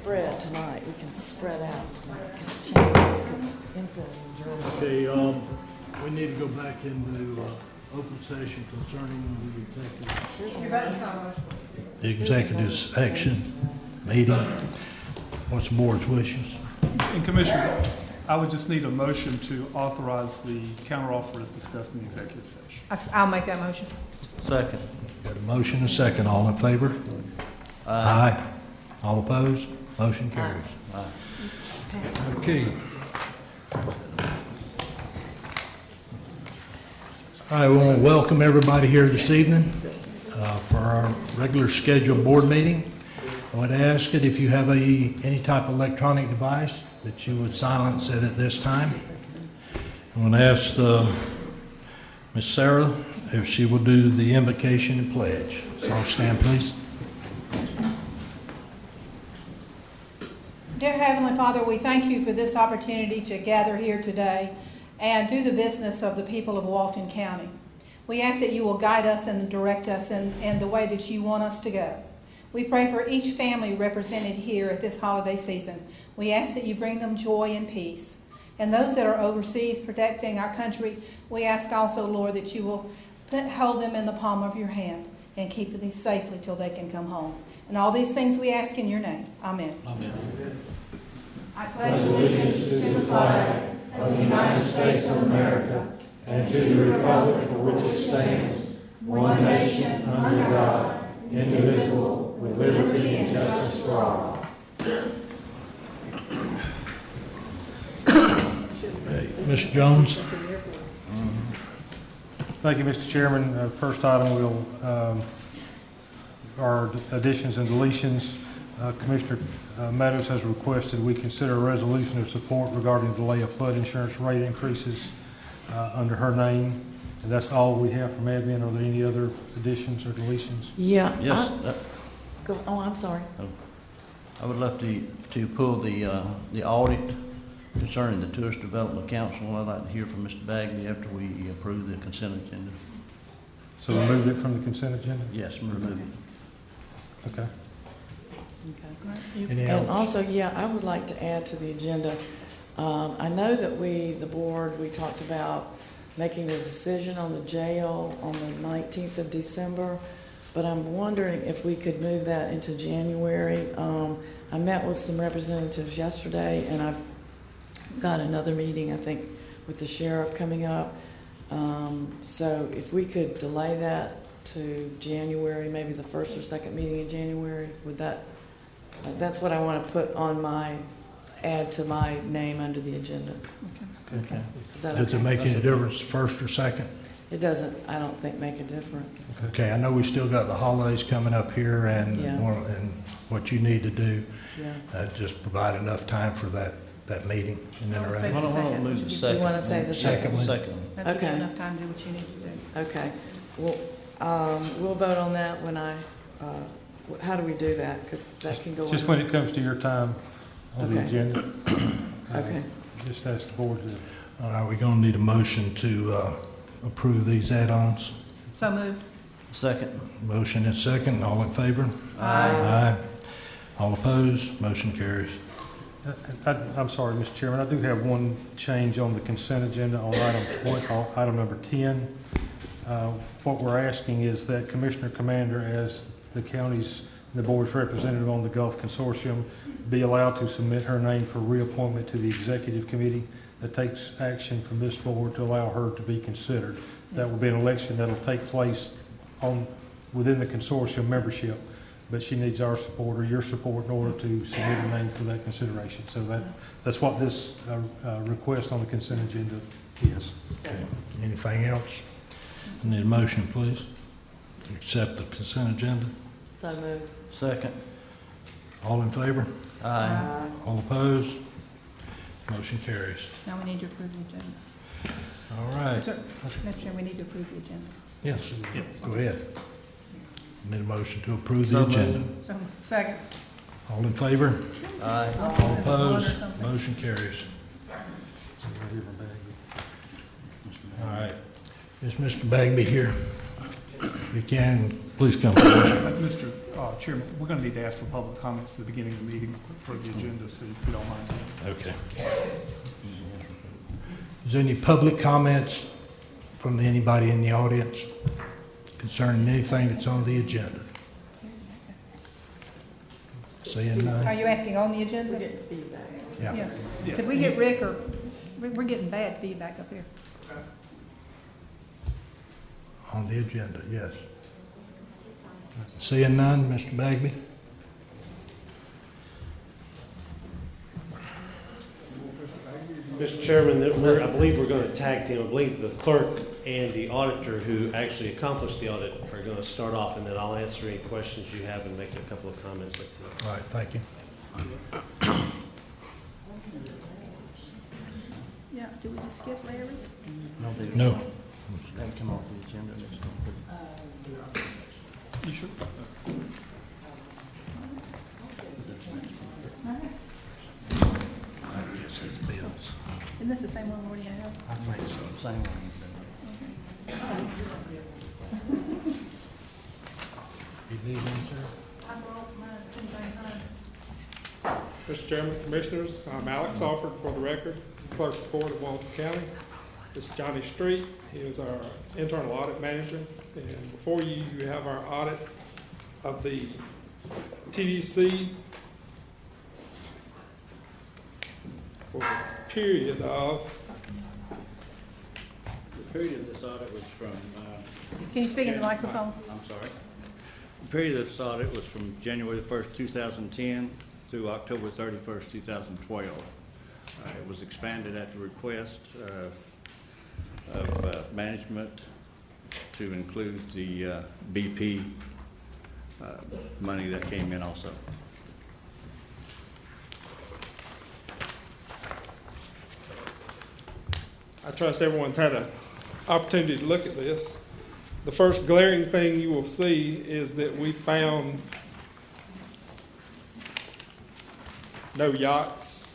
spread tonight. We can spread out tonight because infill in Germany. Okay, we need to go back into open session concerning the executive's action meeting. What's the board's wishes? And Commissioners, I would just need a motion to authorize the counteroffer as discussed in the executive session. I'll make that motion. Second. Got a motion and a second. All in favor? Aye. All opposed? Motion carries. Aye. Okay. All right, we want to welcome everybody here this evening for our regular scheduled board meeting. I would ask it if you have any type of electronic device that you would silence it at this time. I'm going to ask Ms. Sarah if she will do the invocation and pledge. So I'll stand, please. Dear Heavenly Father, we thank you for this opportunity to gather here today and do the business of the people of Walton County. We ask that you will guide us and direct us in the way that you want us to go. We pray for each family represented here at this holiday season. We ask that you bring them joy and peace. And those that are overseas protecting our country, we ask also, Lord, that you will hold them in the palm of your hand and keep them safely till they can come home. And all these things we ask in your name. Amen. Amen. I pledge allegiance to the flag of the United States of America and to the republic for which it stands, one nation, under God, indivisible, with liberty and justice for all. Mr. Jones? Thank you, Mr. Chairman. First item are additions and deletions. Commissioner Meadows has requested we consider a resolution of support regarding the delay of flood insurance rate increases under her name. And that's all we have from admin. Are there any other additions or deletions? Yeah. Yes, Oh, I'm sorry. I would love to pull the audit concerning the Tourist Development Council. I'd like to hear from Mr. Bagby after we approve the consent agenda. So remove it from the consent agenda? Yes, remove it. Okay. Okay. And also, yeah, I would like to add to the agenda. I know that the board, we talked about making a decision on the jail on the 19th of December, but I'm wondering if we could move that into January. I met with some representatives yesterday, and I've got another meeting, I think, with the sheriff coming up. So if we could delay that to January, maybe the first or second meeting in January, would that's what I want to put on add to my name under the agenda. Okay. Is that okay? Does it make any difference, first or second? It doesn't, I don't think, make a difference. Okay, I know we still got the holidays coming up here and Yeah. and what you need to do, Yeah. just provide enough time for that meeting and I would say interaction. the Why don't we second. move the You second? want to say the second? Second. That'll give you Okay. enough time to do what you need to do. Okay. Well, we'll vote on that when how do we do that? Because that can go on. Just when it comes to your time on the Okay. agenda. Okay. Just ask the board to. All right, we're going to need a motion to approve these add-ons. So moved. Second. Motion and second, all in favor? Aye. All opposed? Motion carries. I'm sorry, Mr. Chairman, I do have one change on the consent agenda on item number 10. What we're asking is that Commissioner Commander, as the board's representative on the Gulf Consortium, be allowed to submit her name for reappointment to the executive committee that takes action from this board to allow her to be considered. That will be an election that will take place within the consortium membership, but she needs our support or your support in order to submit her name for that consideration. So that's what this request on the consent agenda is. Okay. Anything else? I need a motion, please. Accept the consent agenda. So moved. Second. All in favor? Aye. All opposed? Motion carries. Now we need to approve the agenda. All right. Sir, Mr. Chairman, we need to approve the agenda. Yes, go ahead. Need a motion to approve the So agenda. moved. So, second. All in favor? Aye. All opposed? Motion carries. All right. Is Mr. Bagby here? If you can, please come forward. Mr. Chairman, we're going to need to ask for public comments at the beginning of the meeting for the agenda, so if you don't mind. Okay. Is there any public comments from anybody in the audience concerning anything that's on the agenda? Seeing Are none? you asking on the We're agenda? getting feedback. Yeah. Yeah. Could we get Rick, or, we're getting bad feedback up here. On the agenda, yes. Seeing none, Mr. Bagby? Mr. Chairman, I believe we're going to tag team. I believe the clerk and the auditor who actually accomplished the audit are going to start off, and then I'll answer any questions you have and make a couple of comments like that. All right, thank you. Yeah, do we just skip Larry? No, they No. haven't come off the agenda. You sure? I guess it's bills. Isn't this the same one we already have? I think so. Same one. You need one, sir? I brought mine. Mr. Chairman, Commissioners, I'm Alex Alford for the record, Clerk of Court of Walton County. This is Johnny Street. He is our internal audit manager. And before you, you have our audit of the TDC for the period of, The period of this audit was from... Can you speak in the microphone? I'm sorry. The period of this audit was from January the 1st, 2010 through October 31st, 2012. It was expanded at the request of management to include the BP money that came in also. I trust everyone's had an opportunity to look at this. The first glaring thing you will see is that we found no yachts.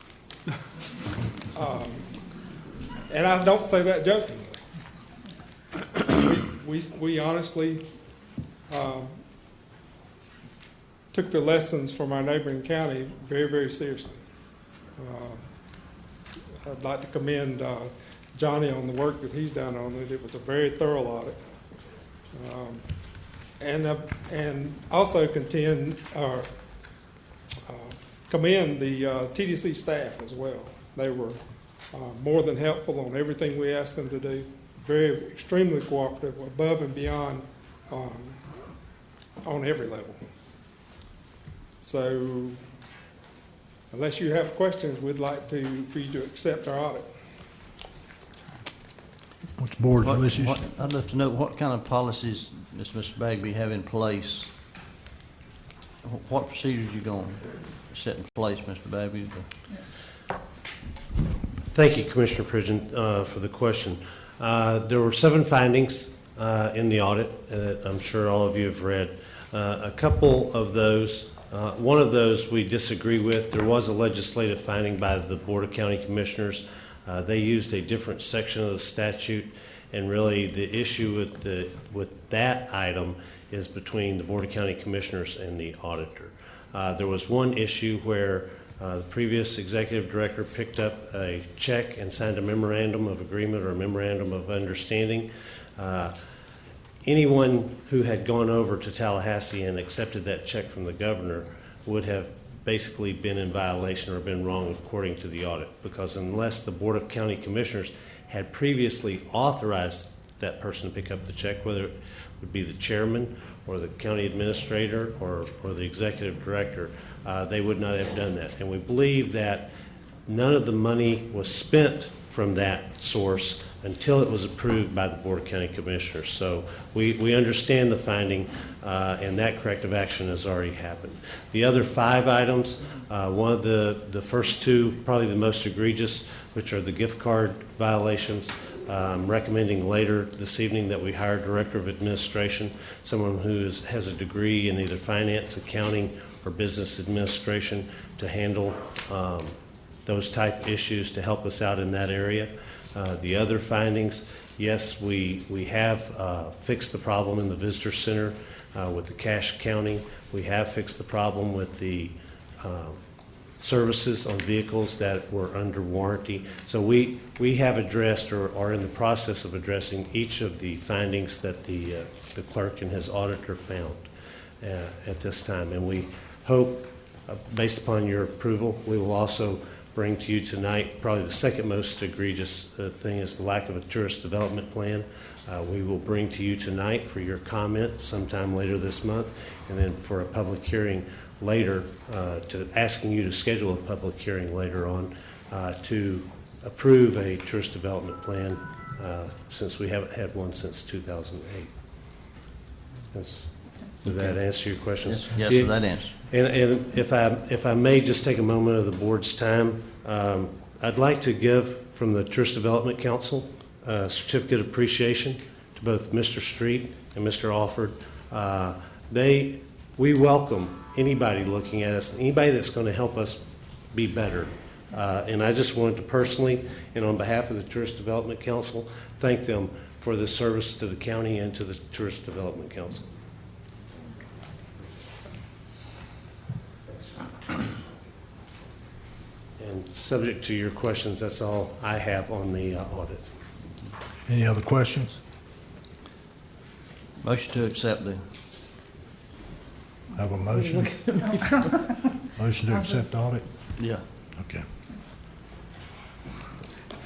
And I don't say that jokingly. We honestly took the lessons from our neighboring county very, very seriously. I'd like to commend Johnny on the work that he's done on it. It was a very thorough audit. And also commend the TDC staff as well. They were more than helpful on everything we asked them to do. Very, extremely cooperative, above and beyond on every level. So, unless you have questions, we'd like for you to accept our audit. What's the board's wishes? I'd love to know what kind of policies does Mr. Bagby have in place? What procedures you going to set in place, Mr. Bagby? Thank you, Commissioner Pridgeon, for the question. There were 7 findings in the audit that I'm sure all of you have read. A couple of those, one of those we disagree with. There was a legislative finding by the Board of County Commissioners. They used a different section of the statute, and really the issue with that item is between the Board of County Commissioners and the auditor. There was one issue where the previous executive director picked up a check and signed a memorandum of agreement or a memorandum of understanding. Anyone who had gone over to Tallahassee and accepted that check from the governor would have basically been in violation or been wrong according to the audit, because unless the Board of County Commissioners had previously authorized that person to pick up the check, whether it would be the chairman or the county administrator or the executive director, they would not have done that. And we believe that none of the money was spent from that source until it was approved by the Board of County Commissioners. So we understand the finding, and that corrective action has already happened. The other 5 items, one of the first 2, probably the most egregious, which are the gift card violations. I'm recommending later this evening that we hire a director of administration, someone who has a degree in either finance, accounting, or business administration to handle those type issues to help us out in that area. the other findings. Yes, we have fixed the problem in the visitor center with the cash counting. We have fixed the problem with the services on vehicles that were under warranty. So we have addressed or are in the process of addressing each of the findings that the clerk and his auditor found at this time. And we hope, based upon your approval, we will also bring to you tonight, probably the second most egregious thing is the lack of a tourist development plan. We will bring to you tonight for your comment sometime later this month, and then for a public hearing later, asking you to schedule a public hearing later on to approve a tourist development plan since we haven't had one since 2008. Did that answer your questions? Yes, sir, that answers. And if I may just take a moment of the board's time, I'd like to give from the Tourist Development Council a certificate of appreciation to both Mr. Street and Mr. Alford. We welcome anybody looking at us, anybody that's going to help us be better. And I just wanted to personally, and on behalf of the Tourist Development Council, thank them for the service to the county and to the Tourist Development Council. And subject to your questions, that's all I have on the audit. Any other questions? Motion to accept the, Have a motion? Motion to accept audit? yeah. Okay.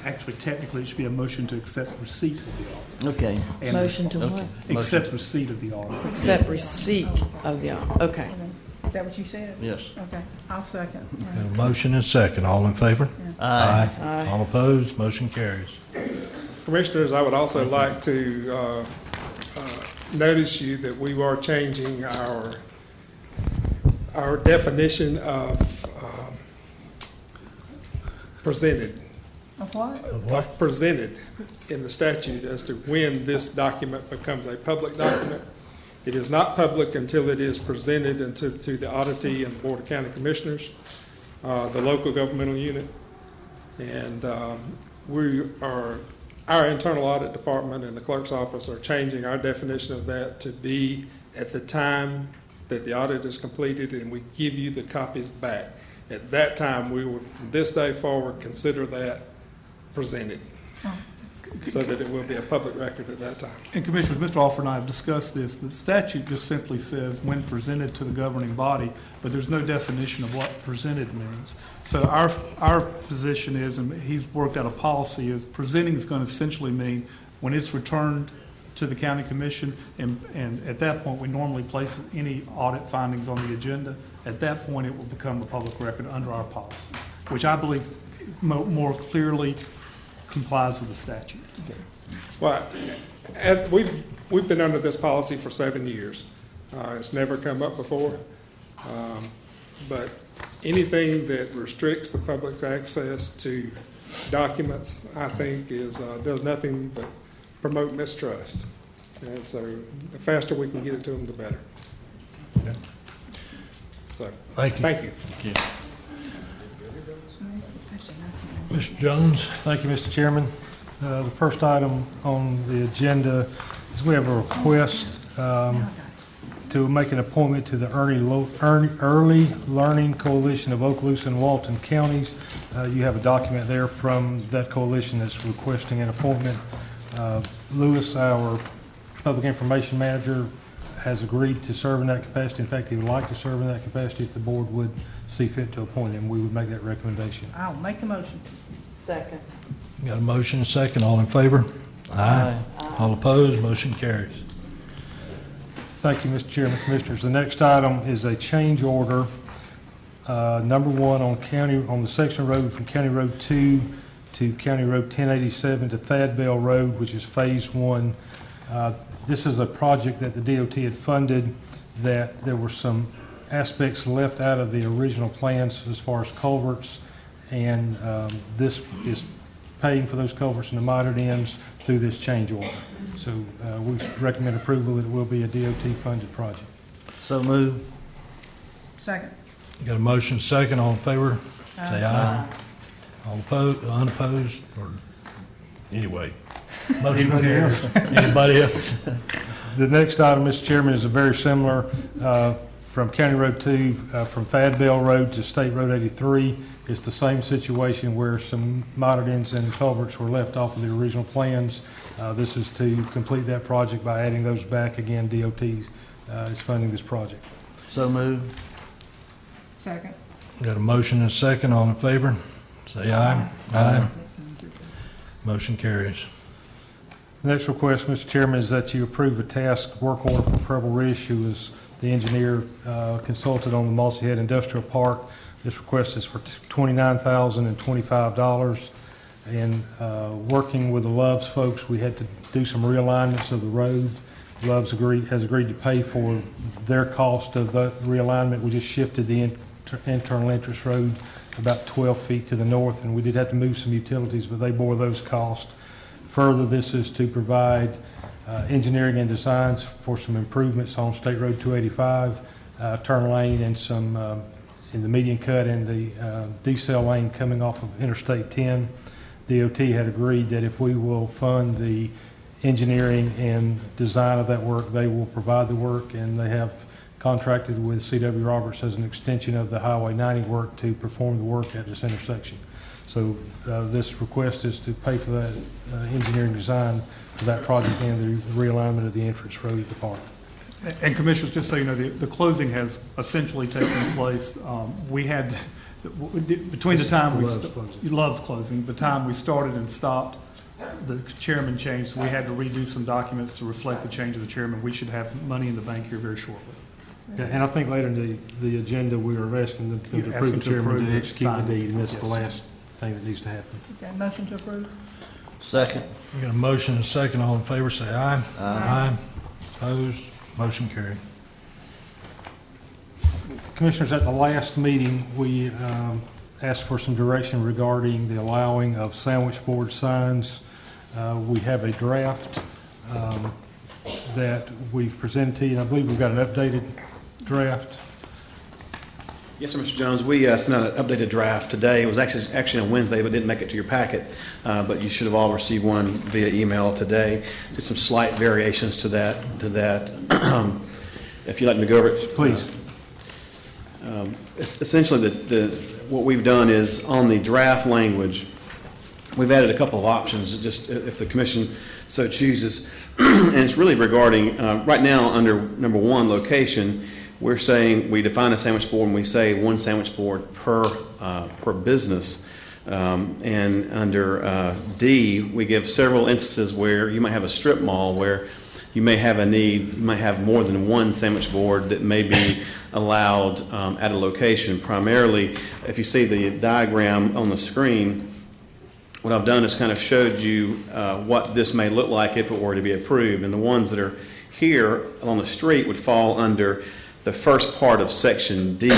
Actually, technically, it should be a motion to accept receipt of the audit. Okay. And Motion to Okay. what? accept receipt of the audit. Accept receipt of the, okay. Is that what you said? Yes. Okay, I'll second. Have a motion and second. All in favor? Aye. Aye. All opposed? Motion carries. Commissioners, I would also like to notice you that we are changing our definition of presented. Of what? Of presented in the statute as to when this document becomes a public document. It is not public until it is presented to the auditee and the Board of County Commissioners, the local governmental unit. And our internal audit department and the clerk's office are changing our definition of that to be at the time that the audit is completed and we give you the copies back. At that time, we will, from this day forward, consider that presented, so that it will be a public record at that time. And Commissioners, Mr. Alford and I have discussed this. The statute just simply says when presented to the governing body, but there's no definition of what presented means. So our position is, and he's worked out a policy, is presenting is going to essentially mean when it's returned to the county commission, and at that point, we normally place any audit findings on the agenda. At that point, it will become a public record under our policy, which I believe more clearly complies with the statute. Well, as we've been under this policy for 7 years. It's never come up before. But anything that restricts the public's access to documents, I think, does nothing but promote mistrust. And so the faster we can get it to them, the better. Okay. So, Thank you. thank you. Thank you. Mr. Jones? Thank you, Mr. Chairman. The first item on the agenda is we have a request to make an appointment to the Early Learning Coalition of Okaloosa and Walton counties. You have a document there from that coalition that's requesting an appointment. Lewis, our Public Information Manager, has agreed to serve in that capacity. In fact, he would like to serve in that capacity if the board would see fit to appoint him. We would make that recommendation. I'll make the motion. Second. Got a motion and second. All in favor? Aye. All opposed? Motion carries. Thank you, Mr. Chairman, Commissioners. The next item is a change order, number one on the section road from County Road 2 to County Road 1087 to Thad Bell Road, which is Phase 1. This is a project that the DOT had funded that there were some aspects left out of the original plans as far as culverts, and this is paying for those culverts and the mitered ends through this change order. So we recommend approval that it will be a DOT-funded project. So move. Second. Got a motion second. All in favor? Say aye. All opposed, unopposed, or Anyway, motion Anybody carries. else? Anybody else? The next item, Mr. Chairman, is a very similar, from County Road 2, from Thad Bell Road to State Road 83. It's the same situation where some monitors and culverts were left off of the original plans. This is to complete that project by adding those back. Again, DOT is funding this project. So moved. Second. Got a motion and a second. All in favor? Say aye. Aye. Motion carries. The next request, Mr. Chairman, is that you approve a task work order for Preble Rish, who is the engineer consulted on the Mossy Head Industrial Park. This request is for $29,025. And working with the Loves folks, we had to do some realignments of the road. Loves has agreed to pay for their cost of the realignment. We just shifted the internal entrance road about 12 feet to the north, and we did have to move some utilities, but they bore those costs. Further, this is to provide engineering and designs for some improvements on State Road 285, turn lane, and some in the median cut and the decel lane coming off of Interstate 10. DOT had agreed that if we will fund the engineering and design of that work, they will provide the work, and they have contracted with C.W. Roberts as an extension of the Highway 90 work to perform the work at this intersection. So this request is to pay for that engineering design for that project and the realignment of the entrance road at the park. And Commissioners, just so you know, the closing has essentially taken place. We had, between the time Love's closing, the time we started and stopped, the chairman changed, so we had to redo some documents to reflect the change of the chairman. We should have money in the bank here very shortly. Yeah, and I think later in the agenda, we are asking them to approve the chairman to execute the deed, and that's the last thing that needs to happen. Okay, motion to approve. Second. We got a motion and a second. All in favor, say aye. Aye. Opposed? Motion carried. Commissioners, at the last meeting, we asked for some direction regarding the allowing of sandwich board signs. We have a draft that we've presented to you, and I believe we've got an updated draft. Yes, sir, Mr. Jones. We sent out an updated draft today. It was actually on Wednesday, but didn't make it to your packet. But you should have all received one via email today. Did some slight variations to that. If you'd like me to go over it, Please. Essentially, what we've done is on the draft language, we've added a couple of options, just if the commission so chooses. And it's really regarding, right now, under number 1, location, we're saying we define a sandwich board and we say 1 sandwich board per business. And under D, we give several instances where you might have a strip mall where you may have a need, you might have more than 1 sandwich board that may be allowed at a location. Primarily, if you see the diagram on the screen, what I've done is kind of showed you what this may look like if it were to be approved. And the ones that are here on the street would fall under the first part of Section D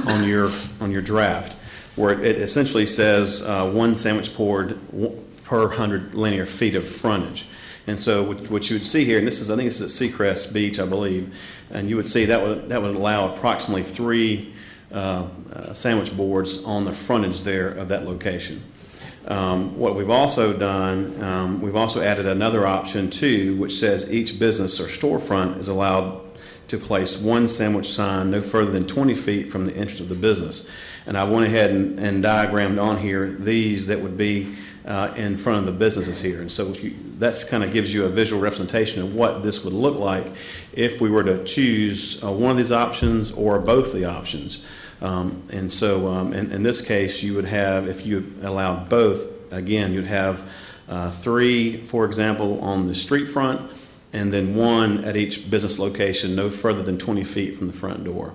on your draft, where it essentially says 1 sandwich board per 100 linear feet of frontage. And so what you would see here, and this is, I think this is at Seacrest Beach, I believe, and you would see that would allow approximately 3 sandwich boards on the frontage there of that location. What we've also done, we've also added another option too, which says each business or storefront is allowed to place 1 sandwich sign no further than 20 feet from the entrance of the business. And I went ahead and diagrammed on here these that would be in front of the businesses here. And so that kind of gives you a visual representation of what this would look like if we were to choose one of these options or both the options. And so in this case, you would have, if you allowed both, again, you'd have 3, for example, on the street front, and then 1 at each business location no further than 20 feet from the front door.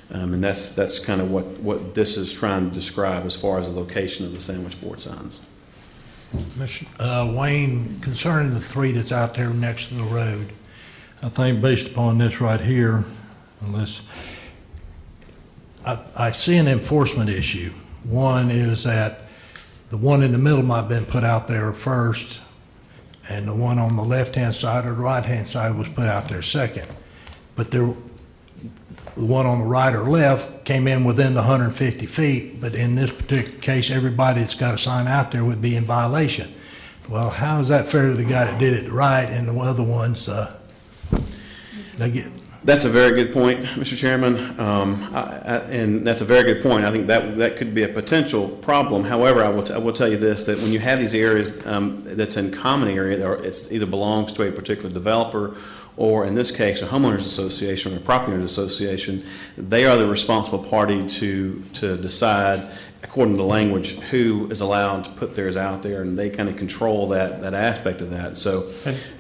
And that's kind of what this is trying to describe as far as the location of the sandwich board signs. Mr. Wayne, concerning the 3 that's out there next to the road, I think based upon this right here, unless I see an enforcement issue. One is that the one in the middle might have been put out there first, and the one on the left-hand side or the right-hand side was put out there second. But the one on the right or left came in within the 150 feet, but in this particular case, everybody that's got a sign out there would be in violation. Well, how is that fair to the guy that did it right and the other ones, they get, That's a very good point, Mr. Chairman, and that's a very good point. I think that could be a potential problem. However, I will tell you this, that when you have these areas that's in common area, it either belongs to a particular developer or, in this case, a homeowners association or a property owners association, they are the responsible party to decide, according to the language, who is allowed to put theirs out there, and they kind of control that aspect of that. So,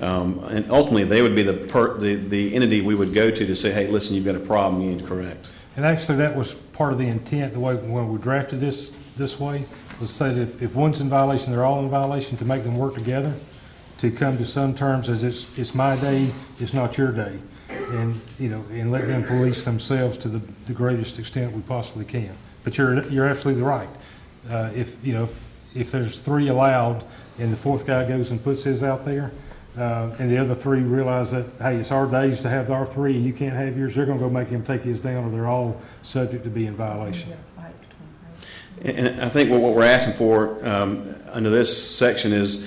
and ultimately, they would be the entity we would go to say, hey, listen, you've got a problem, you need to correct. And actually, that was part of the intent, the way when we drafted this way, was say that if one's in violation, they're all in violation, to make them work together, to come to some terms as it's my day, it's not your day, and and let them police themselves to the greatest extent we possibly can. But you're absolutely right. If there's 3 allowed and the 4th guy goes and puts his out there, and the other 3 realize that, hey, it's our days to have our 3 and you can't have yours, they're going to go make him take his down, or they're all subject to be in violation. And I think what we're asking for under this section is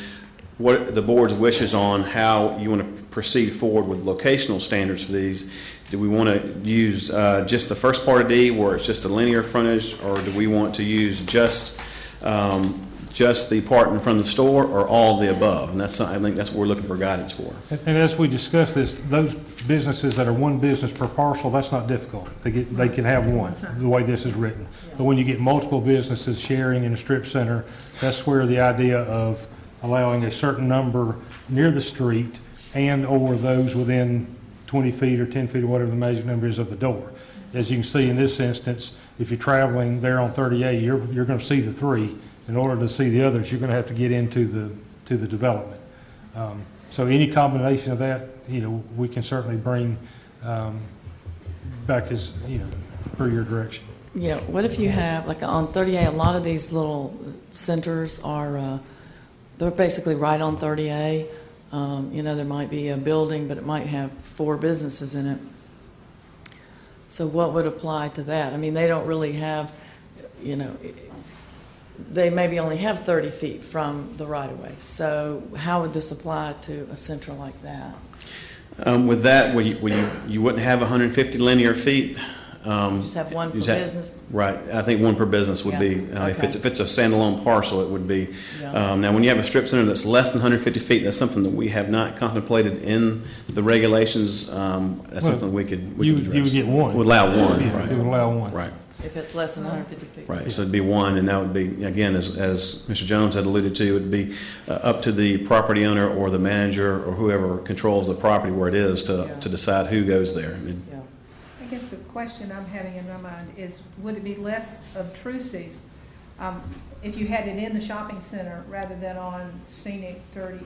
what the board's wishes on how you want to proceed forward with locational standards for these. Do we want to use just the first part of D, where it's just a linear frontage, or do we want to use just the part in front of the store, or all of the above? And I think that's what we're looking for guidance for. And as we discussed this, those businesses that are one business per parcel, that's not difficult. They can have one, the way this is written. But when you get multiple businesses sharing in a strip center, that's where the idea of allowing a certain number near the street and or those within 20 feet or 10 feet or whatever the magic number is of the door. As you can see in this instance, if you're traveling there on 38, you're going to see the 3. In order to see the others, you're going to have to get into the development. So any combination of that, we can certainly bring back as, per your direction. Yeah, what if you have, like on 38, a lot of these little centers are, they're basically right on 30A. There might be a building, but it might have 4 businesses in it. So what would apply to that? I mean, they don't really have, they maybe only have 30 feet from the right-of-way. So how would this apply to a center like that? With that, you wouldn't have 150 linear feet. Just have one per business? Right. I think one per business would be, Okay. if it's a standalone parcel, it would be. Yeah. Now, when you have a strip center that's less than 150 feet, that's something that we have not contemplated in the regulations. That's something we could address. You would get one. Would allow one, Yeah, right. it would allow one. Right. If it's less than 150 feet? Right, so it'd be one, and that would be, again, as Mr. Jones had alluded to, it would be up to the property owner or the manager or whoever controls the property where it is to decide who goes there. Yeah. I guess the question I'm having in my mind is, would it be less obtrusive if you had it in the shopping center rather than on scenic 30,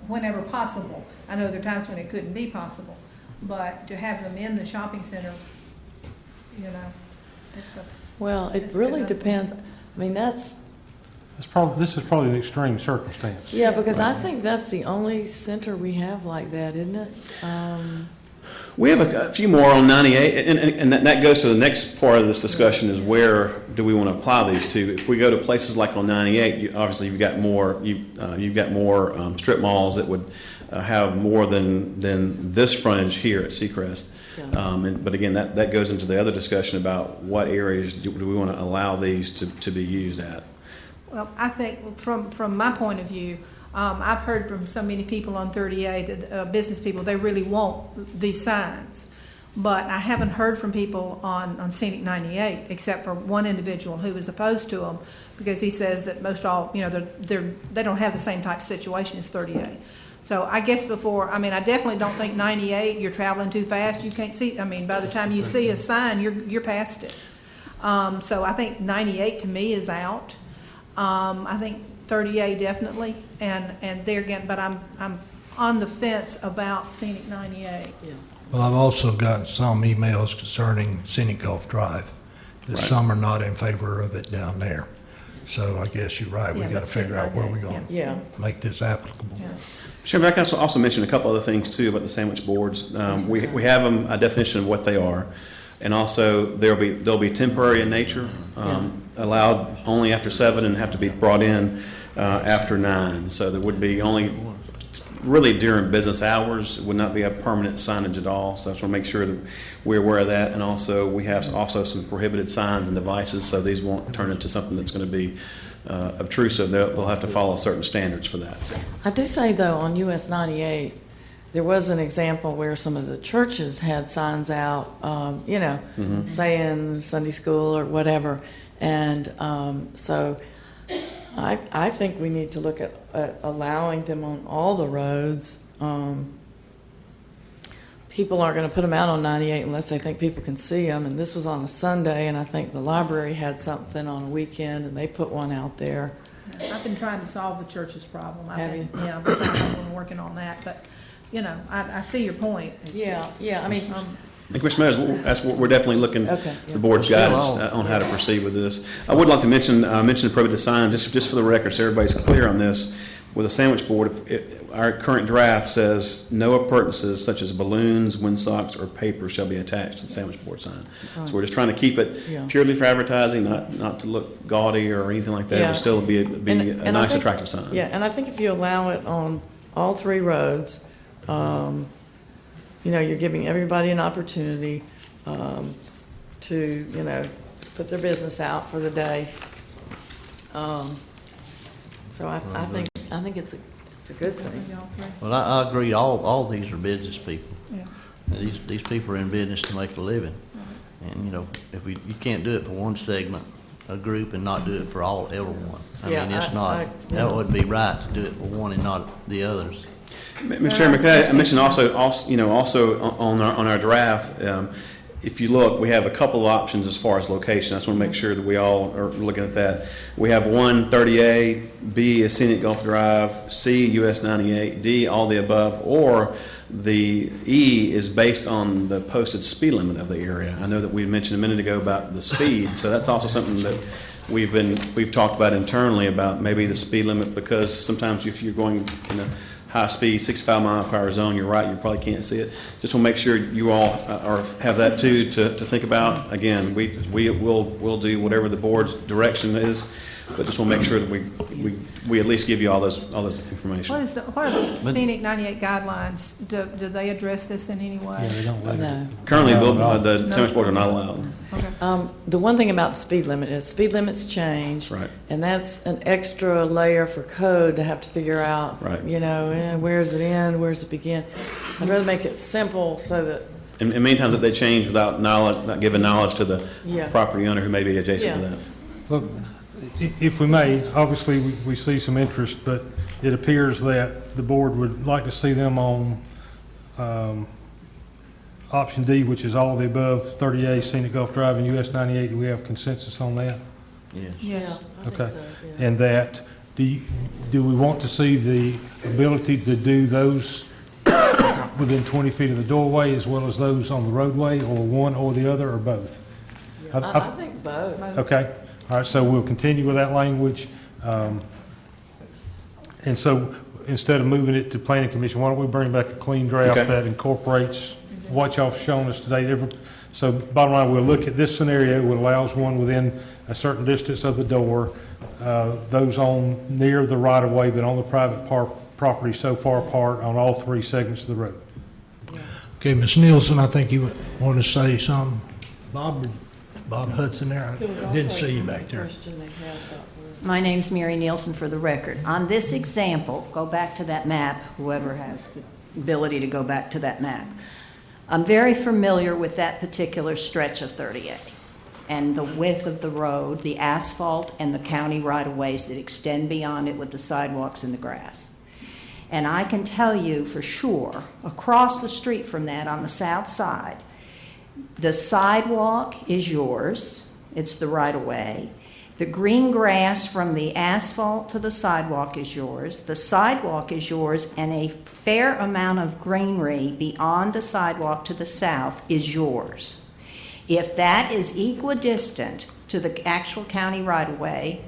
whenever possible? I know there are times when it couldn't be possible, but to have them in the shopping center, Well, it It's really good. depends. I mean, This is probably an extreme circumstance. yeah, because I think that's the only center we have like that, isn't it? We have a few more on 98, and that goes to the next part of this discussion is where do we want to apply these to? If we go to places like on 98, obviously you've got more strip malls that would have more than this frontage here at Seacrest. Yeah. But again, that goes into the other discussion about what areas do we want to allow these to be used at. Well, I think from my point of view, I've heard from so many people on 38, that business people, they really want these signs. But I haven't heard from people on Scenic 98, except for one individual who is opposed to them, because he says that most all, they don't have the same type of situation as 38. So I guess I definitely don't think 98, you're traveling too fast, you can't see, by the time you see a sign, you're past it. So I think 98 to me is out. I think 38 definitely, and there again, but I'm on the fence about Scenic 98. Yeah. well, I've also got some emails concerning Scenic Gulf Drive, that some are not in favor of it down there. So I guess you're right, we Yeah, got to that's figure it out right where there. we're going Yeah. to make this applicable. Yeah. Chairman, I can also mention a couple other things too about the sandwich boards. We have them, a definition of what they are, and also they'll be temporary in nature, allowed only after 7 and have to be brought in after 9. So there would be only, really during business hours, it would not be a permanent signage at all. So I just want to make sure that we're aware of that. And also, we have also some prohibited signs and devices, so these won't turn into something that's going to be obtrusive. They'll have to follow certain standards for that. So. I do say, though, on US 98, there was an example where some of the churches had signs out, saying Sunday school or whatever. And so I think we need to look at allowing them on all the roads. People aren't going to put them out on 98 unless they think people can see them. And this was on a Sunday, and I think the library had something on a weekend, and they put one out there. I've been trying to solve the church's problem. Have you? Yeah, I've been working on that, but, I see your point. It's Yeah, I mean, And Commissioner Meadows, that's what we're definitely looking Okay, yeah. the board's guidance on how to proceed with this. I would like to mention the prohibited sign, just for the record, so everybody's clear on this. With a sandwich board, our current draft says no appurtenances such as balloons, windsocks, or paper shall be attached to the sandwich board sign. Right. So we're just trying to keep it Yeah. purely for advertising, not to look gaudy or anything like that, Yeah. but still be a And I nice, think- attractive sign. yeah, and I think if you allow it on all 3 roads, you're giving everybody an opportunity to, put their business out for the day. So I think it's a good thing. Y'all three? Well, I agree, all these are business people. Yeah. These people are in business to make a living. And, if you can't do it for one segment, a group, and not do it for everyone. I Yeah, mean, it's not, yeah. that would be right to do it for one and not the others. Mr. Chairman, could I mention also on our draft, if you look, we have a couple of options as far as location. I just want to make sure that we all are looking at that. We have 1, 30A, B is Scenic Gulf Drive, C, US 98, D, all the above, or the E is based on the posted speed limit of the area. I know that we mentioned a minute ago about the speed, so that's also something that we've talked about internally about maybe the speed limit, because sometimes if you're going in a high speed 65 mile per hour zone, you're right, you probably can't see it. Just want to make sure you all have that too to think about. Again, we'll do whatever the board's direction is, but just want to make sure that we at least give you all this information. What are the Scenic 98 guidelines? Do they address this in any way? Yeah, they don't let it. No. Currently, No. the sandwich boards are not allowed. Okay. The one thing about the speed limit is speed limits change. Right. And that's an extra layer for code to have to figure out. Right. Where's it end, where's it begin? I'd rather make it simple so that, And many times that they change without knowledge, not giving knowledge to the Yeah. property owner who may be adjacent to Yeah. that. Look, if we may, obviously, we see some interest, but it appears that the board would like to see them on option D, which is all of the above, 30A, Scenic Gulf Drive and US 98. Do we have consensus on that? Yes. yeah, I think Okay. so, yeah. And that, do we want to see the ability to do those within 20 feet of the doorway as well as those on the roadway, or one or the other, or both? Yeah, I think both. Okay, all right, so we'll continue with that language. And so, instead of moving it to planning commission, why don't we bring back a clean draft Okay. that incorporates what y'all have shown us today? So bottom line, we'll look at this scenario, it allows one within a certain distance of the door, those on near the right-of-way, but on the private property so far apart on all 3 segments of the road. Okay, Ms. Nielsen, I think you want to say something. Bob Hudson there? There was I didn't also see you a back there. question they had about the- My name's Mary Nielsen for the record. On this example, go back to that map, whoever has the ability to go back to that map. I'm very familiar with that particular stretch of 30A and the width of the road, the asphalt, and the county right-of-ways that extend beyond it with the sidewalks and the grass. And I can tell you for sure, across the street from that on the south side, the sidewalk is yours. It's the right-of-way. The green grass from the asphalt to the sidewalk is yours. The sidewalk is yours, and a fair amount of greenery beyond the sidewalk to the south is yours. If that is equidistant to the actual county right-of-way,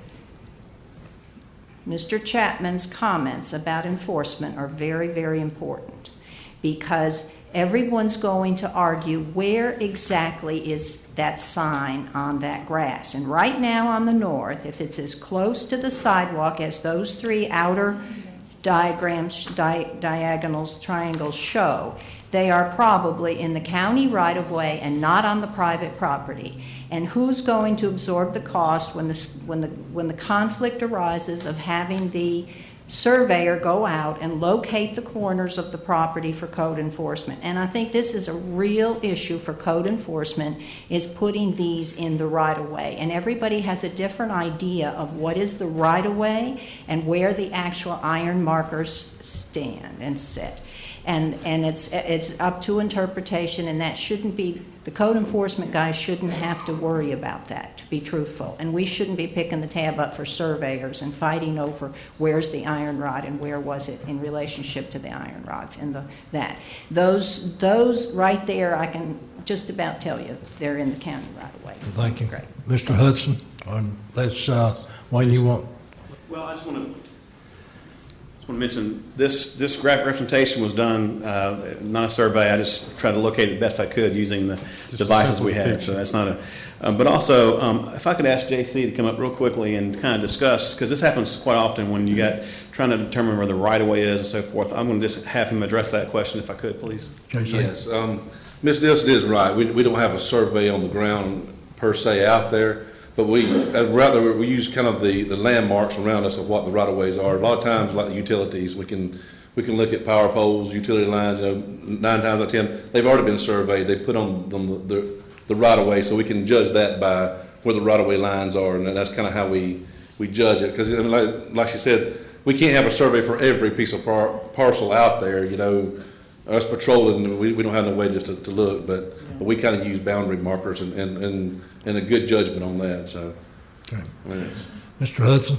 Mr. Chapman's comments about enforcement are very, very important, because everyone's going to argue where exactly is that sign on that grass. And right now on the north, if it's as close to the sidewalk as those three outer diagonals, triangles show, they are probably in the county right-of-way and not on the private property. And who's going to absorb the cost when the conflict arises of having the surveyor go out and locate the corners of the property for code enforcement? And I think this is a real issue for code enforcement, is putting these in the right-of-way. And everybody has a different idea of what is the right-of-way and where the actual iron markers stand and sit. And it's up to interpretation, and that shouldn't be, the code enforcement guys shouldn't have to worry about that, to be truthful. And we shouldn't be picking the tab up for surveyors and fighting over where's the iron rod and where was it in relationship to the iron rods and that. Those right there, I can just about tell you, they're in the county right away. Thank you. Great. Mr. Hudson, that's, Wayne, you want? Well, I just want to mention, this graphic representation was done, not a survey. I just tried to locate it the best I could using the devices we had. So that's not a, but also, if I could ask JC to come up real quickly and kind of discuss, because this happens quite often when you got trying to determine where the right-of-way is and so forth. I'm going to just have him address that question if I could, please. JC? Yes, Ms. Nielsen is right. We don't have a survey on the ground per se out there, but rather we use kind of the landmarks around us of what the right-of-ways are. A lot of times, like the utilities, we can look at power poles, utility lines. 9 times out of 10, they've already been surveyed. They put on them the right-of-way, so we can judge that by where the right-of-way lines are, and that's kind of how we judge it. Because like she said, we can't have a survey for every piece of parcel out there. Us patrolling, we don't have no way just to look, but we kind of use boundary markers and a good judgment on that. So, okay. Mr. Hudson?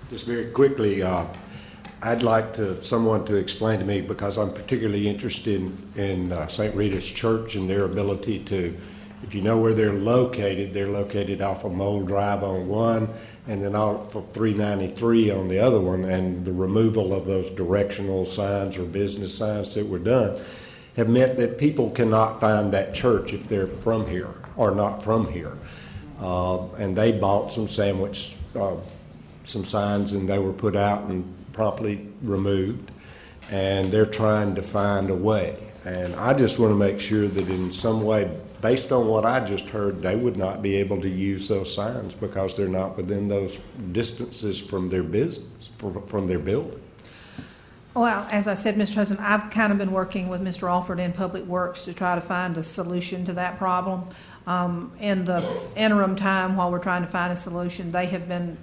Just very quickly, I'd like someone to explain to me, because I'm particularly interested in St. Rita's Church and their ability to, if you know where they're located off of Mole Drive on one, and then off of 393 on the other one, and the removal of those directional signs or business signs that were done have meant that people cannot find that church if they're from here or not from here. And they bought some signs, and they were put out and promptly removed, and they're trying to find a way. And I just want to make sure that in some way, based on what I just heard, they would not be able to use those signs because they're not within those distances from their business, from their building. Well, as I said, Mr. Hudson, I've kind of been working with Mr. Alford in Public Works to try to find a solution to that problem. In the interim time, while we're trying to find a solution, they have been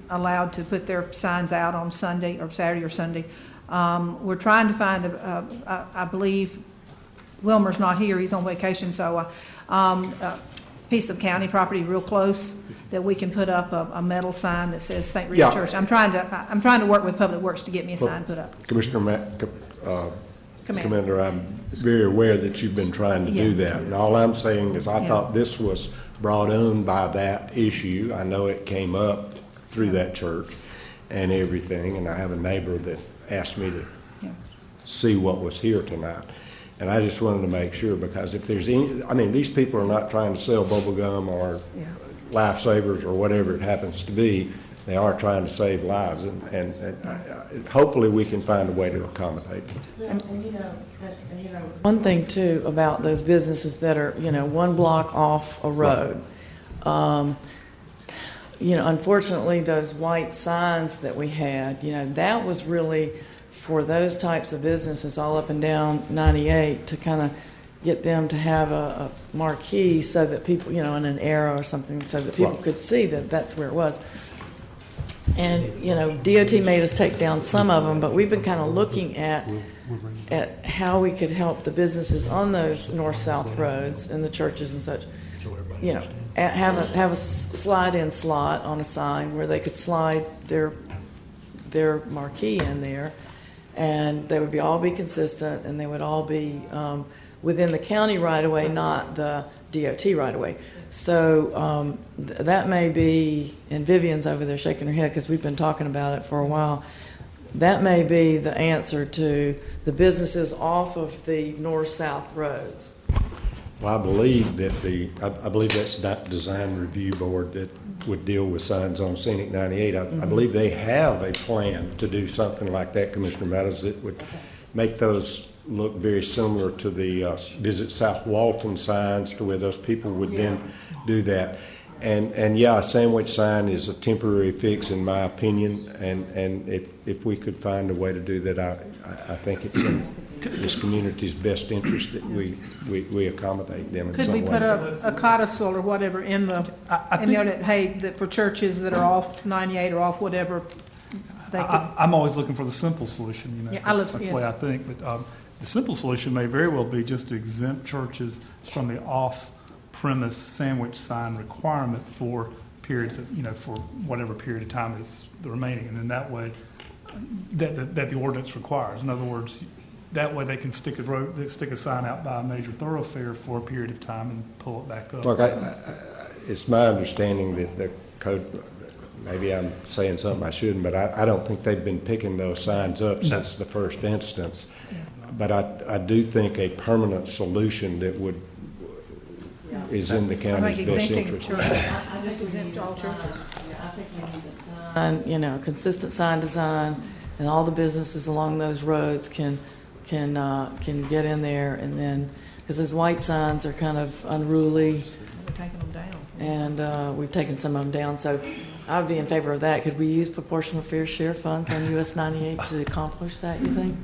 allowed to put their signs out on Sunday or Saturday or Sunday. We're trying to find, I believe, Wilmer's not here, he's on vacation, so a piece of county property real close that we can put up a metal sign that says St. Rita Church. I'm trying to work with Public Works to get me a sign put up. Commander, I'm very aware that you've been trying to do that. And all I'm saying is I thought this was brought on by that issue. I know it came up through that church and everything, and I have a neighbor that asked me to see what was here tonight. And I just wanted to make sure, because if there's any, I mean, these people are not trying to sell bubble gum or lifesavers or whatever it happens to be. They are trying to save lives, and hopefully we can find a way to accommodate them. One thing too about those businesses that are, 1 block off a road. Unfortunately, those white signs that we had, that was really for those types of businesses all up and down 98 to kind of get them to have a marquee so that people, in an arrow or something, so that people could see that that's where it was. And, DOT made us take down some of them, but we've been kind of looking at how we could help the businesses on those north-south roads and the churches and such, have a slide-in slot on a sign where they could slide their marquee in there, and they would all be consistent, and they would all be within the county right-of-way, not the DOT right-of-way. So that may be, and Vivian's over there shaking her head because we've been talking about it for a while. that may be the answer to the businesses off of the north-south roads. Well, I believe that I believe that's that design review board that would deal with signs on Scenic 98. I believe they have a plan to do something like that, Commissioner Meadows, that would make those look very similar to the Visit South Walton signs, to where those people would then do that. And yeah, a sandwich sign is a temporary fix, in my opinion, and if we could find a way to do that, I think it's in this community's best interest that we accommodate them in some way. Could we put a codicil or whatever in the, in there that, hey, that for churches that are off 98 or off whatever, they could. I'm always looking for the simple solution, you know. Yeah, That's the way I think, but the simple solution may very well be just to exempt churches from the off-premise sandwich sign requirement for periods of, you know, for whatever period of time is the remaining, and then that way, that the ordinance requires. In other words, that way they can stick a sign out by a major thoroughfare for a period of time and pull it back up. Look, it's my understanding that the code, maybe I'm saying something I shouldn't, but I don't think they've been picking those signs up since the first instance. But I do think a permanent solution that would, is in the county's best interest. I just exempt all churches. I think we need a sign, you know, consistent sign design, and all the businesses along those roads can get in there, and then, because those white signs are kind of unruly, We're taking them down. and we've taken some of them down, so I would be in favor of that. Could we use proportional fair share funds on US 98 to accomplish that, you think?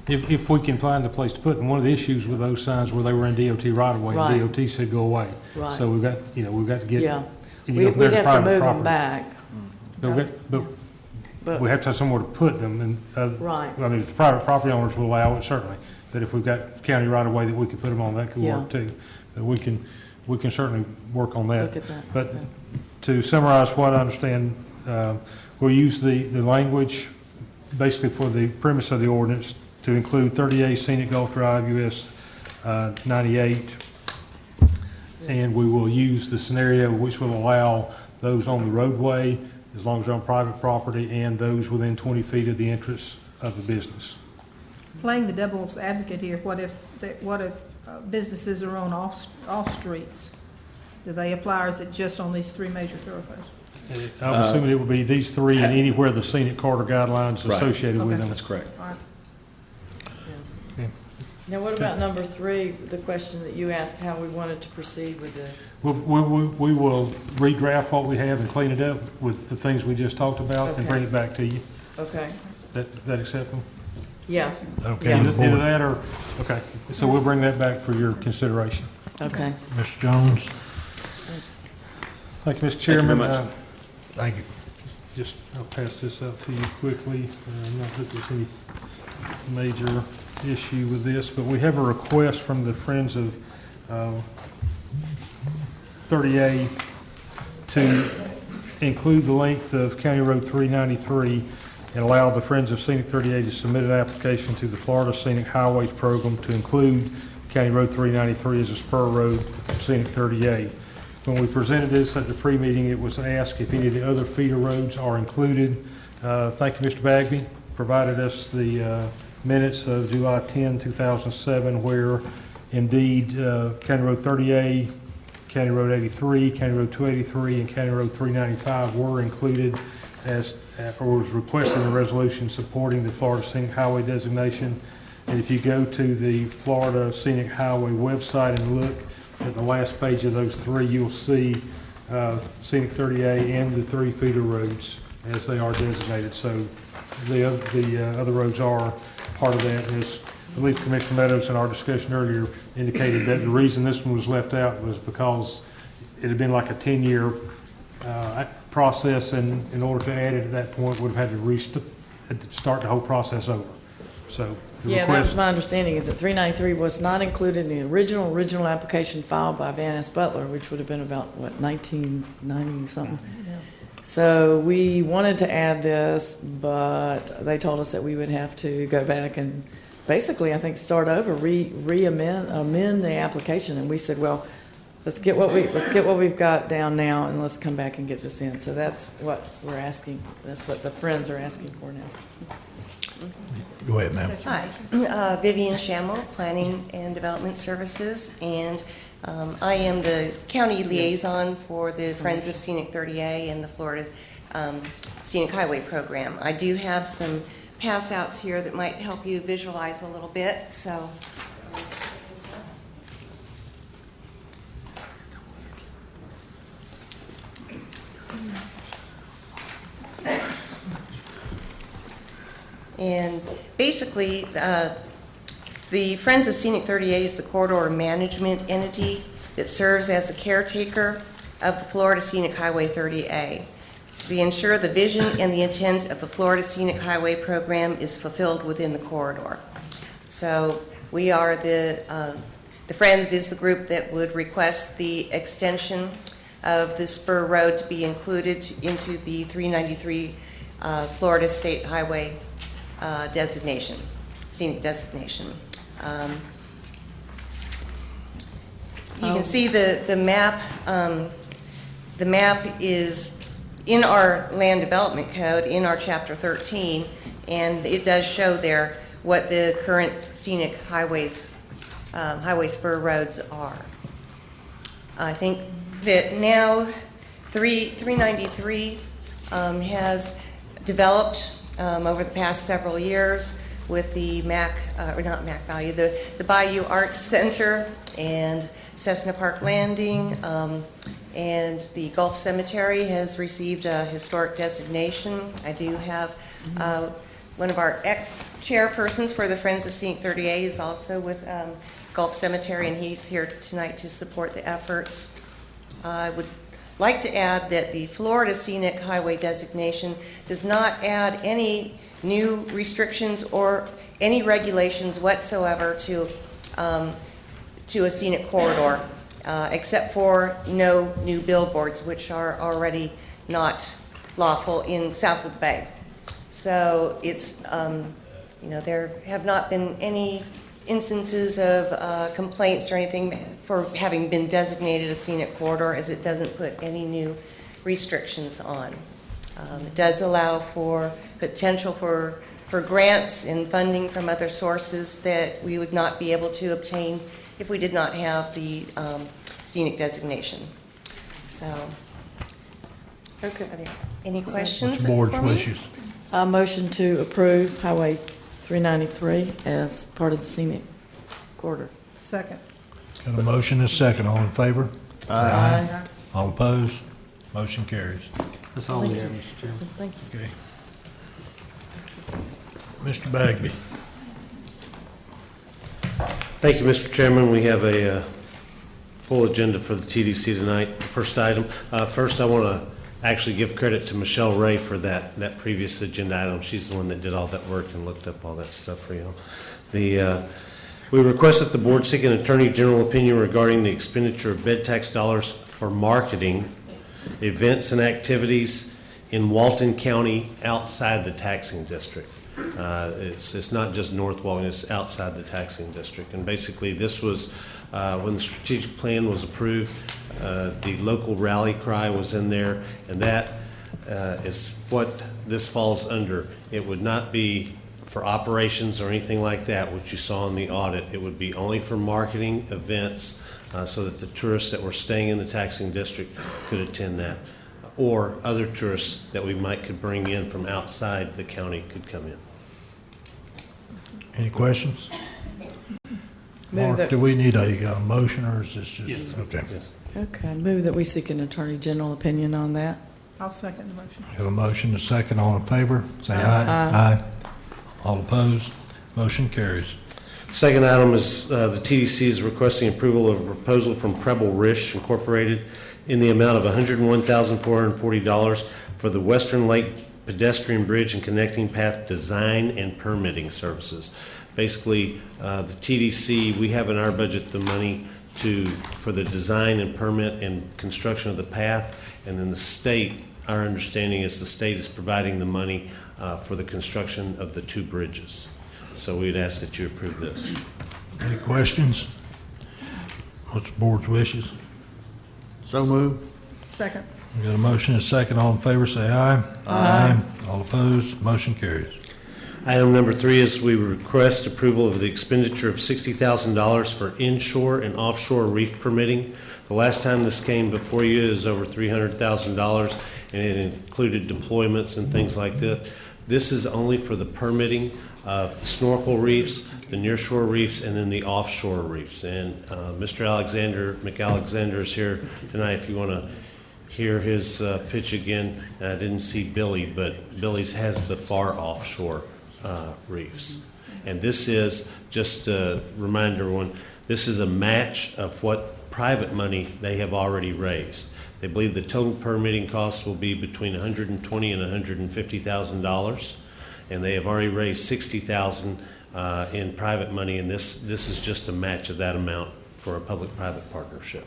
If we can find a place to put them. One of the issues with those signs were they were in DOT right away. Right. DOT said go away. Right. So we've got to get. Yeah. and, you know, We'd there's have to private move property. them back. But we have to have somewhere to put them, and Right. I mean, if the private property owners will allow it, certainly. But if we've got county right away that we could put them on, that could Yeah. work too. But we can certainly work on that. Look at that. But Okay. to summarize what I understand, we'll use the language basically for the premise of the ordinance to include 30A Scenic Gulf Drive, US 98. And we will use the scenario which will allow those on the roadway, as long as they're on private property, and those within 20 feet of the entrance of the business. Playing the devil's advocate here, what if businesses are on off streets? Do they apply, or is it just on these three major thoroughfares? I'm assuming it would be these three and anywhere the scenic corridor guidelines Right. associated with Okay. them. That's correct. All right. Now, what about number 3, the question that you asked, how we wanted to proceed with this? We will redraft what we have and clean it up with the things we just talked about and Okay. bring it back to you. Okay, That acceptable? yeah, Okay, Yeah. the Either board. that or, okay, so we'll bring that back for your consideration. okay. Mr. Jones, Thank you, Mr. Chairman. very much. thank you. Just, I'll pass this out to you quickly. Not that there's any major issue with this, but we have a request from the Friends of 30A to include the length of County Road 393 and allow the Friends of Scenic 30A to submit an application to the Florida Scenic Highways Program to include County Road 393 as a spur road of Scenic 30A. When we presented this at the pre-meeting, it was asked if any of the other feeder roads are included. Thank you, Mr. Bagby, provided us the minutes of July 10, 2007, where indeed County Road 30A, County Road 83, County Road 283, and County Road 395 were included as, or was requested in a resolution supporting the Florida Scenic Highway designation. And if you go to the Florida Scenic Highway website and look at the last page of those three, you'll see Scenic 30A and the 3 feeder roads as they are designated. So the other roads are part of that. As I believe Commissioner Meadows in our discussion earlier indicated that the reason this one was left out was because it had been like a 10-year process, and in order to add it at that point, would have had to start the whole process over. So the Yeah, that was request, my understanding, is that 393 was not included in the original application filed by Van S. Butler, which would have been about, what, 1990 something? So we wanted to add this, but they told us that we would have to go back and basically, I think, start over, amend the application. And we said, well, let's get what we've got down now, and let's come back and get this in. So that's what we're asking. That's what the Friends are asking for now. Go ahead, ma'am. Hi, Vivian Schammel, Planning and Development Services, and I am the county liaison for the Friends of Scenic 30A and the Florida Scenic Highway Program. I do have some pass-outs here that might help you visualize a little bit, so. And basically, the Friends of Scenic 30A is the corridor management entity that serves as the caretaker of the Florida Scenic Highway 30A. They ensure the vision and the intent of the Florida Scenic Highway program is fulfilled within the corridor. So we are the Friends is the group that would request the extension of the spur road to be included into the 393 Florida State Highway designation, scenic designation. You can see the map. The map is in our land development code, in our chapter 13, and it does show there what the current scenic highways, highway spur roads are. I think that now 393 has developed over the past several years with the the Bayou Arts Center and Cessna Park Landing, and the Gulf Cemetery has received a historic designation. I do have one of our ex-chairpersons for the Friends of Scenic 30A is also with Gulf Cemetery, and he's here tonight to support the efforts. I would like to add that the Florida Scenic Highway designation does not add any new restrictions or any regulations whatsoever to a scenic corridor, except for no new billboards, which are already not lawful in south of the bay. So it's, there have not been any instances of complaints or anything for having been designated a scenic corridor, as it doesn't put any new restrictions on. It does allow for potential for grants and funding from other sources that we would not be able to obtain if we did not have the scenic designation. So, Okay. are there any questions What's the board's for me? wishes? Motion to approve Highway 393 as part of the scenic corridor. Second. Got a motion and a second. All in favor? Aye. All opposed? Motion carries. That's all we have, Mr. Chairman. Thank you. Okay. Mr. Bagby. Thank you, Mr. Chairman. We have a full agenda for the TDC tonight. First item. First, I want to actually give credit to Michelle Ray for that previous agenda item. She's the one that did all that work and looked up all that stuff for you. We request that the board seek an attorney general opinion regarding the expenditure of bed tax dollars for marketing events and activities in Walton County outside the taxing district. It's not just North Walton, it's outside the taxing district. And basically this was, when the strategic plan was approved, the local rally cry was in there, and that is what this falls under. It would not be for operations or anything like that, which you saw in the audit. It would be only for marketing events, so that the tourists that were staying in the taxing district could attend that, or other tourists that we could bring in from outside the county could come in. Any questions? Move Mark, that- do we need a motion, or is this just? Yes. Okay. Yes. Okay, move that we seek an attorney general opinion on that. I'll second the motion. Have a motion and a second. All in favor? Say aye. Aye. All opposed? Motion carries. Second item is the TDC is requesting approval of a proposal from Preble Rish Incorporated in the amount of $101,440 for the Western Lake Pedestrian Bridge and Connecting Path Design and Permitting Services. Basically, the TDC, we have in our budget the money for the design and permit and construction of the path, and then the state, our understanding is the state is providing the money for the construction of the two bridges. So we'd ask that you approve this. Any questions? What's the board's wishes? So moved. Second. We got a motion and a second. All in favor, say aye. Aye. All opposed? Motion carries. Item number 3 is we request approval of the expenditure of $60,000 for inshore and offshore reef permitting. The last time this came before you is over $300,000, and it included deployments and things like that. This is only for the permitting of the snorkel reefs, the nearshore reefs, and then the offshore reefs. And Mr. McAlexander is here tonight if you want to hear his pitch again. I didn't see Billy, but Billy's has the far offshore reefs. And this is, just to remind everyone, this is a match of what private money they have already raised. They believe the total permitting costs will be between $120,000 and $150,000, and they have already raised $60,000 in private money, and this is just a match of that amount for a public-private partnership.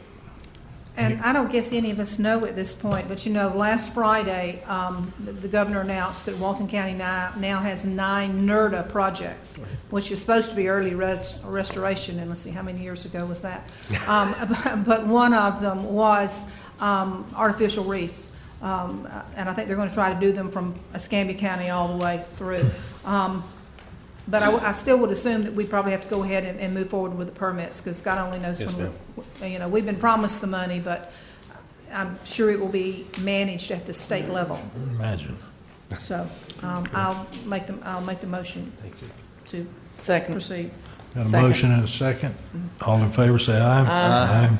And I don't guess any of us know at this point, but you know, last Friday, the governor announced that Walton County now has 9 NERDA projects, which is supposed to be early restoration, and let's see, how many years ago was that? But one of them was artificial reefs, and I think they're going to try to do them from Escambia County all the way through. But I still would assume that we probably have to go ahead and move forward with the permits, because God only knows Yes, when we've been promised the money, but I'm sure it will be managed at the state level. Imagine. So I'll make the motion to Second. proceed. Got a Second. motion and a second. All in favor, say aye. Aye.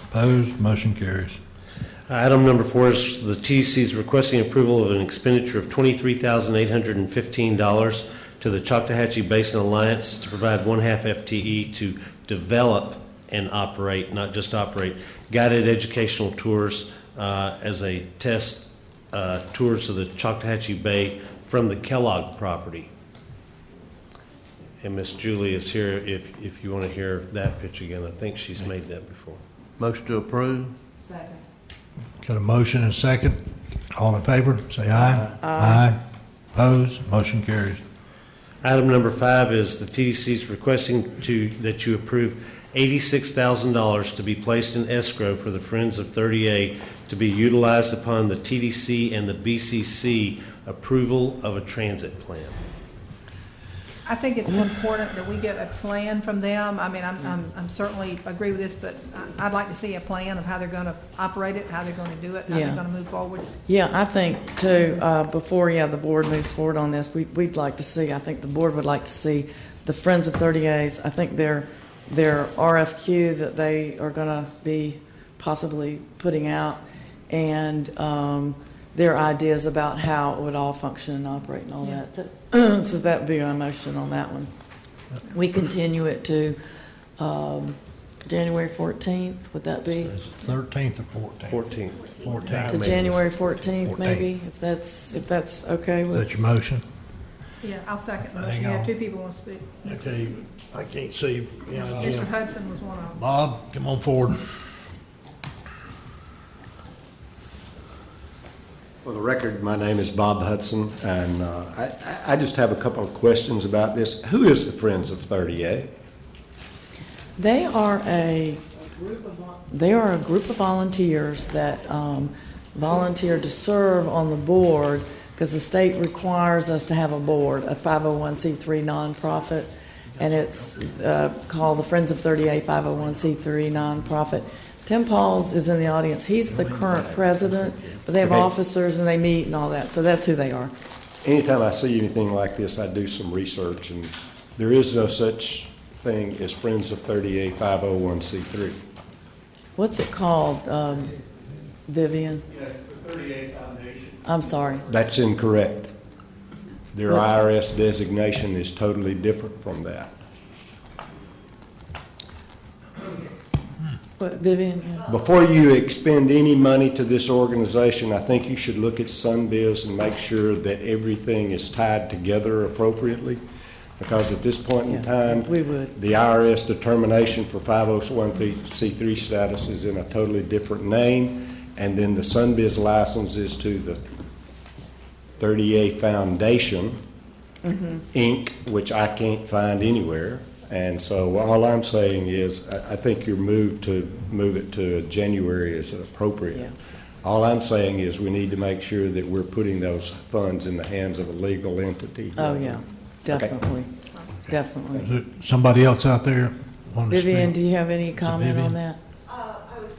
Opposed, motion carries. Item number 4 is the TDC is requesting approval of an expenditure of $23,815 to the Choctawhatchee Basin Alliance to provide 1/2 FTE to develop and operate, not just operate, guided educational tours as a test tours of the Choctawhatchee Bay from the Kellogg property. And Miss Julie is here if you want to hear that pitch again. I think she's made that before. Motion to approve. Second. Got a motion and a second. All in favor, say aye. Aye. Opposed, motion carries. Item number 5 is the TDC is requesting that you approve $86,000 to be placed in escrow for the Friends of 30A to be utilized upon the TDC and the BCC approval of a transit plan. I think it's important that we get a plan from them. I mean, I'm certainly agree with this, but I'd like to see a plan of how they're going to operate it, how they're going to do it, how Yeah. they're going to move forward. Yeah, I think too, before, the board moves forward on this, we'd like to see, I think the board would like to see the Friends of 30As, I think their RFQ that they are going to be possibly putting out, and their ideas about how it would all function and operate and all that. So that would be our motion on that one. We continue it to January 14th, would that be? 13th or 14th? 14th. To January 14th, maybe, if that's okay Is with. that your motion? Yeah, I'll second the motion. Hang You have on. 2 people want to speak. Okay, I can't see. Mr. Hudson was one of them. Bob, come on forward. For the record, my name is Bob Hudson, and I just have a couple of questions about this. Who is the Friends of 30A? They are a group of volunteers that volunteer to serve on the board, because the state requires us to have a board, a 501c3 nonprofit, and it's called the Friends of 30A 501c3 nonprofit. Tim Pauls is in the audience. He's the current president, but they have Okay. officers and they meet and all that, so that's who they are. Anytime I see anything like this, I do some research, and there is no such thing as Friends of 30A 501c3. What's it called, Vivian? Yeah, the 38 Foundation. I'm sorry. That's incorrect. Their What's- IRS designation is totally different from that. What, Vivian? Yeah. Before you expend any money to this organization, I think you should look at SunBiz and make sure that everything is tied together appropriately, because at this point in Yeah, time, we would. the IRS determination for 501c3 status is in a totally different name, and then the SunBiz license is to the 30A Foundation, Inc., which I can't find anywhere. And so all I'm saying is, I think your move it to January is appropriate. Yeah. All I'm saying is we need to make sure that we're putting those funds in the hands of a legal entity. Oh, yeah. definitely, definitely. Is there somebody else out there want to speak? Vivian, do you have any comment on that? I would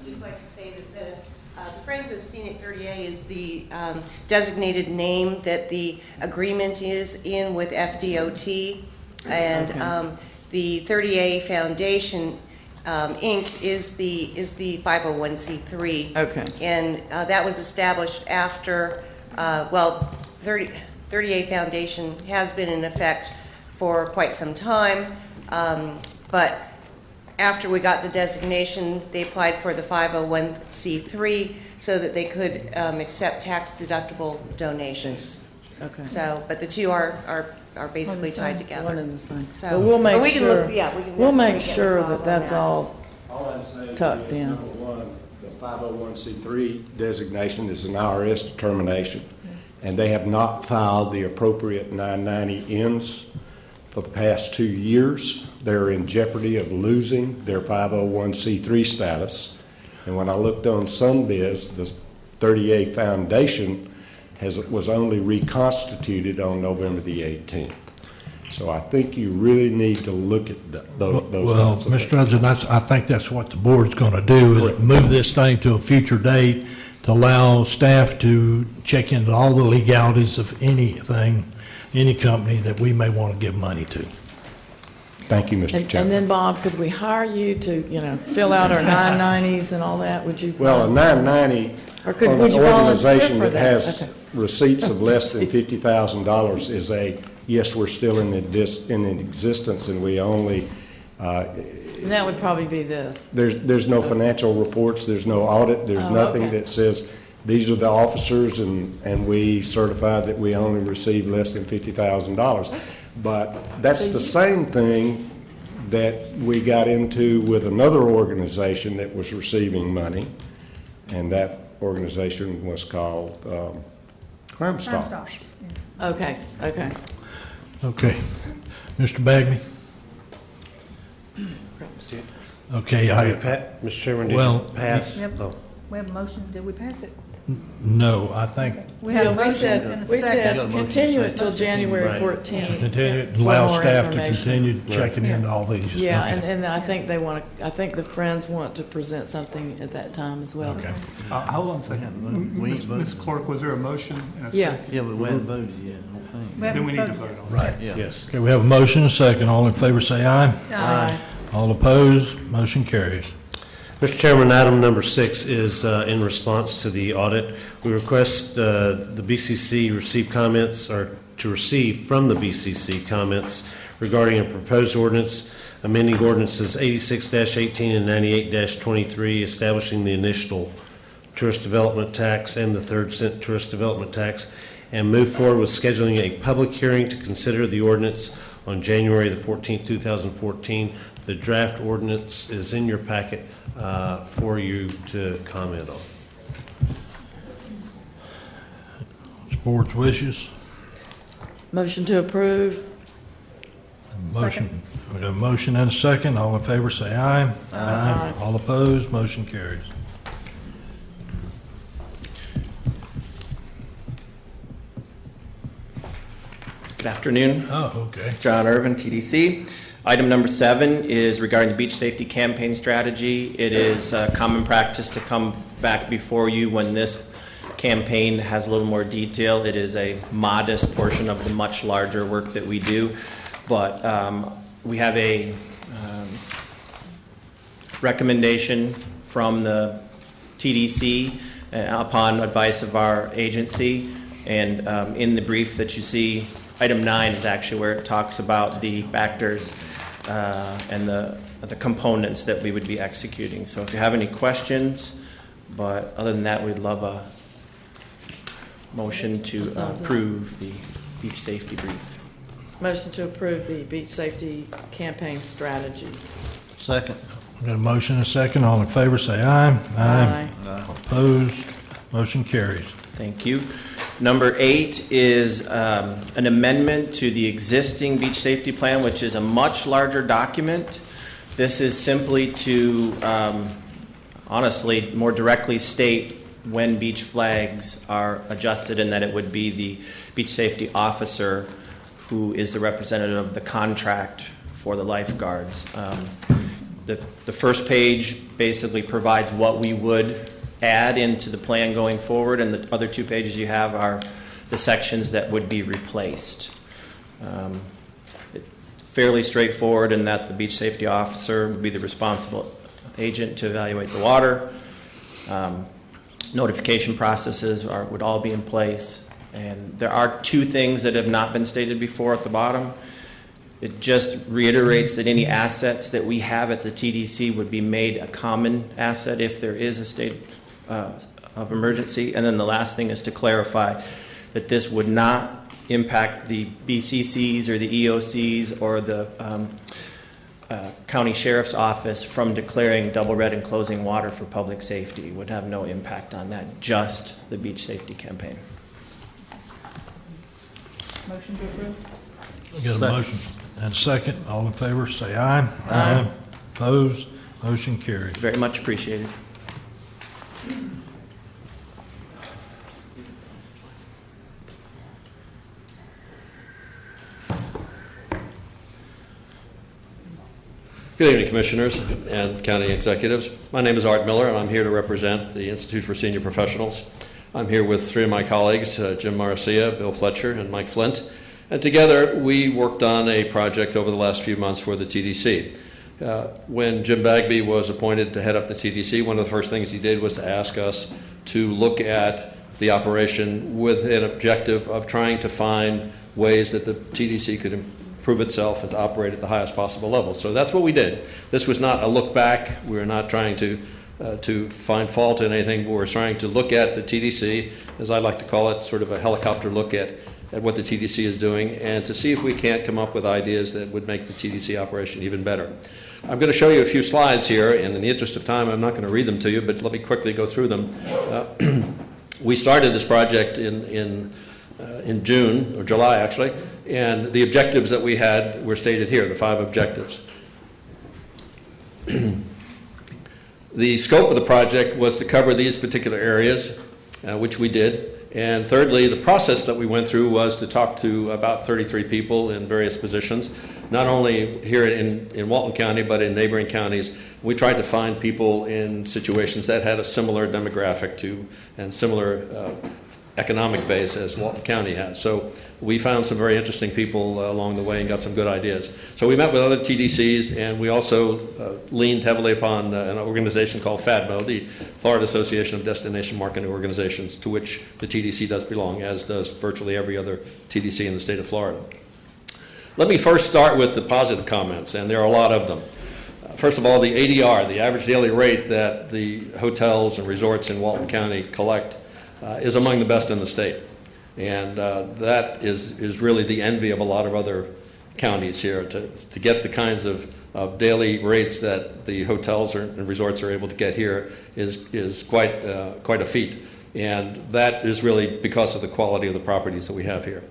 just like to say that the Friends of Scenic 30A is the designated name that the agreement is in with FDOT, and Okay. The 30A Foundation Inc. is the 501c3. Okay. And that was established after, 30A Foundation has been in effect for quite some time, but after we got the designation, they applied for the 501c3 so that they could accept tax-deductible donations. Okay. So, but the two are basically tied One together. and the same. So- But we'll but make we can sure, look- yeah, we can we'll definitely make get sure involved that on that's that. all All I'm saying tucked is, in. number one, the 501c3 designation is an IRS determination, and they have not filed the appropriate 990Ns for the past 2 years. They're in jeopardy of losing their 501c3 status. And when I looked on Sunbiz, the 30A Foundation was only reconstituted on November the 18th. So I think you really need to look at those. Well, kinds of Mr. things. President, I think that's what the board's going to do, is move this thing to a future date to allow staff to check into all the legalities of anything, any company that we may want to give money to. Thank you, Mr. And Chairman. then, Bob, could we hire you to, fill out our 990s and all that? Would you? Well, a 990 Or could- on would an you volunteer organization for that that? has Okay. receipts of less than $50,000 is yes, we're still in existence, and we only, And that would probably be this. there's no financial reports, there's no audit, there's Oh, nothing okay. that says, these are the officers, and we certify that we only receive less than $50,000. But that's So the you- same thing that we got into with another organization that was receiving money, and that organization was called Crime Stoppers. Okay, okay. Okay. Mr. Bagby? Okay, Mr. Chairman, did Well, you pass? Yep. Oh. We have a motion, did we pass it? no, I think We have a Yeah, we motion said, and a we second. said continue it till January Right. 14th. continue, For allow more staff to information. continue checking into all these. Yeah, Okay. and I think they want to, I think the Friends want to present something at that time as well. Okay. Hold on a second. We ain't voted. Ms. Clerk, was there a motion and a Yeah. second? Yeah, but we haven't voted yet, I don't think. We haven't Then we need to voted. vote on it. Right. Yeah. Yes. Okay, we have a motion, a second. All in favor, say aye. Aye. All opposed, motion carries. Mr. Chairman, item number 6 is in response to the audit. We request the BCC receive comments, or to receive from the BCC comments regarding a proposed ordinance amending ordinances 86-18 and 98-23, establishing the initial tourist development tax and the third cent tourist development tax, and move forward with scheduling a public hearing to consider the ordinance on January the 14th, 2014. The draft ordinance is in your packet for you to comment on. It's board's wishes. Motion to approve. Motion, we have a motion and a second. All in favor, say aye. Aye. All opposed, motion carries. Good afternoon. Oh, okay. John Irvin, TDC. Item number 7 is regarding the beach safety campaign strategy. It is common practice to come back before you when this campaign has a little more detail. It is a modest portion of the much larger work that we do, but we have a recommendation from the TDC upon advice of our agency, and in the brief that you see, item 9 is actually where it talks about the factors and the components that we would be executing. So if you have any questions, but other than that, we'd love a motion to approve the beach safety brief. Motion to approve the beach safety campaign strategy. Second. We got a motion and a second. All in favor, say aye. Aye. Opposed, motion carries. Thank you. Number 8 is an amendment to the existing beach safety plan, which is a much larger document. This is simply to, honestly, more directly state when beach flags are adjusted, and that it would be the beach safety officer who is the representative of the contract for the lifeguards. The first page basically provides what we would add into the plan going forward, and the other 2 pages you have are the sections that would be replaced. Fairly straightforward in that the beach safety officer would be the responsible agent to evaluate the water. Notification processes would all be in place. And there are 2 things that have not been stated before at the bottom. It just reiterates that any assets that we have at the TDC would be made a common asset if there is a state of emergency. And then the last thing is to clarify that this would not impact the BCCs or the EOCs or the county sheriff's office from declaring double red and closing water for public safety. It would have no impact on that, just the beach safety campaign. Motion to approve? We got a motion and a second. All in favor, say aye. Aye. Opposed? Motion carries. Very much appreciated. Good evening, Commissioners and County Executives. My name is Art Miller, and I'm here to represent the Institute for Senior Professionals. I'm here with 3 of my colleagues, Jim Marcia, Bill Fletcher, and Mike Flint. And together, we worked on a project over the last few months for the TDC. When Jim Bagby was appointed to head up the TDC, one of the first things he did was to ask us to look at the operation with an objective of trying to find ways that the TDC could improve itself and to operate at the highest possible level. So that's what we did. This was not a look back. We were not trying to find fault in anything. We were trying to look at the TDC, as I like to call it, sort of a helicopter look at what the TDC is doing, and to see if we can't come up with ideas that would make the TDC operation even better. I'm going to show you a few slides here, and in the interest of time, I'm not going to read them to you, but let me quickly go through them. We started this project in June, or July actually, and the objectives that we had were stated here, the 5 objectives. The scope of the project was to cover these particular areas, which we did. And thirdly, the process that we went through was to talk to about 33 people in various positions, not only here in Walton County, but in neighboring counties. We tried to find people in situations that had a similar demographic to and similar economic base as Walton County has. So we found some very interesting people along the way and got some good ideas. So we met with other TDCs, and we also leaned heavily upon an organization called FADMO, the Florida Association of Destination Marketing Organizations, to which the TDC does belong, as does virtually every other TDC in the state of Florida. Let me first start with the positive comments, and there are a lot of them. First of all, the ADR, the average daily rate that the hotels and resorts in Walton County collect, is among the best in the state. And that is really the envy of a lot of other counties here. To get the kinds of daily rates that the hotels and resorts are able to get here is quite a feat. And that is really because of the quality of the properties that we have here.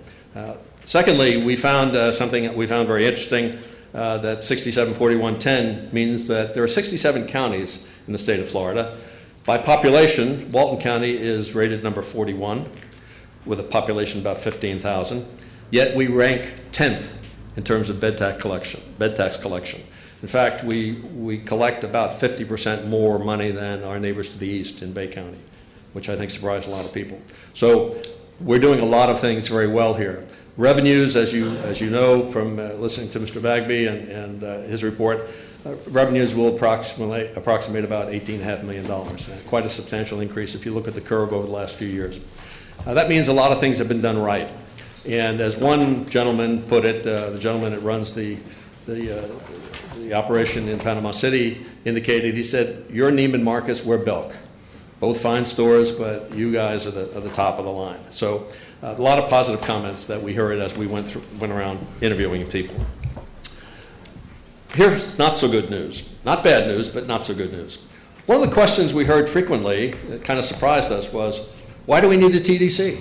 Secondly, we found something that we found very interesting, that 674110 means that there are 67 counties in the state of Florida. By population, Walton County is rated number 41 with a population of about 15,000. Yet we rank 10th in terms of bed tax collection. In fact, we collect about 50% more money than our neighbors to the east in Bay County, which I think surprised a lot of people. So we're doing a lot of things very well here. Revenues, as you know from listening to Mr. Bagby and his report, revenues will approximate about $18.5 million. Quite a substantial increase if you look at the curve over the last few years. That means a lot of things have been done right. And as one gentleman put it, the gentleman that runs the operation in Panama City indicated, he said, "You're Neiman Marcus, we're Belk. Both fine stores, but you guys are the top of the line." So a lot of positive comments that we heard as we went around interviewing people. Here's not so good news. Not bad news, but not so good news. One of the questions we heard frequently that kind of surprised us was, why do we need a TDC?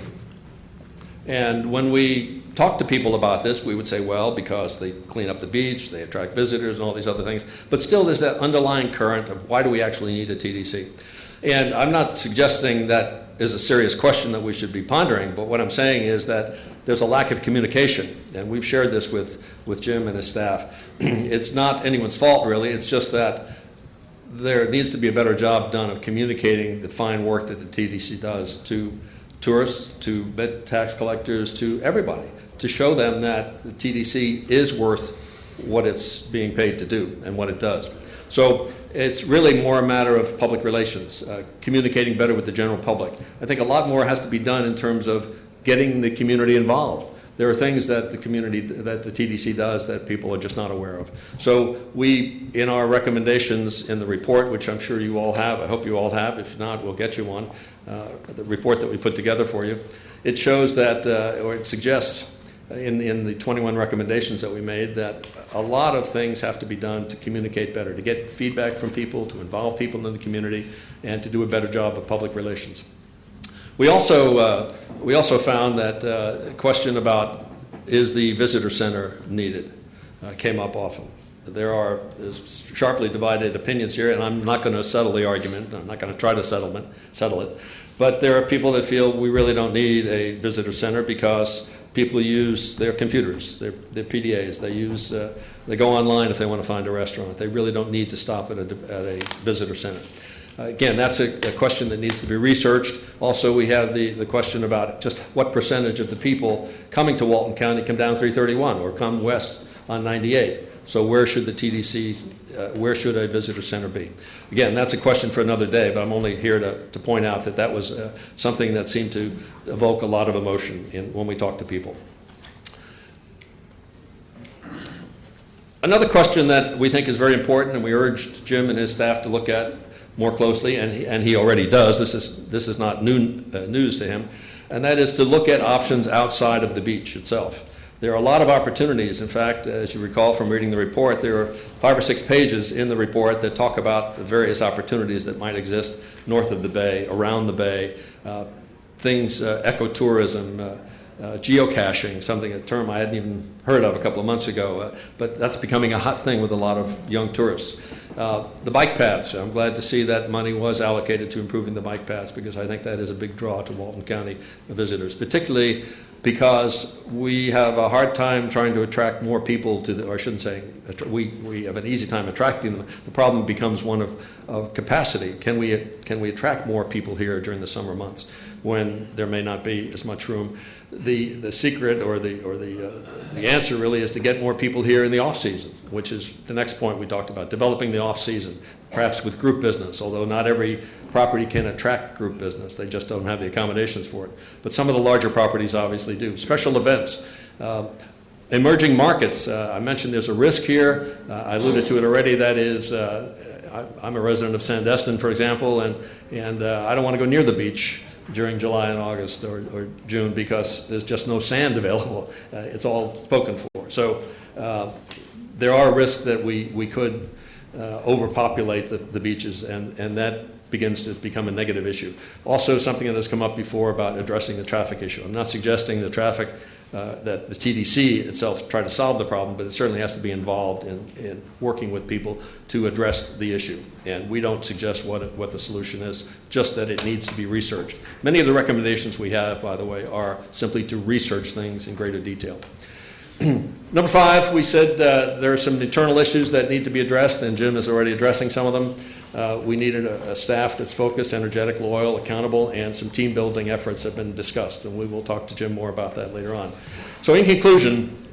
And when we talked to people about this, we would say, well, because they clean up the beach, they attract visitors and all these other things. But still there's that underlying current of why do we actually need a TDC? And I'm not suggesting that is a serious question that we should be pondering, but what I'm saying is that there's a lack of communication, and we've shared this with Jim and his staff. It's not anyone's fault, really. It's just that there needs to be a better job done of communicating the fine work that the TDC does to tourists, to tax collectors, to everybody, to show them that the TDC is worth what it's being paid to do and what it does. So it's really more a matter of public relations, communicating better with the general public. I think a lot more has to be done in terms of getting the community involved. There are things that the TDC does that people are just not aware of. So we, in our recommendations in the report, which I'm sure you all have, I hope you all have, if not, we'll get you one, the report that we put together for you, it shows that, or it suggests in the 21 recommendations that we made, that a lot of things have to be done to communicate better, to get feedback from people, to involve people in the community, and to do a better job of public relations. We also found that the question about is the visitor center needed came up often. There's sharply divided opinions here, and I'm not going to settle the argument. I'm not going to try to settle it. But there are people that feel we really don't need a visitor center because people use their computers, their PDAs. They go online if they want to find a restaurant. They really don't need to stop at a visitor center. Again, that's a question that needs to be researched. Also, we have the question about just what percentage of the people coming to Walton County come down 331 or come west on 98. So where should the TDC, where should a visitor center be? Again, that's a question for another day, but I'm only here to point out that was something that seemed to evoke a lot of emotion when we talk to people. Another question that we think is very important, and we urged Jim and his staff to look at more closely, and he already does. This is not news to him, and that is to look at options outside of the beach itself. There are a lot of opportunities. In fact, as you recall from reading the report, there are 5 or 6 pages in the report that talk about the various opportunities that might exist north of the bay, around the bay, things, ecotourism, geocaching, a term I hadn't even heard of a couple of months ago, but that's becoming a hot thing with a lot of young tourists. The bike paths, I'm glad to see that money was allocated to improving the bike paths because I think that is a big draw to Walton County visitors, particularly because we have a hard time trying to attract more people or I shouldn't say, we have an easy time attracting them. The problem becomes one of capacity. Can we attract more people here during the summer months when there may not be as much room? The secret or the answer really is to get more people here in the off season, which is the next point we talked about, developing the off season, perhaps with group business, although not every property can attract group business. They just don't have the accommodations for it. But some of the larger properties obviously do. Special events. Emerging markets. I mentioned there's a risk here. I alluded to it already. That is, I'm a resident of Sandestin, for example, and I don't want to go near the beach during July and August or June because there's just no sand available. It's all spoken for. So there are risks that we could overpopulate the beaches, and that begins to become a negative issue. Also, something that has come up before about addressing the traffic issue. I'm not suggesting the traffic that the TDC itself try to solve the problem, but it certainly has to be involved in working with people to address the issue. And we don't suggest what the solution is, just that it needs to be researched. Many of the recommendations we have, by the way, are simply to research things in greater detail. Number 5, we said there are some internal issues that need to be addressed, and Jim is already addressing some of them. We needed a staff that's focused, energetic, loyal, accountable, and some team building efforts have been discussed, and we will talk to Jim more about that later on. So in conclusion,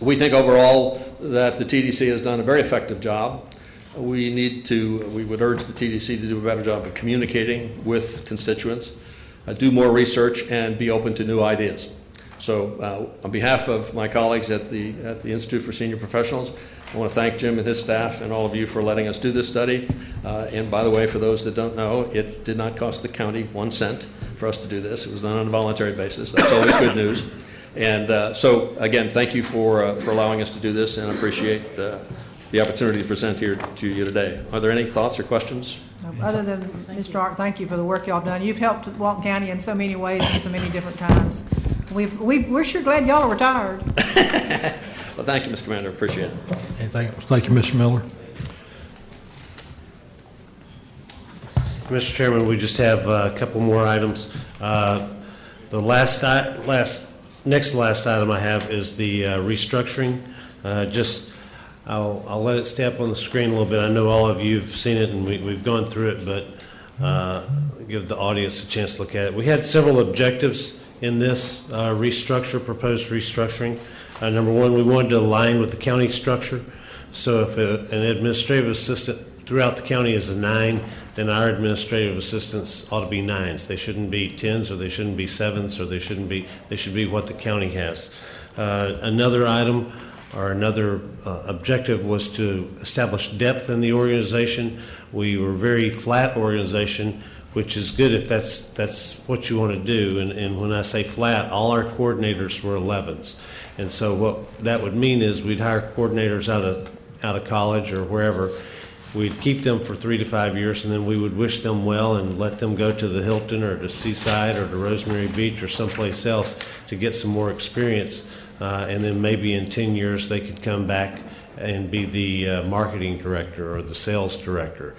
we think overall that the TDC has done a very effective job. We would urge the TDC to do a better job of communicating with constituents, do more research, and be open to new ideas. So on behalf of my colleagues at the Institute for Senior Professionals, I want to thank Jim and his staff and all of you for letting us do this study. And by the way, for those that don't know, it did not cost the county 1 cent for us to do this. It was done on a voluntary basis. That's always good news. And so, again, thank you for allowing us to do this, and I appreciate the opportunity to present here to you today. Are there any thoughts or questions? Other than, Mr. Art, thank you for the work y'all done. You've helped Walton County in so many ways and so many different times. We're sure glad y'all are retired. Well, thank you, Mr. Commander. Appreciate it. Anything else? Thank you, Mr. Miller. Mr. Chairman, we just have a couple more items. The next to last item I have is the restructuring. I'll let it stay up on the screen a little bit. I know all of you have seen it and we've gone through it, but give the audience a chance to look at it. We had several objectives in this proposed restructuring. Number one, we wanted to align with the county structure. So if an administrative assistant throughout the county is a 9, then our administrative assistants ought to be 9s. They shouldn't be 10s, or they shouldn't be 7s, or they should be what the county has. Another item or another objective was to establish depth in the organization. We were a very flat organization, which is good if that's what you want to do. And when I say flat, all our coordinators were 11s. And so what that would mean is we'd hire coordinators out of college or wherever. We'd keep them for 3 to 5 years, and then we would wish them well and let them go to the Hilton or to Seaside or to Rosemary Beach or someplace else to get some more experience. And then maybe in 10 years they could come back and be the marketing director or the sales director.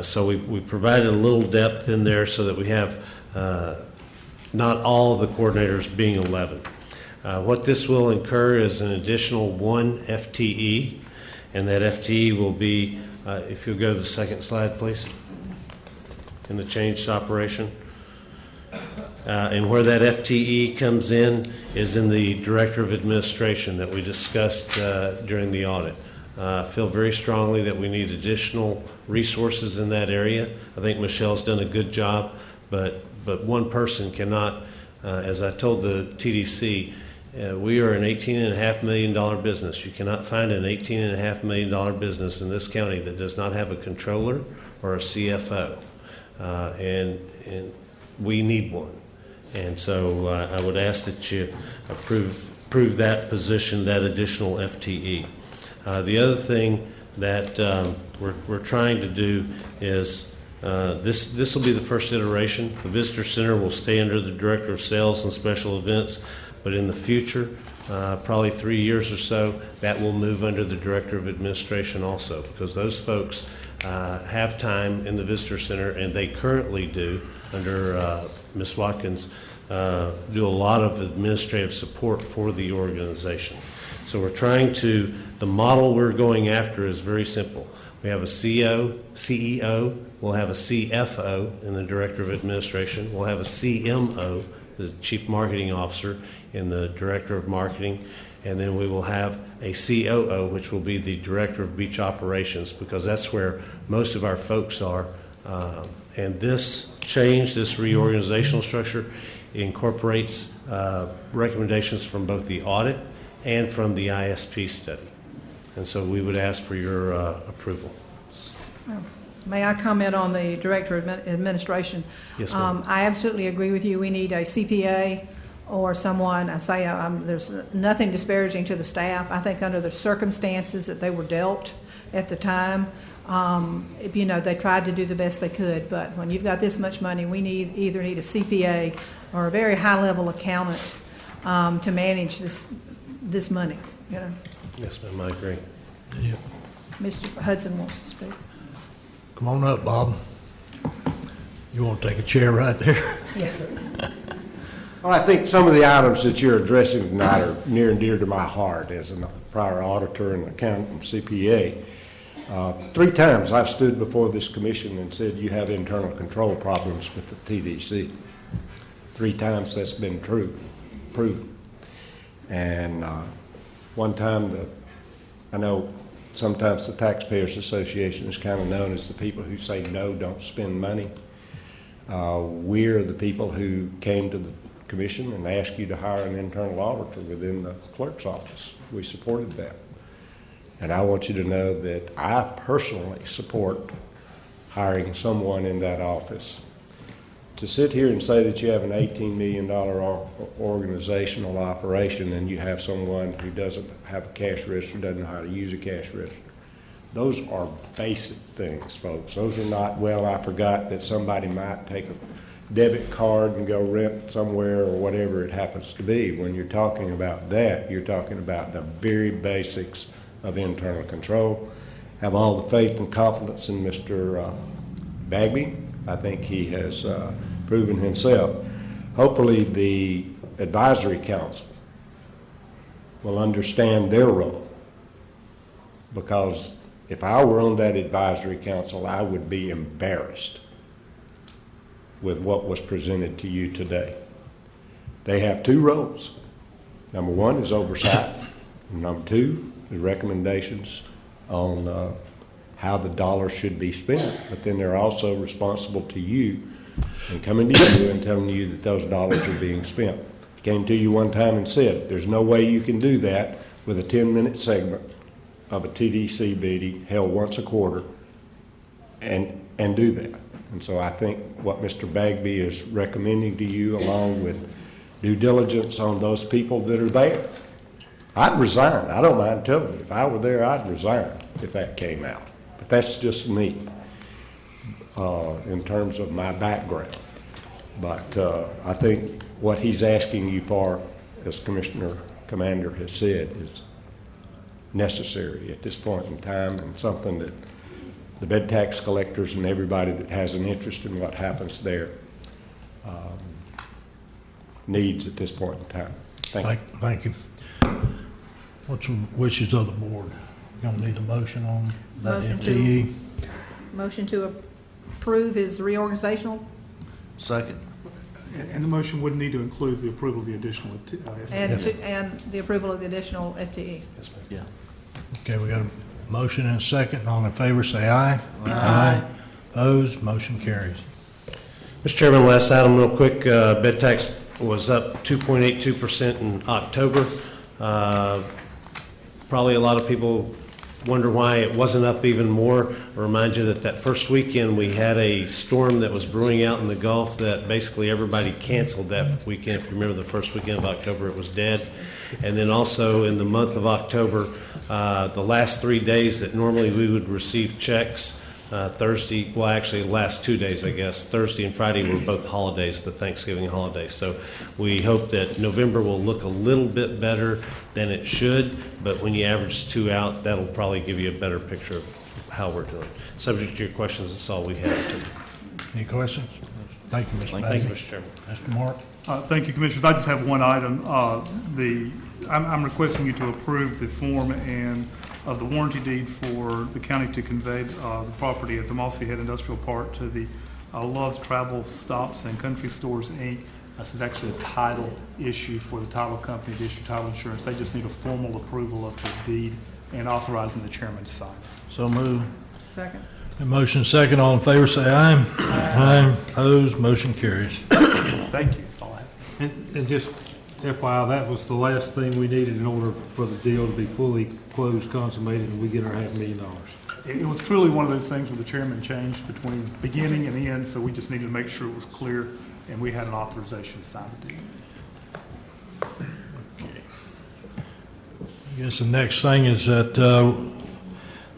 So we provided a little depth in there so that we have not all of the coordinators being 11. What this will incur is an additional 1 FTE, and that FTE will be, if you'll go to the second slide, please, in the changed operation. And where that FTE comes in is in the Director of Administration that we discussed during the audit. I feel very strongly that we need additional resources in that area. I think Michelle's done a good job, but one person cannot, as I told the TDC, we are an $18.5 million business. You cannot find an $18.5 million business in this county that does not have a controller or a CFO, and we need one. And so I would ask that you approve that position, that additional FTE. The other thing that we're trying to do is this will be the first iteration. The Visitor Center will stay under the Director of Sales and Special Events, but in the future, probably 3 years or so, that will move under the Director of Administration also, because those folks have time in the Visitor Center, and they currently do, under Ms. Watkins, do a lot of administrative support for the organization. So we're trying to, the model we're going after is very simple. We have a CEO, we'll have a CFO in the Director of Administration, we'll have a CMO, the Chief Marketing Officer in the Director of Marketing, and then we will have a COO, which will be the Director of Beach Operations, because that's where most of our folks are. And this change, this reorganizational structure, incorporates recommendations from both the audit and from the ISP study. And so we would ask for your approval. May I comment on the Director of Administration? Yes, ma'am. I absolutely agree with you. We need a CPA or someone. There's nothing disparaging to the staff. I think under the circumstances that they were dealt at the time, they tried to do the best they could. But when you've got this much money, we either need a CPA or a very high-level accountant to manage this money. Yes, ma'am, I agree. Yeah. Mr. Hudson wants to speak. Come on up, Bob. You want to take a chair right there? Yeah. Well, I think some of the items that you're addressing tonight are near and dear to my heart as a prior auditor and accountant and CPA. 3 times I've stood before this commission and said you have internal control problems with the TDC. 3 times that's been proven. And one time, I know sometimes the Taxpayers Association is kind of known as the people who say no, don't spend money. We're the people who came to the commission and asked you to hire an internal auditor within the clerk's office. We supported that. And I want you to know that I personally support hiring someone in that office. To sit here and say that you have an $18 million organizational operation and you have someone who doesn't have a cash register, doesn't know how to use a cash register, those are basic things, folks. Those are not, well, I forgot that somebody might take a debit card and go rent somewhere or whatever it happens to be. When you're talking about that, you're talking about the very basics of internal control. Have all the faith and confidence in Mr. Bagby. I think he has proven himself. Hopefully, the advisory council will understand their role, because if I were on that advisory council, I would be embarrassed with what was presented to you today. They have two roles. Number one is oversight. And number two is recommendations on how the dollars should be spent. But then they're also responsible to you and coming to you and telling you that those dollars are being spent. Came to you one time and said, there's no way you can do that with a 10-minute segment of a TDC meeting held once a quarter and do that. And so I think what Mr. Bagby is recommending to you, along with due diligence on those people that are there, I'd resign. I don't mind telling you, if I were there, I'd resign if that came out. But that's just me in terms of my background. But I think what he's asking you for, as Commander has said, is necessary at this point in time, and something that the bed tax collectors and everybody that has an interest in what happens there needs at this point in time. Thank you. What's the wishes of the board? You're going to need a motion on that FTE? Motion to approve his reorganizational Second. And the motion would need to include the approval of the additional FTE. and the approval of the additional FTE. Yeah. Okay, we got a motion and a second. All in favor, say aye. Aye. Opposed, motion carries. Mr. Chairman, last item real quick, bed tax was up 2.82% in October. Probably a lot of people wonder why it wasn't up even more. I'll remind you that first weekend we had a storm that was brewing out in the Gulf that basically everybody canceled that weekend. If you remember the first weekend of October, it was dead. And then also in the month of October, the last 3 days that normally we would receive checks, Thursday, well actually the last 2 days I guess, Thursday and Friday were both holidays, the Thanksgiving holiday. So we hope that November will look a little bit better than it should, but when you average two out, that'll probably give you a better picture of how we're doing. Subject to your questions, that's all we have. Any questions? Thank you, Mr. Thank you, Bagley. Mr. Chairman. Mr. Mark? Thank you, Commissioners. I just have one item. I'm requesting you to approve the form and of the warranty deed for the county to convey the property at the Mossy Head Industrial Park to the Love's Travel Stops and Country Stores, Inc. This is actually a title issue for the title company to issue title insurance. They just need a formal approval of the deed and authorizing the chairman to sign. So move. Second. A motion second. All in favor, say aye. Aye. Opposed, motion carries. Thank you. That's all I have. And just FYI, that was the last thing we needed in order for the deal to be fully closed, consummated, and we get our $500,000. It was truly one of those things where the chairman changed between beginning and end, so we just needed to make sure it was clear, and we had an authorization to sign the deal. I guess the next thing is that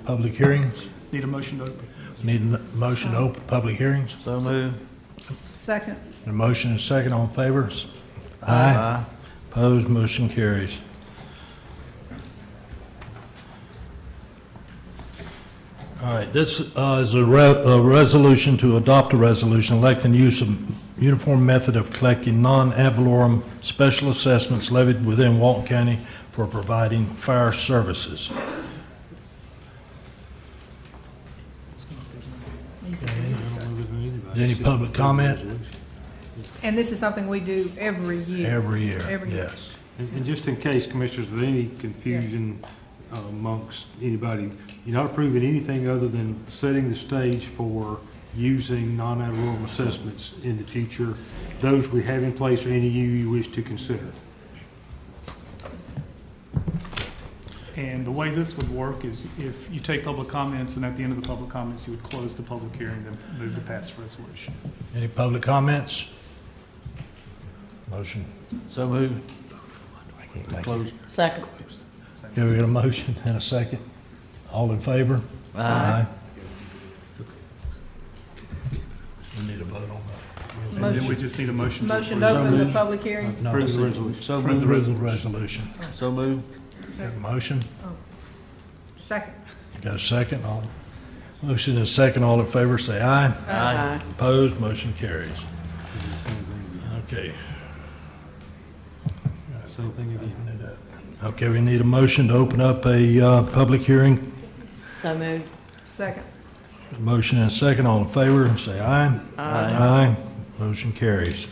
public hearings. Need a motion to open? Need a motion to open public hearings. So move. Second. A motion and second. All in favor? Aye. Opposed, motion carries. All right, this is a resolution to adopt a resolution electing use of uniform method of collecting non-ad valorem special assessments levied within Walton County for providing fire services. Any public comment? And this is something we do every year. Every year, Every year. yes. And just in case, Commissioners, there's any confusion amongst anybody, you're not approving anything other than setting the stage for using non-ad valorem assessments in the future, those we have in place or any you wish to consider. And the way this would work is if you take public comments, and at the end of the public comments, you would close the public hearing, then move to pass the resolution. Any public comments? Motion. So move. Close. Second. Okay, we got a motion and a second. All in favor? Aye. We need a vote on that. And then we just need a motion. Motion to open the public hearing. No, Approve the resolution. So approve move. the resolution. So move. Got a motion? Second. Got a second? All Motion and second. All in favor, say aye. Aye. Opposed, motion carries. Okay. Same thing again. Okay, we need a motion to open up a public hearing. So moved. Second. Motion and second. All in favor, say aye. Aye. Motion carries.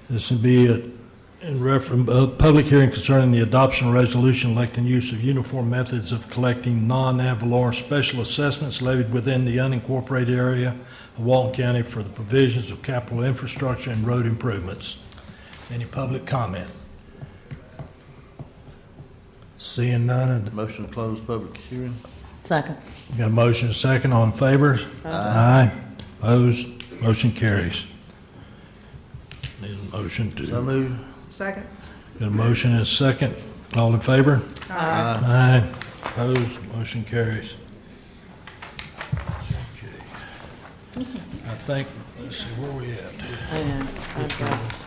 This would be in reference, public hearing concerning the adoption of resolution electing use of uniform methods of collecting non-ad valorem special assessments levied within the unincorporated area of Walton County for the provisions of capital infrastructure and road improvements. Any public comment? Seeing none, Motion to close public hearing. Second. got a motion and second. All in favor? Aye. Opposed? Motion carries. Need a motion to. So moved. Second. Got a motion and a second. All in favor? Aye. Aye. Opposed? Motion carries. Okay. I think, let's see, where we at?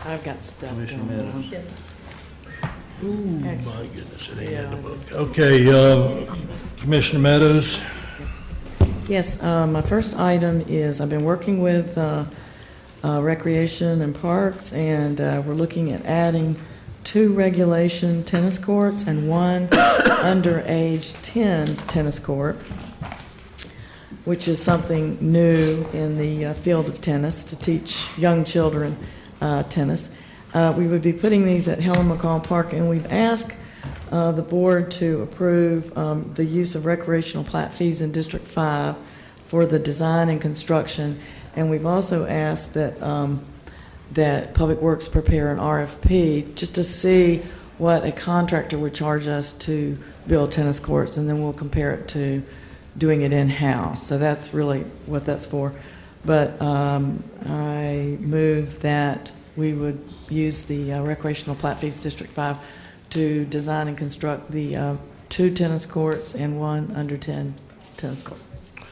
I've got stuff Commissioner going Meadows. on. Ooh, my goodness, it ain't in the book. Okay, Commissioner Meadows. Yes, my first item is I've been working with Recreation and Parks, and we're looking at adding 2 regulation tennis courts and 1 under age 10 tennis court, which is something new in the field of tennis to teach young children tennis. We would be putting these at Helen McCall Park, and we've asked the board to approve the use of recreational plat fees in District 5 for the design and construction, and we've also asked that that Public Works prepare an RFP just to see what a contractor would charge us to build tennis courts, and then we'll compare it to doing it in-house. So that's really what that's for. But I move that we would use the recreational plat fees District 5 to design and construct the 2 tennis courts and 1 under 10 tennis court.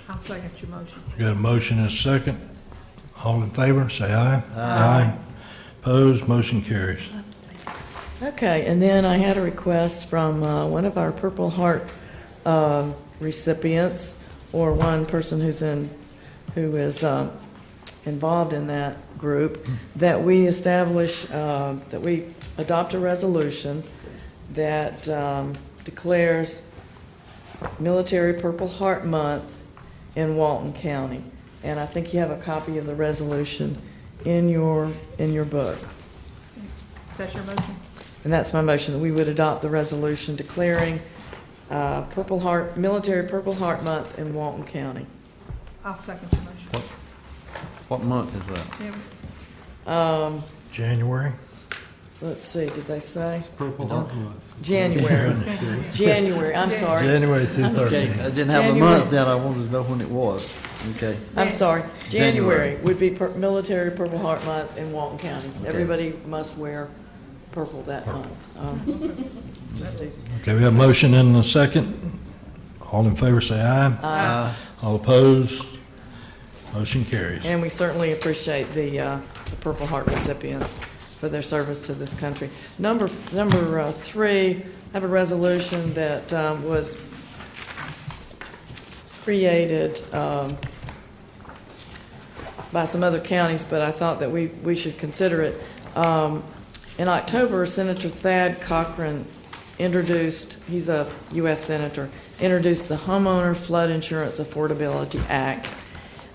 I'll second your motion. Got a motion and a second. All in favor, say aye. Aye. Opposed, motion carries. Okay, and then I had a request from one of our Purple Heart recipients, or one person who is involved in that group, that we establish, that we adopt a resolution that declares Military Purple Heart Month in Walton County. And I think you have a copy of the resolution in your book. Is that your motion? And that's my motion, that we would adopt the resolution declaring Military Purple Heart Month in Walton County. I'll second your motion. What month is that? January. Let's see, did they say? Purple Heart Month. January. January, I'm sorry. January Okay, 2/13. I didn't have a month down, I wanted to know when it was. Okay. I'm sorry. January January. would be Military Purple Heart Month in Walton County. Everybody must wear purple that month. Just easy. Okay, we have a motion and a second. All in favor, say aye. Aye. All opposed, motion carries. And we certainly appreciate the Purple Heart recipients for their service to this country. Number 3, I have a resolution that was created by some other counties, but I thought that we should consider it. In October, Senator Thad Cochran introduced, he's a U.S. Senator, introduced the Homeowner Flood Insurance Affordability Act.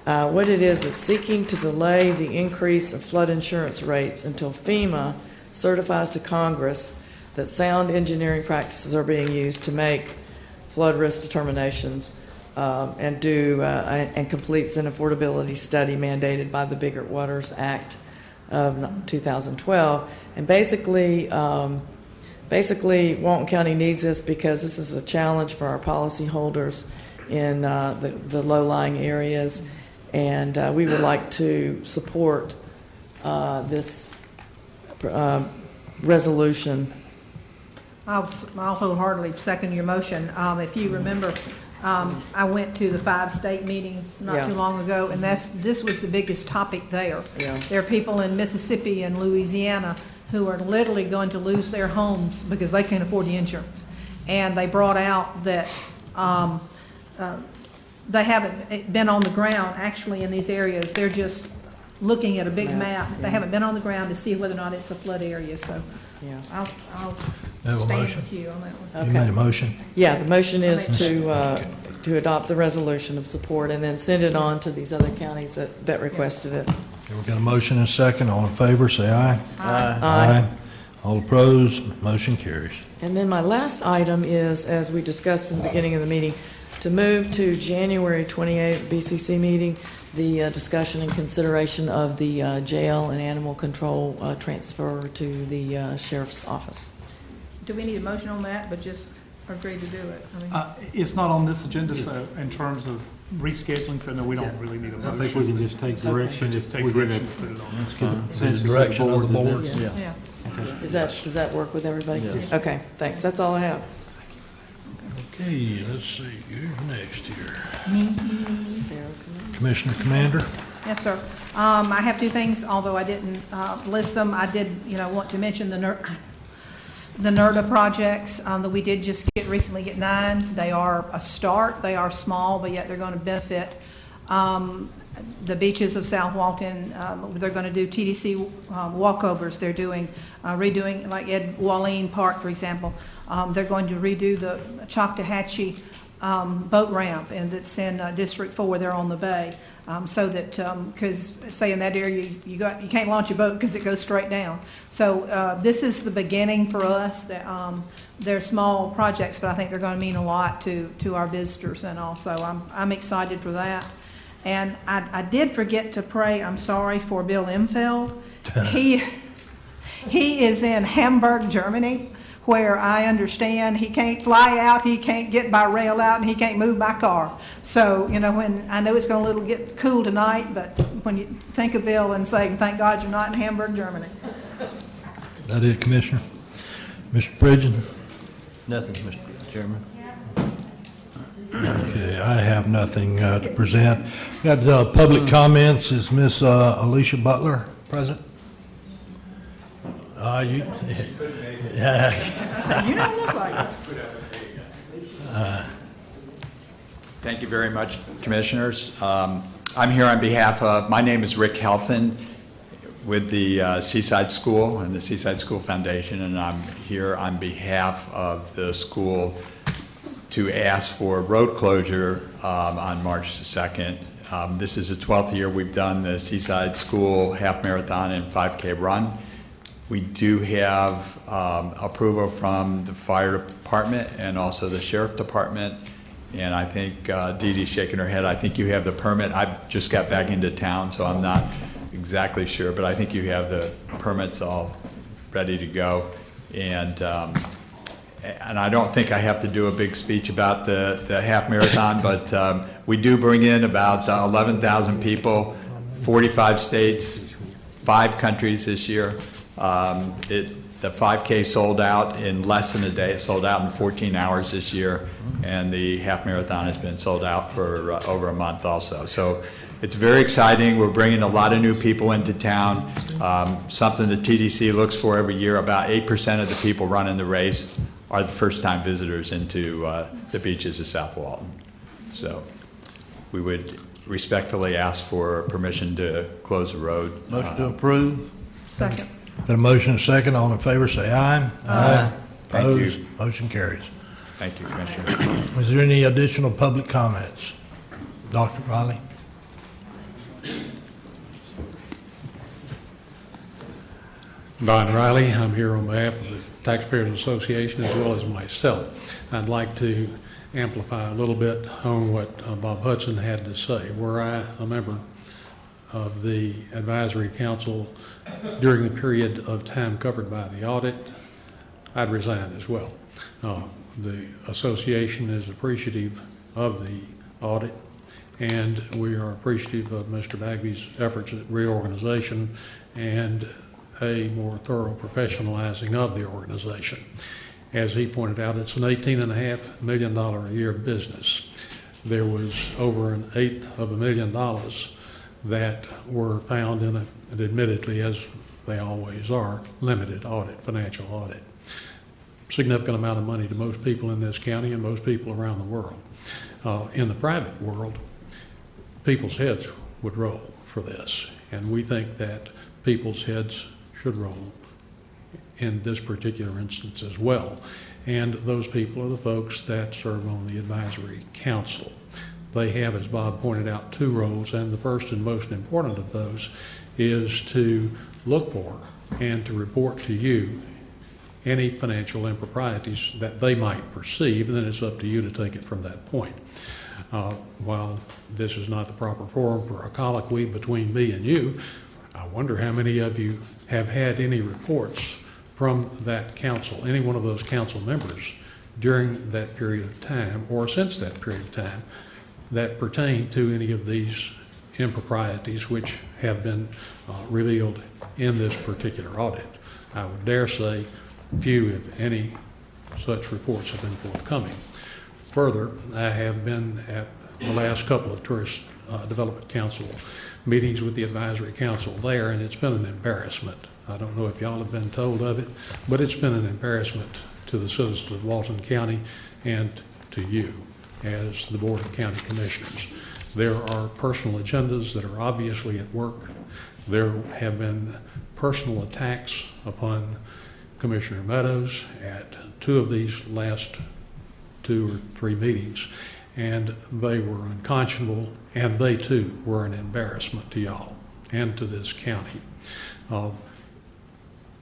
What it is seeking to delay the increase of flood insurance rates until FEMA certifies to Congress that sound engineering practices are being used to make flood risk determinations and completes an affordability study mandated by the Biggert Waters Act of 2012. And basically, Walton County needs this because this is a challenge for our policyholders in the low-lying areas, and we would like to support this resolution. I'll wholeheartedly second your motion. If you remember, I went to the 5-state meeting not too long ago, and this was the biggest topic there. Yeah. There are people in Mississippi and Louisiana who are literally going to lose their homes because they can't afford the insurance. And they brought out that they haven't been on the ground actually in these areas. They're just looking at a big map. Maps, They yeah. haven't been on the ground to see whether or not it's a flood area, so Yeah. I'll Have a stand motion? with you on that one. You Okay. made a motion? Yeah, the motion is to adopt the resolution of support and then send it on to these other counties that requested it. Okay, we've got a motion and a second. All in favor, say aye. Aye. All opposed, motion carries. And then my last item is, as we discussed in the beginning of the meeting, to move to January 28th BCC meeting, the discussion and consideration of the jail and animal control transfer to the sheriff's office. Do we need a motion on that, but just agree to do it? I mean, It's not on this agenda, so in terms of rescheduling, so no, we don't really need a I motion. think we can just take direction. Just take We get direction it. to put it on. Let's get a The consensus direction of the to do board. this. yeah. Does that work with everybody? Yes. Okay, thanks. That's all I have. Okay, let's see, who's next here? Commissioner Commander? Yes, sir. I have two things, although I didn't list them. I did, want to mention the NERDA projects that we did just recently get 9. They are a start. They are small, but yet they're going to benefit the beaches of South Walton. They're going to do TDC walkovers. They're doing redoing, like Ed Walleen Park, for example. They're going to redo the Choctawhatchee boat ramp, and that's in District 4 there on the bay. So that, because say in that area, you can't launch a boat because it goes straight down. So this is the beginning for us. They're small projects, but I think they're going to mean a lot to our visitors, and also I'm excited for that. And I did forget to pray, I'm sorry, for Bill Imfeld. He is in Hamburg, Germany, where I understand he can't fly out, he can't get by rail out, and he can't move by car. So, when I know it's going to get cool tonight, but when you think of Bill and say, thank God you're not in Hamburg, Germany. That it, Commissioner? Mr. Pridgeon? Nothing, Mr. Chairman. Okay, I have nothing to present. Got public comments. Is Miss Alicia Butler present? You don't look like it. Thank you very much, Commissioners. I'm here on behalf of, my name is Rick Helfin with the Seaside School and the Seaside School Foundation, and I'm here on behalf of the school to ask for road closure on March the 2nd. This is the 12th year we've done the Seaside School Half Marathon and 5K Run. We do have approval from the fire department and also the sheriff department. And I think Dee Dee's shaking her head. I think you have the permit. I just got back into town, so I'm not exactly sure, but I think you have the permits all ready to go. And I don't think I have to do a big speech about the half marathon, but we do bring in about 11,000 people, 45 states, 5 countries this year. The 5K sold out in less than a day. It sold out in 14 hours this year, and the half marathon has been sold out for over a month also. So it's very exciting. We're bringing a lot of new people into town, something the TDC looks for every year. About 8% of the people running the race are the first-time visitors into the beaches of South Walton. So we would respectfully ask for permission to close the road. Motion to approve. Second. Got a motion and a second. All in favor, say aye. Aye. Thank you. Opposed? Motion carries. Thank you, Commissioner. Is there any additional public comments? Dr. Riley? Don Riley, I'm here on behalf of the Taxpayers Association as well as myself. I'd like to amplify a little bit on what Bob Hudson had to say. Were I a member of the advisory council during the period of time covered by the audit, I'd resign as well. The association is appreciative of the audit, and we are appreciative of Mr. Bagby's efforts at reorganization and a more thorough professionalizing of the organization. As he pointed out, it's an $18.5 million a year business. There was over $1/8 of $1 million that were found in and admittedly, as they always are, limited audit, financial audit. significant amount of money to most people in this county and most people around the world. In the private world, people's heads would roll for this, and we think that people's heads should roll in this particular instance as well. And those people are the folks that serve on the advisory council. They have, as Bob pointed out, 2 roles, and the first and most important of those is to look for and to report to you any financial improprieties that they might perceive, and then it's up to you to take it from that point. While this is not the proper forum for a colloquy between me and you, I wonder how many of you have had any reports from that council, any one of those council members during that period of time or since that period of time that pertain to any of these improprieties which have been revealed in this particular audit. I would dare say few, if any, such reports have been forthcoming. Further, I have been at the last couple of Tourist Development Council meetings with the advisory council there, and it's been an embarrassment. I don't know if y'all have been told of it, but it's been an embarrassment to the citizens of Walton County and to you as the Board of County Commissioners. There are personal agendas that are obviously at work. There have been personal attacks upon Commissioner Meadows at 2 of these last 2 or 3 meetings, and they were unconscionable, and they too were an embarrassment to y'all and to this county.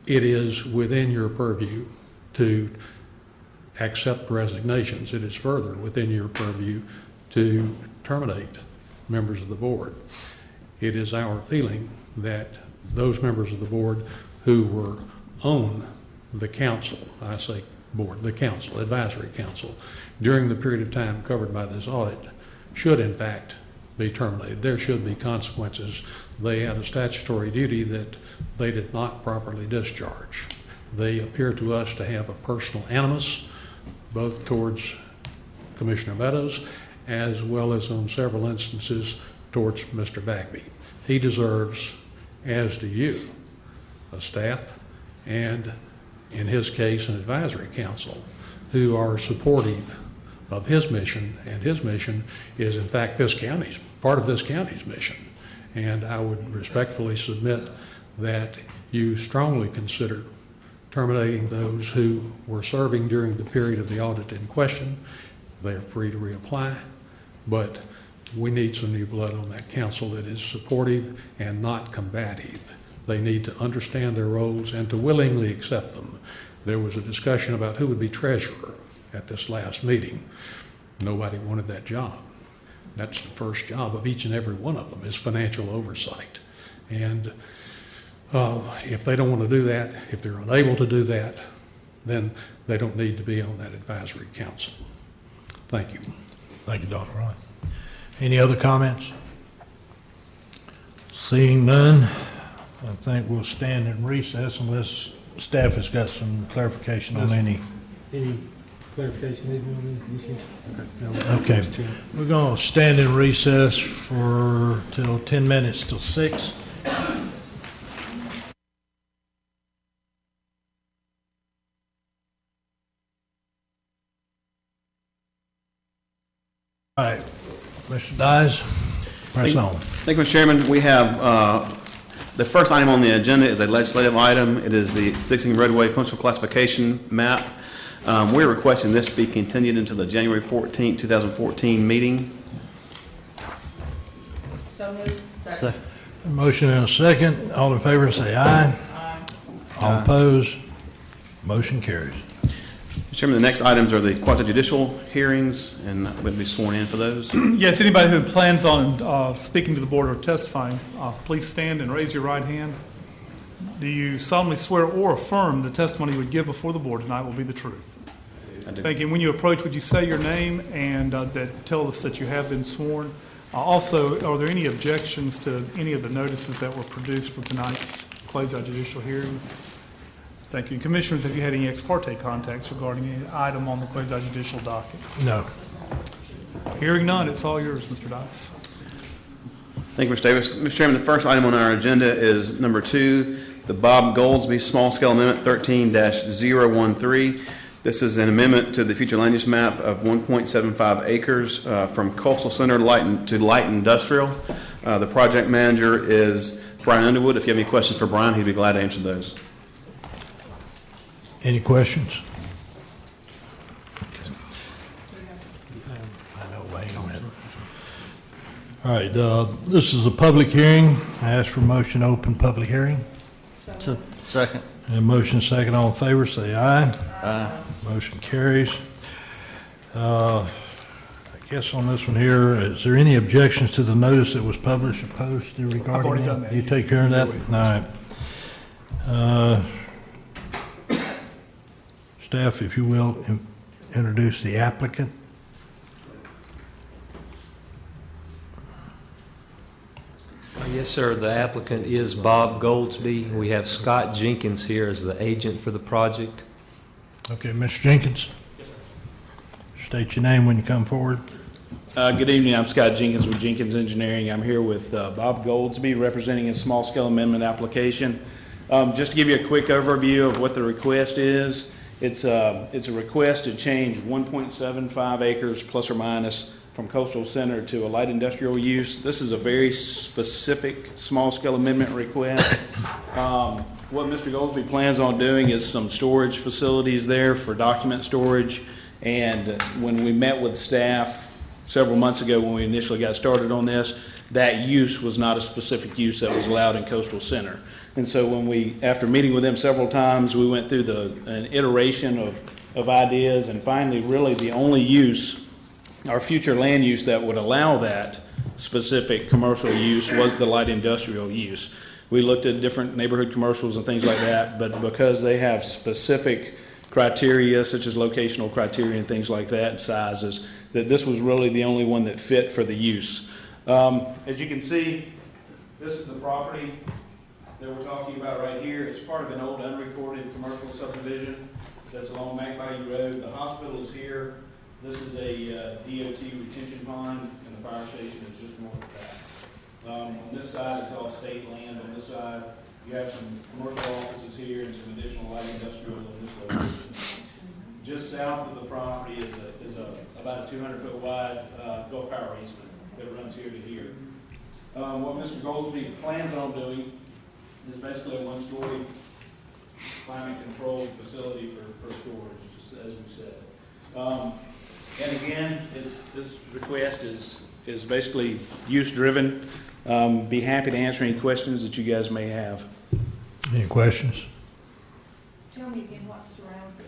It is within your purview to accept resignations. It is further within your purview to terminate members of the board. It is our feeling that those members of the board who were on the council, I say board, the council, advisory council, during the period of time covered by this audit should in fact be terminated. There should be consequences. They had a statutory duty that they did not properly discharge. They appear to us to have a personal animus, both towards Commissioner Meadows as well as on several instances towards Mr. Bagby. He deserves, as do you, a staff and, in his case, an advisory council who are supportive of his mission, and his mission is in fact this county's, part of this county's mission. And I would respectfully submit that you strongly consider terminating those who were serving during the period of the audit in question. They're free to reapply, but we need some new blood on that council that is supportive and not combative. They need to understand their roles and to willingly accept them. There was a discussion about who would be treasurer at this last meeting. Nobody wanted that job. That's the first job of each and every one of them, is financial oversight. And if they don't want to do that, if they're unable to do that, then they don't need to be on that advisory council. Thank you. Thank you, Dr. Ryan. Any other comments? Seeing none, I think we'll stand in recess unless staff has got some clarification on any. Any clarification needed on these issues? Okay. We're going to stand in recess for till 10 minutes till 6. All right, Mr. Dyes, press on. Thank you, Mr. Chairman. We have the first item on the agenda is a legislative item. It is the 16 roadway functional classification map. We're requesting this be continued until the January 14, 2014 meeting. So moved. Second. Motion and a second. All in favor say aye. Aye. All opposed? Motion carries. Mr. Chairman, the next items are the quasi-judicial hearings, and we'll be sworn in for those. Yes, anybody who plans on speaking to the board or testifying, please stand and raise your right hand. Do you solemnly swear or affirm the testimony you would give before the board tonight will be the truth? I do. Thank you. When you approach, would you say your name and that tell us that you have been sworn? Also, are there any objections to any of the notices that were produced for tonight's quasi-judicial hearings? Thank you. Commissioners, have you had any ex parte contacts regarding any item on the quasi-judicial docket? No. Hearing none, it's all yours, Mr. Dice. Thank you, Mr. Davis. Mr. Chairman, the first item on our agenda is number 2, the Bob Goldsby Small Scale Amendment 13-013. This is an amendment to the future land use map of 1.75 acres from coastal center to light industrial. The project manager is Brian Underwood. If you have any questions for Brian, he'd be glad to answer those. Any questions? All right, this is a public hearing. I ask for motion to open public hearing. Second. And motion second, all in favor, say aye. Aye. Motion carries. I guess on this one here, is there any objections to the notice that was published or posted regarding I've already done that. You take care of that? All right. Staff, if you will, introduce the applicant. Yes, sir. The applicant is Bob Goldsby. We have Scott Jenkins here as the agent for the project. Okay, Mr. Jenkins. Yes, sir. State your name when you come forward. Good evening. I'm Scott Jenkins with Jenkins Engineering. I'm here with Bob Goldsby representing a small-scale amendment application. Just to give you a quick overview of what the request is, it's a request to change 1.75 acres plus or minus from coastal center to a light industrial use. This is a very specific small-scale amendment request. What Mr. Goldsby plans on doing is some storage facilities there for document storage. And when we met with staff several months ago when we initially got started on this, that use was not a specific use that was allowed in coastal center. And so when we, after meeting with them several times, we went through an iteration of ideas, and finally really the only use, our future land use that would allow that specific commercial use was the light industrial use. We looked at different neighborhood commercials and things like that, but because they have specific criteria such as locational criteria and things like that and sizes, that this was really the only one that fit for the use. As you can see, this is the property that we're talking about right here. It's part of an old unrecorded commercial subdivision that's along Mac Bayou Road. The hospital is here. This is a DOT retention pond, and the fire station is just north of that. On this side, it's all state land. On this side, you have some commercial offices here and some additional light industrial in this location. Just south of the property is about a 200-foot wide Gulf Power easement that runs here to here. What Mr. Goldsby plans on doing is basically a one-story climate-controlled facility for storage, just as we said. And again, this request is basically use-driven. Be happy to answer any questions that you guys may have. Any questions? Tell me again what surrounds it.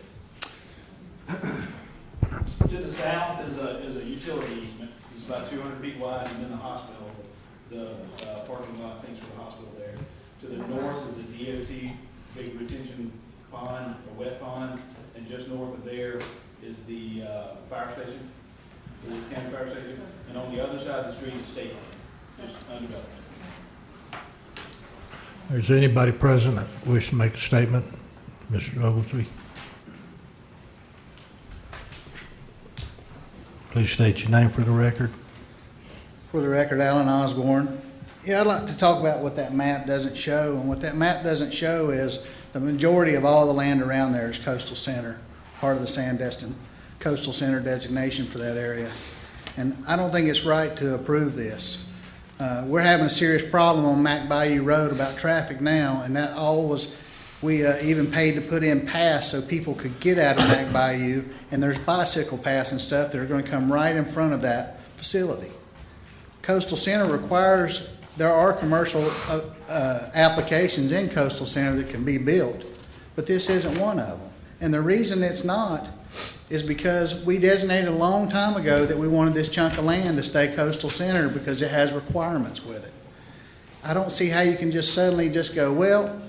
To the south is a utility easement. It's about 200 feet wide, and then the hospital, the parking lot, things for the hospital there. To the north is a DOT big retention pond, a wet pond, and just north of there is the fire station, the county fire station, and on the other side of the street is state land, just undeveloped. Is there anybody present that wish to make a statement? Mr. Ogletree? Please state your name for the record. For the record, Alan Osborne. Yeah, I'd like to talk about what that map doesn't show. And what that map doesn't show is the majority of all the land around there is coastal center, part of the Sandestin coastal center designation for that area. And I don't think it's right to approve this. We're having a serious problem on Mac Bayou Road about traffic now, and that all was, we even paid to put in paths so people could get out of Mac Bayou, and there's bicycle paths and stuff that are going to come right in front of that facility. Coastal Center requires, there are commercial applications in Coastal Center that can be built, but this isn't one of them. And the reason it's not is because we designated a long time ago that we wanted this chunk of land to stay Coastal Center because it has requirements with it. I don't see how you can just suddenly just go, well,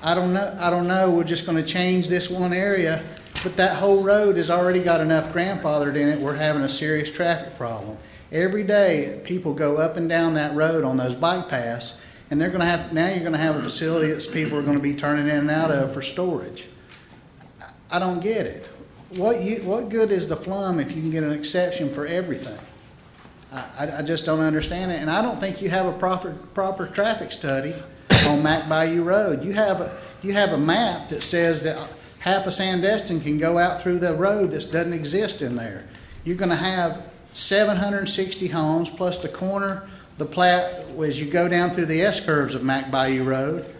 I don't know, we're just going to change this one area, but that whole road has already got enough grandfathered in it, we're having a serious traffic problem. Every day, people go up and down that road on those bike paths, and they're going to have, now you're going to have a facility that people are going to be turning in and out of for storage. I don't get it. What good is the flum if you can get an exception for everything? I just don't understand it, and I don't think you have a proper traffic study on Mac Bayou Road. You have a map that says that half of Sandestin can go out through the road that doesn't exist in there. You're going to have 760 homes plus the corner, the plat, as you go down through the S-curves of Mac Bayou Road,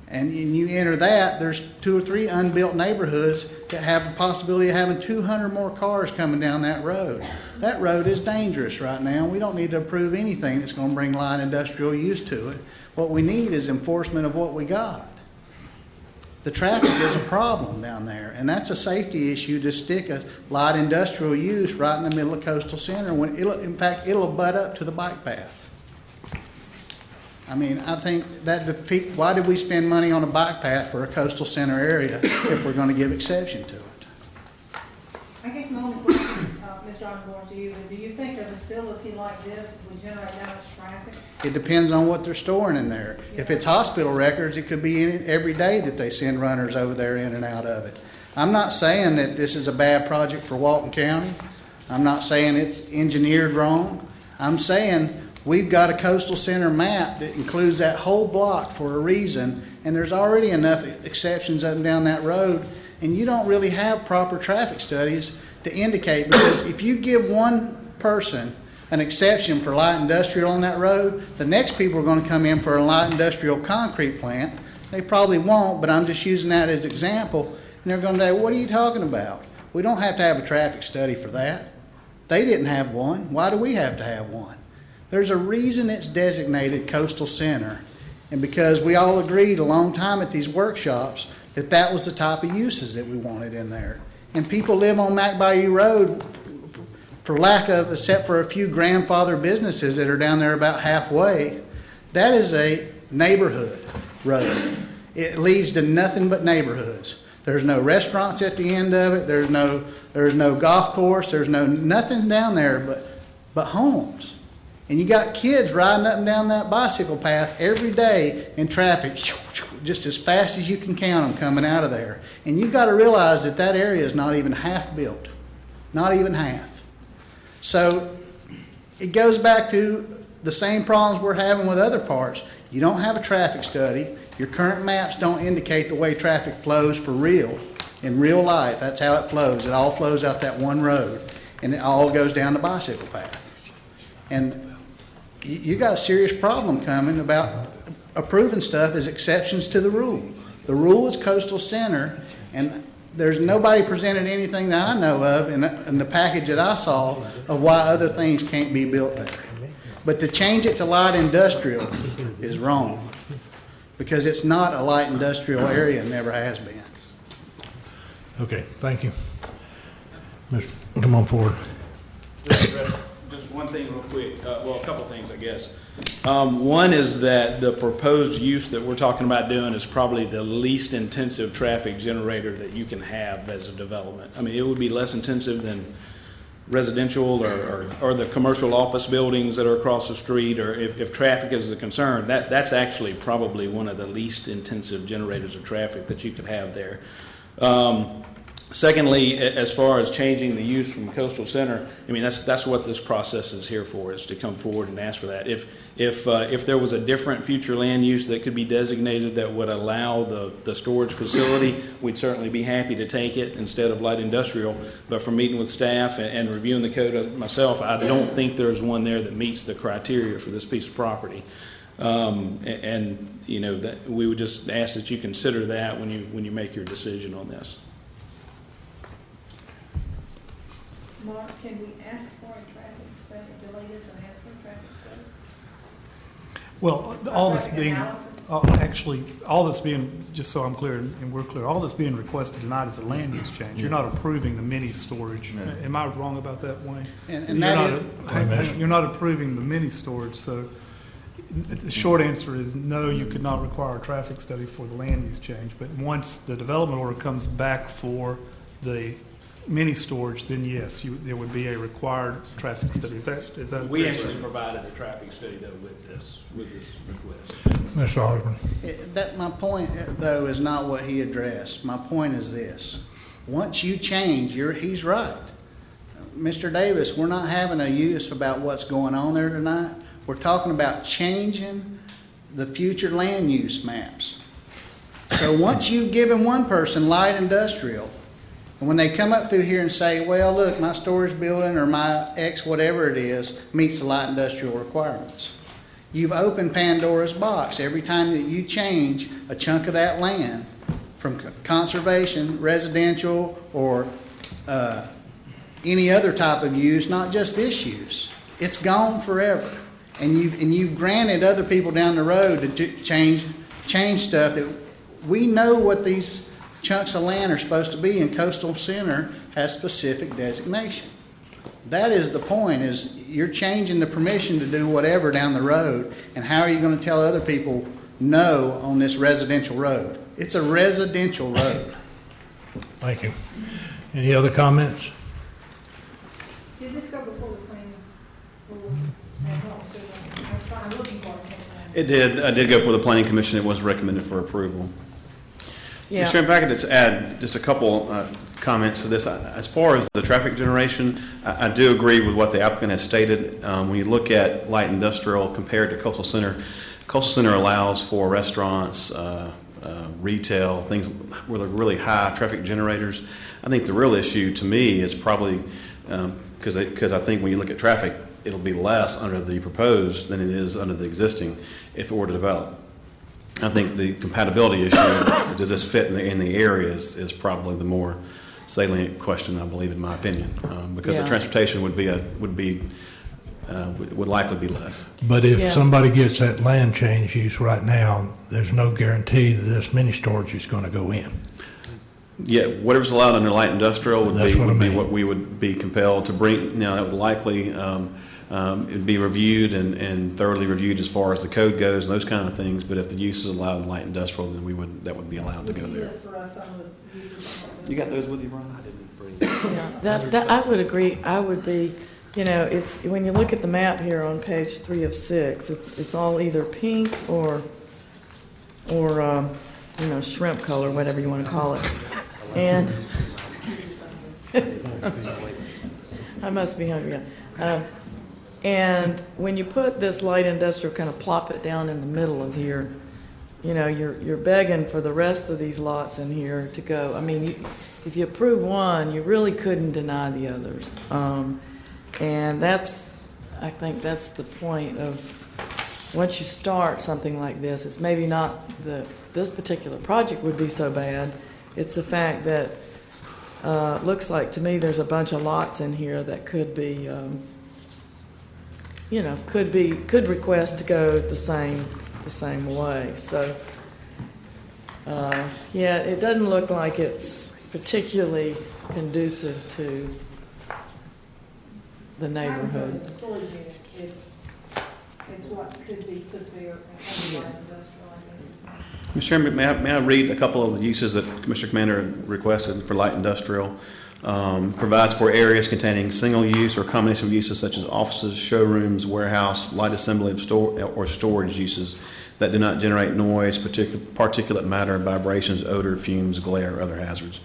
and you enter that, there's 2 or 3 unbuilt neighborhoods that have the possibility of having 200 more cars coming down that road. That road is dangerous right now. We don't need to approve anything that's going to bring light industrial use to it. What we need is enforcement of what we got. The traffic is a problem down there, and that's a safety issue to stick a light industrial use right in the middle of coastal center when in fact, it'll butt up to the bike path. I mean, I think that why did we spend money on a bike path for a coastal center area if we're going to give exception to it? I guess my only question, Mr. Osborne, to you, is do you think a facility like this would generate that much traffic? It depends on what they're storing in there. If it's hospital records, it could be in it every day that they send runners over there in and out of it. I'm not saying that this is a bad project for Walton County. I'm not saying it's engineered wrong. I'm saying we've got a coastal center map that includes that whole block for a reason, and there's already enough exceptions up and down that road, and you don't really have proper traffic studies to indicate, because if you give one person an exception for light industrial on that road, the next people are going to come in for a light industrial concrete plant. They probably won't, but I'm just using that as an example, and they're going to say, what are you talking about? We don't have to have a traffic study for that. They didn't have one. Why do we have to have one? There's a reason it's designated coastal center, and because we all agreed a long time at these workshops that that was the type of uses that we wanted in there. And people live on Mac Bayou Road for lack of, except for a few grandfather businesses that are down there about halfway. That is a neighborhood road. It leads to nothing but neighborhoods. There's no restaurants at the end of it. There's no golf course. There's nothing down there but homes. And you got kids riding up and down that bicycle path every day in traffic, just as fast as you can count them coming out of there. And you got to realize that that area is not even half built, not even half. So it goes back to the same problems we're having with other parts. You don't have a traffic study. Your current maps don't indicate the way traffic flows for real. In real life, that's how it flows. It all flows out that one road, and it all goes down the bicycle path. And you got a serious problem coming about approving stuff as exceptions to the rule. The rule is coastal center, and there's nobody presented anything that I know of in the package that I saw of why other things can't be built there. But to change it to light industrial is wrong, because it's not a light industrial area and never has been. Okay, thank you. Come on forward. Just one thing real quick, well, a couple things, I guess. One is that the proposed use that we're talking about doing is probably the least intensive traffic generator that you can have as a development. I mean, it would be less intensive than residential or the commercial office buildings that are across the street, or if traffic is a concern, that's actually probably one of the least intensive generators of traffic that you could have there. Secondly, as far as changing the use from coastal center, I mean, that's what this process is here for, is to come forward and ask for that. If there was a different future land use that could be designated that would allow the storage facility, we'd certainly be happy to take it instead of light industrial. But from meeting with staff and reviewing the code myself, I don't think there's one there that meets the criteria for this piece of property. And you know, that we would just ask that you consider that when you make your decision on this. Mark, can we ask for a traffic study, delay this and ask for a traffic study? Well, all that's being, just so I'm clear and we're clear, all that's being requested tonight is a land use change. You're not approving the mini storage. No. Am I wrong about that, Wayne? You're not approving the mini storage, so the short answer is no, you could not require a traffic study for the land use change. But once the development order comes back for the mini storage, then yes, there would be a required traffic study. Is that we actually provided a traffic study though with this request. Mr. Osborne. My point though is not what he addressed. My point is this: once you change, he's right, Mr. Davis. We're not having a use about what's going on there tonight. We're talking about changing the future land use maps. So once you've given one person light industrial, and when they come up through here and say, well, look, my storage building or my X whatever it is meets the light industrial requirements, you've opened Pandora's box. Every time that you change a chunk of that land from conservation, residential, or any other type of use, not just this use, it's gone forever. And you've granted other people down the road to change stuff that we know what these chunks of land are supposed to be, and Coastal Center has specific designation. That is the point, is you're changing the permission to do whatever down the road, and how are you going to tell other people no on this residential road? It's a residential road. Thank you. Any other comments? Did this go before the planning? I'm looking for it. It did. I did go for the Planning Commission. It was recommended for approval. Yeah. Mr. Chairman, if I could just add just a couple comments to this. As far as the traffic generation, I do agree with what the applicant has stated. When you look at light industrial compared to Coastal Center allows for restaurants, retail, things where they're really high traffic generators. I think the real issue to me is probably, because I think when you look at traffic, it'll be less under the proposed than it is under the existing if it were to develop. I think the compatibility issue, does this fit in the area, is probably the more salient question, I believe, in my opinion, because the transportation would likely be less. But if somebody gets that land change use right now, there's no guarantee that this mini storage is going to go in. Yeah, whatever's allowed under light industrial would be what we would be compelled to bring. Now, that would likely it'd be reviewed and thoroughly reviewed as far as the code goes and those kind of things. But if the use is allowed in light industrial, then that would be allowed to go there. You got those with you, Brian? I didn't bring them. Yeah, that I would agree. I would be, it's when you look at the map here on page 3 of 6, it's all either pink or shrimp color, whatever you want to call it. And I must be hungry. And when you put this light industrial, kind of plop it down in the middle of here, you're begging for the rest of these lots in here to go. I mean, if you approve one, you really couldn't deny the others. And I think that's the point of, once you start something like this, it's maybe not this particular project would be so bad. It's the fact that looks like to me there's a bunch of lots in here that could be, could request to go the same way. So, it doesn't look like it's particularly conducive to the neighborhood. Storage units, it's what could be put there under light industrial, I guess. Mr. Chairman, may I read a couple of the uses that Commissioner Commander requested for light industrial? Provides for areas containing single use or combination of uses such as offices, showrooms, warehouse, light assembly of or storage uses that do not generate noise, particulate matter, vibrations, odor, fumes, glare, or other hazards.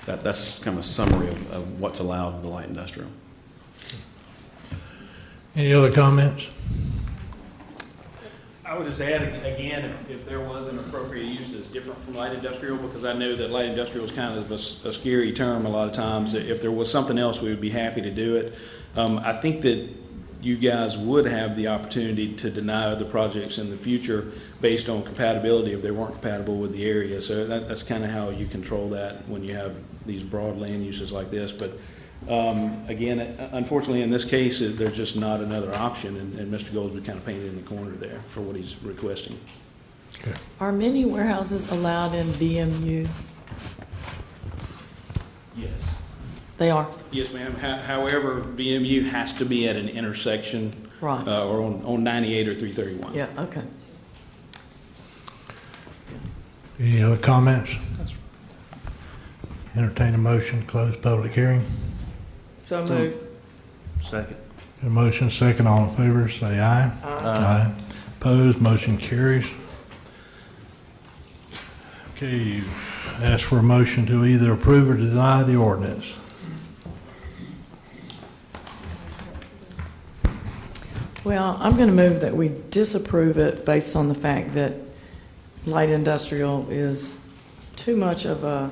That's kind of a summary of what's allowed in the light industrial. Any other comments? I would just add again, if there was an appropriate use that's different from light industrial, because I know that light industrial is kind of a scary term a lot of times. If there was something else, we would be happy to do it. I think that you guys would have the opportunity to deny other projects in the future based on compatibility if they weren't compatible with the area. So that's kind of how you control that when you have these broad land uses like this. But again, unfortunately, in this case, there's just not another option, and Mr. Goldsby kind of painted in the corner there for what he's requesting. Okay. Are many warehouses allowed in BMU? Yes. They are? Yes, ma'am. However, BMU has to be at an intersection, right, or on 98 or 331. Yeah, okay. Any other comments? Entertain a motion to close public hearing. So moved. Second. A motion second, all in favor, say aye. Aye. Opposed, motion carries. Okay, ask for a motion to either approve or deny the ordinance. Well, I'm going to move that we disapprove it based on the fact that light industrial is too much of a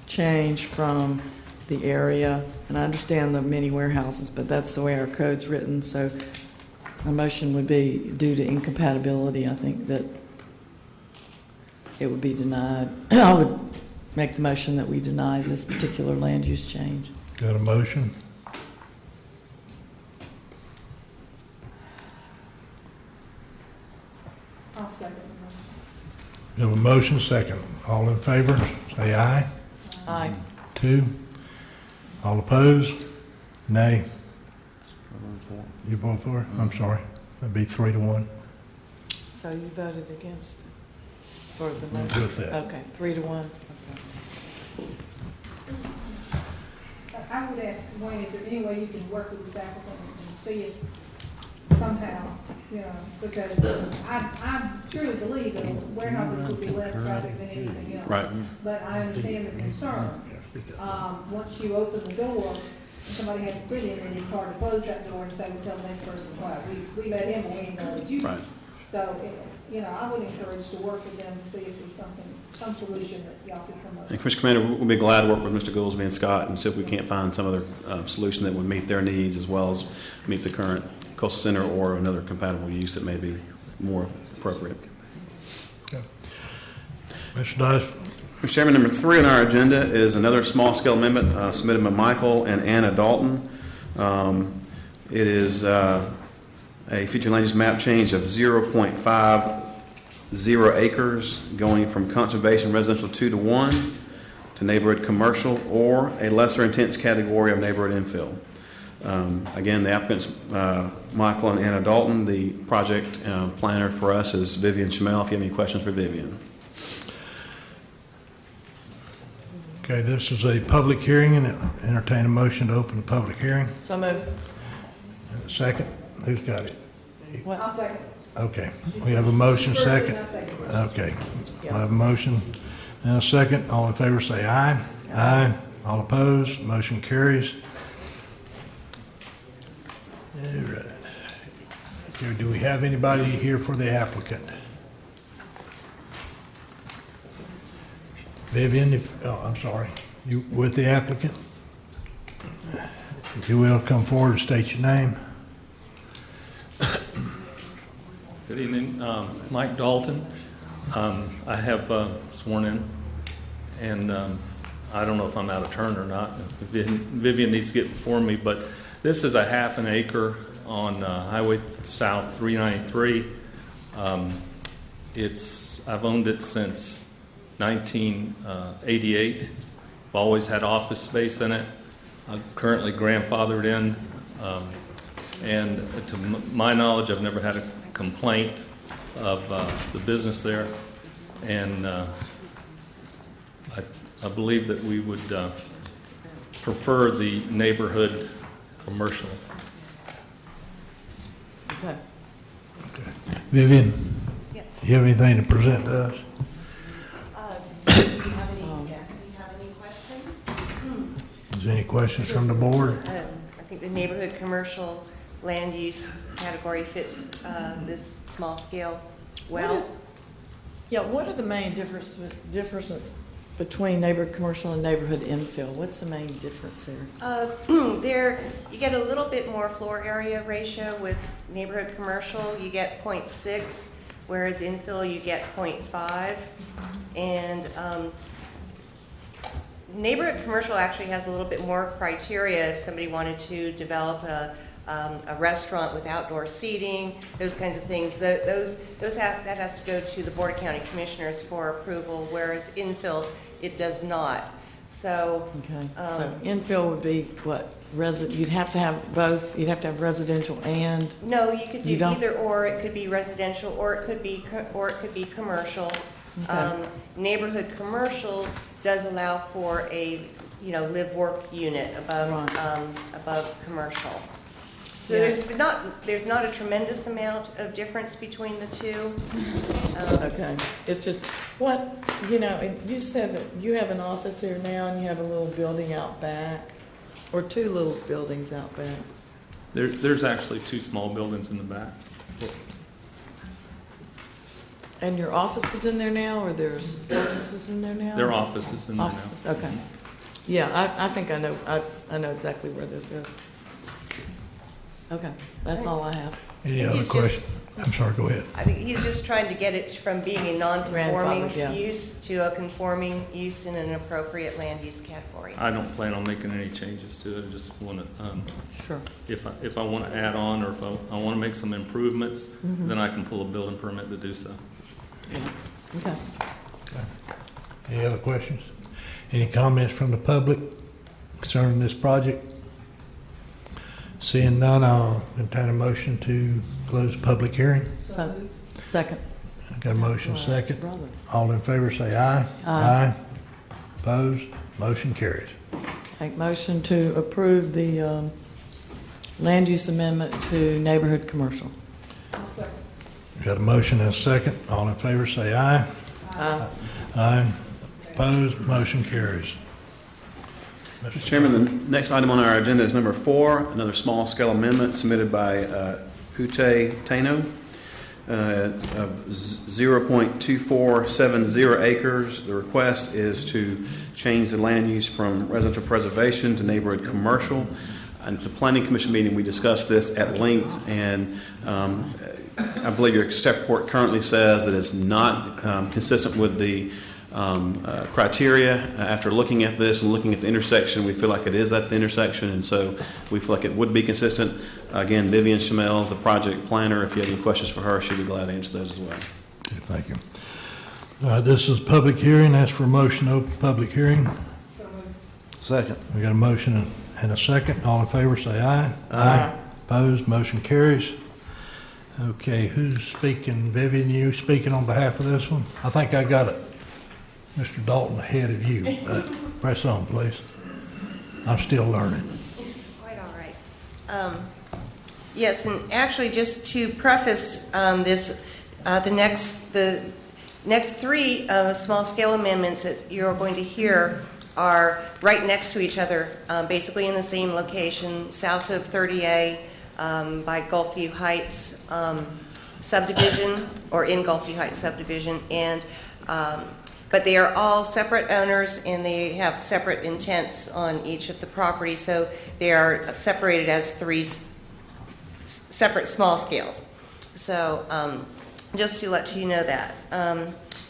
change from the area. And I understand the many warehouses, but that's the way our code's written. So my motion would be due to incompatibility. I think that it would be denied. I would make the motion that we deny this particular land use change. Got a motion? I'll second the motion. We have a motion, second. All in favor, say aye. Aye. 2. All opposed? Nay. You vote for it? I'm sorry. That'd be 3-1. So you voted against it for the I'm motion? good with that. Okay, 3-1. I would ask Wayne, is there any way you can work with this applicant and see if somehow, because I truly believe that warehouses would be less traffic than anything else. Right. But I understand the concern. Once you open the door, somebody has to put in, and it's hard to close that door and say, we tell the next person, well, we let him, we ain't gonna let you. Right. So, I would encourage to work with them to see if there's some solution that y'all could come up with. And Commissioner Commander, we'll be glad to work with Mr. Goolsby and Scott and see if we can't find some other solution that would meet their needs as well as meet the current coastal center or another compatible use that may be more appropriate. Okay. Mr. Dice. Mr. Chairman, number 3 on our agenda is another small-scale amendment submitted by Michael and Anna Dalton. It is a future land use map change of 0.50 acres going from conservation residential 2 to 1 to neighborhood commercial or a lesser intense category of neighborhood infill. Again, the applicants, Michael and Anna Dalton. The project planner for us is Vivian Schmel. If you have any questions for Vivian. Okay, this is a public hearing, and entertain a motion to open the public hearing. So moved. Second, who's got it? What? I'll second. Okay, we have a motion, second. Okay, we have a motion and a second. All in favor say aye. Aye. All opposed, motion carries. All right. Okay, do we have anybody here for the applicant? Vivian, I'm sorry, you with the applicant? If you will, come forward and state your name. Good evening, Mike Dalton. I have sworn in, and I don't know if I'm out of turn or not. Vivian needs to get before me, but this is a half an acre on Highway South 393. I've owned it since 1988. I've always had office space in it. I'm currently grandfathered in, and to my knowledge, I've never had a complaint of the business there, and I believe that we would prefer the neighborhood commercial. Okay. Vivian, Yes. you have anything to present to us? Do you have any questions? Is there any questions from the board? I think the neighborhood commercial land use category fits this small scale well. What are the main differences between neighborhood commercial and neighborhood infill? What's the main difference there? There, you get a little bit more floor area ratio with neighborhood commercial. You get 0.6, whereas infill you get 0.5. And neighborhood commercial actually has a little bit more criteria if somebody wanted to develop a restaurant with outdoor seating, those kinds of things. That has to go to the Board of County Commissioners for approval, whereas infill, it does not. So, okay. So infill would be what? You'd have to have both. You'd have to have residential and. No, you could do either or. It could be residential, or it could be commercial. Okay. Neighborhood commercial does allow for a live-work unit above commercial. So there's not a tremendous amount of difference between the two. Okay. It's just you said that you have an office here now and you have a little building out back, or 2 little buildings out back. There's actually 2 small buildings in the back. And your office is in there now, or there's offices in there now? There are offices in there now. Offices, okay. Yeah, I think I know exactly where this is. Okay, that's all I have. Any other questions? I'm sorry, go ahead. I think he's just trying to get it from being a non-conforming Grandfathered, yeah. use to a conforming use in an appropriate land use category. I don't plan on making any changes to it. I just want to, Sure. if I want to add on, or if I want to make some improvements, Mhm. then I can pull a building permit to do so. Okay. Any other questions? Any comments from the public concerning this project? Seeing none, I'll entertain a motion to close the public hearing. So, second. Got a motion second. All in favor say aye. Aye. Opposed? Motion carries. Make motion to approve the land use amendment to neighborhood commercial. Got a motion and a second. All in favor say aye. Aye. Aye. Opposed? Motion carries. Mr. Chairman, the next item on our agenda is number 4, another small-scale amendment submitted by Ute Tano of 0.2470 acres. The request is to change the land use from residential preservation to neighborhood commercial. And at the Planning Commission meeting, we discussed this at length, and I believe your staff report currently says that it's not consistent with the criteria. After looking at this and looking at the intersection, we feel like it is at the intersection, and so we feel like it would be consistent. Again, Vivian Chamel is the project planner. If you have any questions for her, she'd be glad to answer those as well. Okay, thank you. This is public hearing. That's for motion to open public hearing. Second. We got a motion and a second. All in favor say aye. Aye. Opposed? Motion carries. Okay, who's speaking? Vivian, you speaking on behalf of this one? I think I got it. Mr. Dalton ahead of you. Press on, please. I'm still learning. Quite all right. Yes, and actually, just to preface this, the next 3 small-scale amendments that you're going to hear are right next to each other, basically in the same location, south of 30A by Gulfview Heights subdivision, or in Gulfview Heights subdivision, and but they are all separate owners and they have separate intents on each of the properties, so they are separated as 3 separate small scales. So just to let you know that.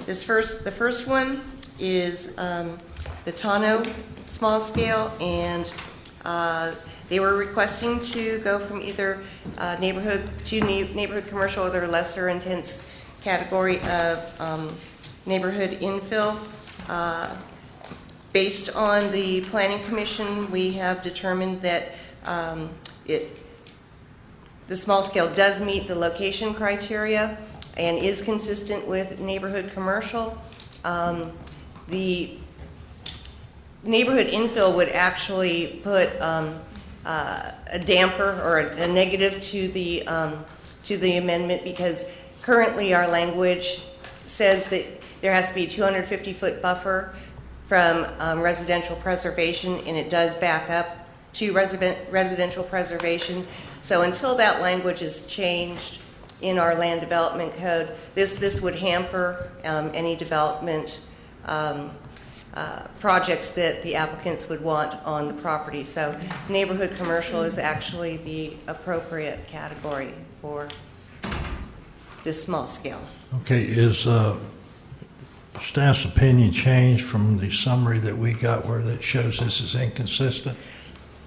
The first one is the Tano small scale, and they were requesting to go from either neighborhood commercial or their lesser intense category of neighborhood infill. Based on the Planning Commission, we have determined that the small scale does meet the location criteria and is consistent with neighborhood commercial. The neighborhood infill would actually put a damper or a negative to the amendment, because currently our language says that there has to be a 250-foot buffer from residential preservation, and it does back up to residential preservation. So until that language is changed in our land development code, this would hamper any development projects that the applicants would want on the property. So neighborhood commercial is actually the appropriate category for this small scale. Okay, is staff's opinion changed from the summary that we got where that shows this is inconsistent?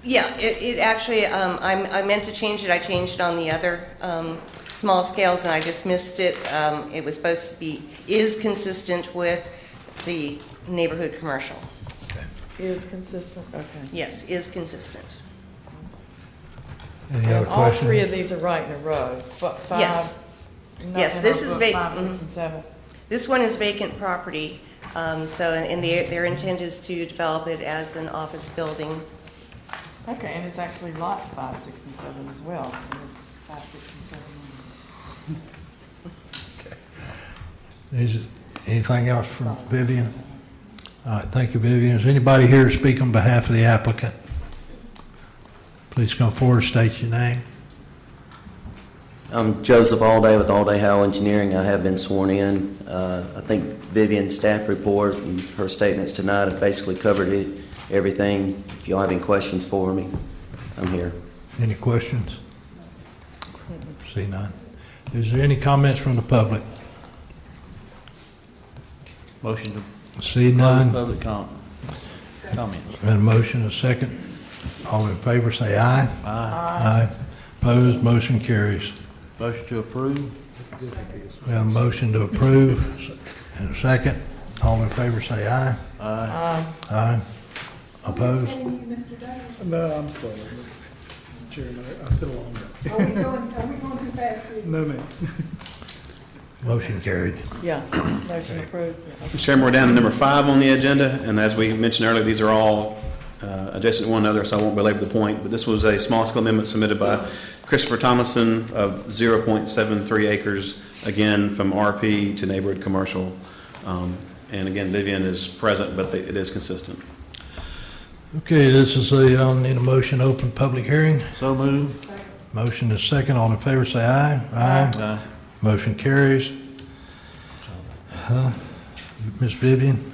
Yeah, it actually, I meant to change it. I changed it on the other small scales, and I just missed it. It was supposed to be, is consistent with the neighborhood commercial. Okay. Is consistent, okay. Yes, is consistent. Any other All questions? 3 of these are right in a row. Five. Yes. Not Yes, in this our is book, vacant. 5, 6, and 7. This one is vacant property, and their intent is to develop it as an office building. Okay, and it's actually lots 5, 6, and 7 as well. And it's 5, 6, and 7. Is anything else from Vivian? All right, thank you, Vivian. Is anybody here to speak on behalf of the applicant? Please come forward, state your name. I'm Joseph Allday with Allday Howe Engineering. I have been sworn in. I think Vivian's staff report and her statements tonight have basically covered everything. If y'all have any questions for me, I'm here. Any questions? See none. Is there any comments from the public? Motion to See none. public comments. Got a motion, a second. All in favor, say aye. Aye. Opposed, motion carries. Motion to approve. We have a motion to approve and a second. All in favor, say aye. Aye. Aye. Opposed? No, I'm sorry, Mr. Chairman, I feel longer. Are we going too fast? No, ma'am. Motion carried. Yeah, motion approved. Mr. Chairman, we're down to number 5 on the agenda, and as we mentioned earlier, these are all adjacent to one another, so I won't belabor the point, but this was a small-scale amendment submitted by Christopher Thomason of 0.73 acres, again, from RP to neighborhood commercial. And again, Vivian is present, but it is consistent. Okay, this is I'll need a motion to open public hearing. So moved. Motion is second. All in favor, say aye. Aye. Motion carries. Ms. Vivian?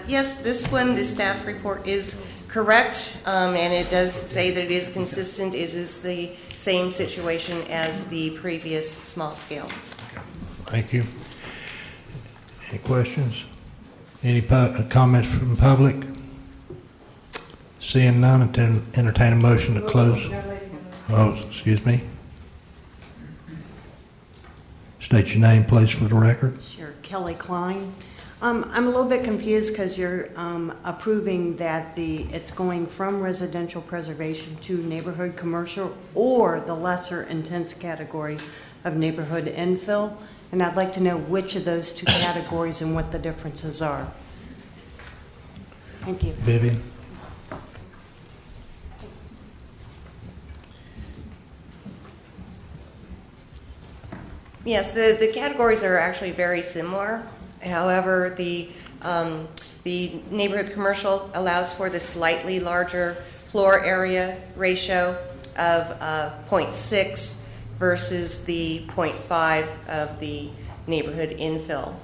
Yes, this one, the staff report is correct, and it does say that it is consistent. It is the same situation as the previous small scale. Thank you. Any questions? Any comments from the public? Seeing none, entertain a motion to close. Oh, excuse me. State your name, please, for the record. Sure, Kelly Klein. I'm a little bit confused because you're approving that it's going from residential preservation to neighborhood commercial or the lesser intense category of neighborhood infill. And I'd like to know which of those two categories and what the differences are. Thank you. Vivian? Yes, the categories are actually very similar. However, the neighborhood commercial allows for the slightly larger floor area ratio of 0.6 versus the 0.5 of the neighborhood infill.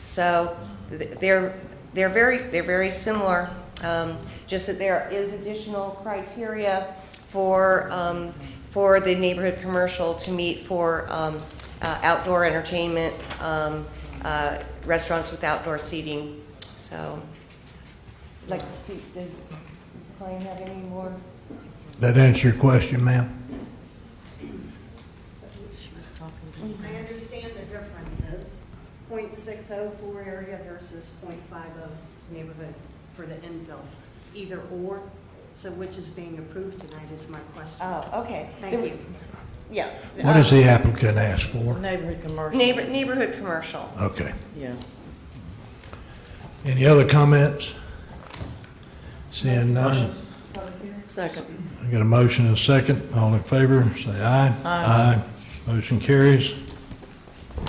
So they're very similar. Just that there is additional criteria for the neighborhood commercial to meet for outdoor entertainment, restaurants with outdoor seating. So, like, does Klein have any more? That answer your question, ma'am? I understand the differences, 0.60 floor area versus 0.50 neighborhood for the infill, either or. So which is being approved tonight is my question. Oh, okay. Thank you. Yeah. What does the applicant ask for? Neighborhood commercial. Neighborhood commercial. Okay. Yeah. Any other comments? Seeing none. Second. I got a motion and a second. All in favor, say aye. Aye. Motion carries.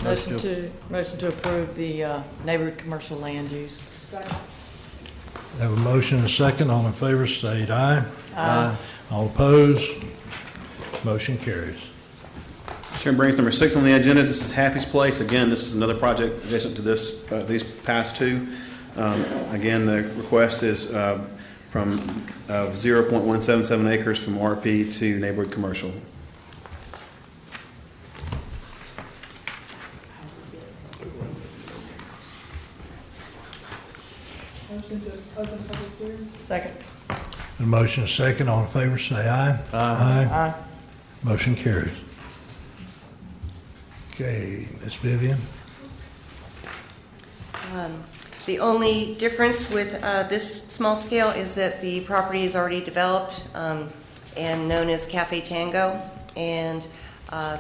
Motion to approve the neighborhood commercial land use. Have a motion and a second. All in favor, say aye. Aye. All opposed? Motion carries. Chairman brings number 6 on the agenda. This is Happy's Place. Again, this is another project adjacent to these past two. Again, the request is from 0.177 acres from RP to neighborhood commercial. Motion to open public hearing? Second. A motion and a second. All in favor, say aye. Aye. Motion carries. Okay, Ms. Vivian. The only difference with this small scale is that the property is already developed and known as Cafe Tango, and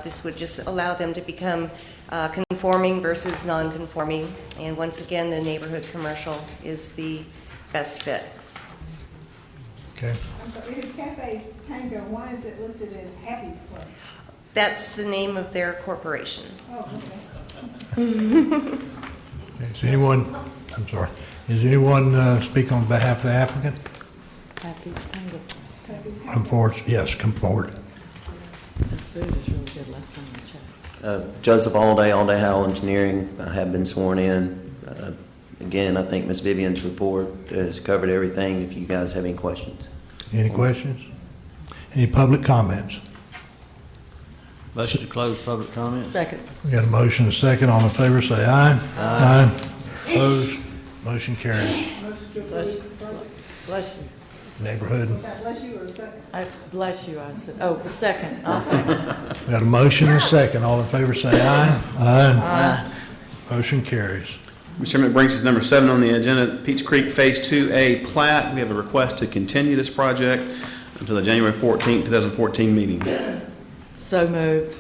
this would just allow them to become conforming versus non-conforming. And once again, the neighborhood commercial is the best fit. Okay. I'm sorry, it is Cafe Tango. Why is it listed as Happy's Place? That's the name of their corporation. Oh, okay. Okay, is anyone, I'm sorry, is anyone speak on behalf of the applicant? Happy Tango. Come forward, yes, come forward. food is really good last time I checked. Joseph Allday Howell Engineering, I have been sworn in. Again, I think Ms. Vivian's report has covered everything, if you guys have any questions. Any questions? Any public comments? Motion to close public comment. Second. We got a motion and a second. All in favor, say aye. Aye. Opposed? Motion carries. Bless you. Neighborhood. I bless you, I said. Oh, the second. I'll second. We got a motion and a second. All in favor, say aye. Aye. Motion carries. Mr. Chairman, it brings us to number 7 on the agenda, Peach Creek Phase 2A plat. We have a request to continue this project until the January 14th, 2014 meeting. So moved.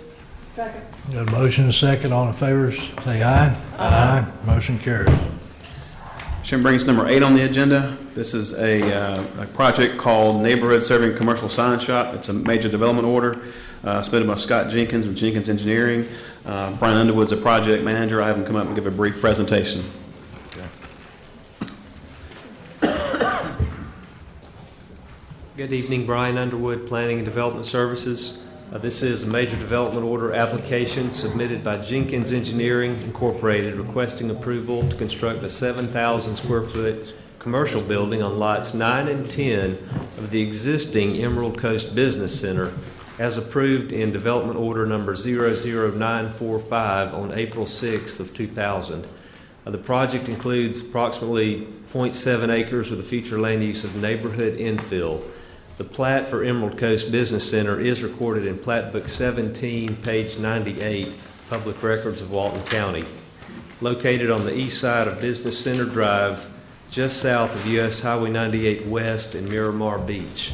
Second. We got a motion and a second. All in favor, say aye. Aye. Motion carries. Mr. Chairman, brings us number 8 on the agenda. This is a project called Neighborhood Serving Commercial Sign Shop. It's a major development order submitted by Scott Jenkins with Jenkins Engineering. Brian Underwood's a project manager. I have him come up and give a brief presentation. Good evening, Brian Underwood, Planning and Development Services. This is a major development order application submitted by Jenkins Engineering Incorporated requesting approval to construct a 7,000 square foot commercial building on lots 9 and 10 of the existing Emerald Coast Business Center as approved in development order number 00945 on April 6th of 2000. The project includes approximately 0.7 acres with a future land use of neighborhood infill. The plat for Emerald Coast Business Center is recorded in Plat Book 17, page 98, Public Records of Walton County. Located on the east side of Business Center Drive, just south of U.S. Highway 98 West in Miramar Beach.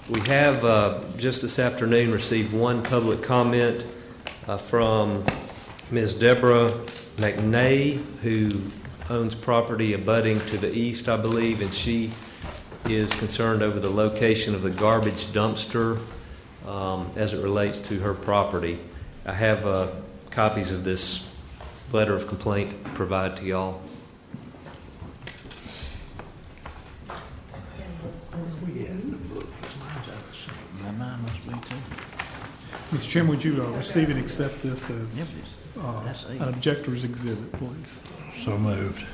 We have just this afternoon received one public comment from Ms. Deborah McNay, who owns property abutting to the east, I believe, and she is concerned over the location of the garbage dumpster as it relates to her property. I have copies of this letter of complaint to provide to y'all. Mr. Chairman, would you receive and accept this as an objector's exhibit, please? So moved.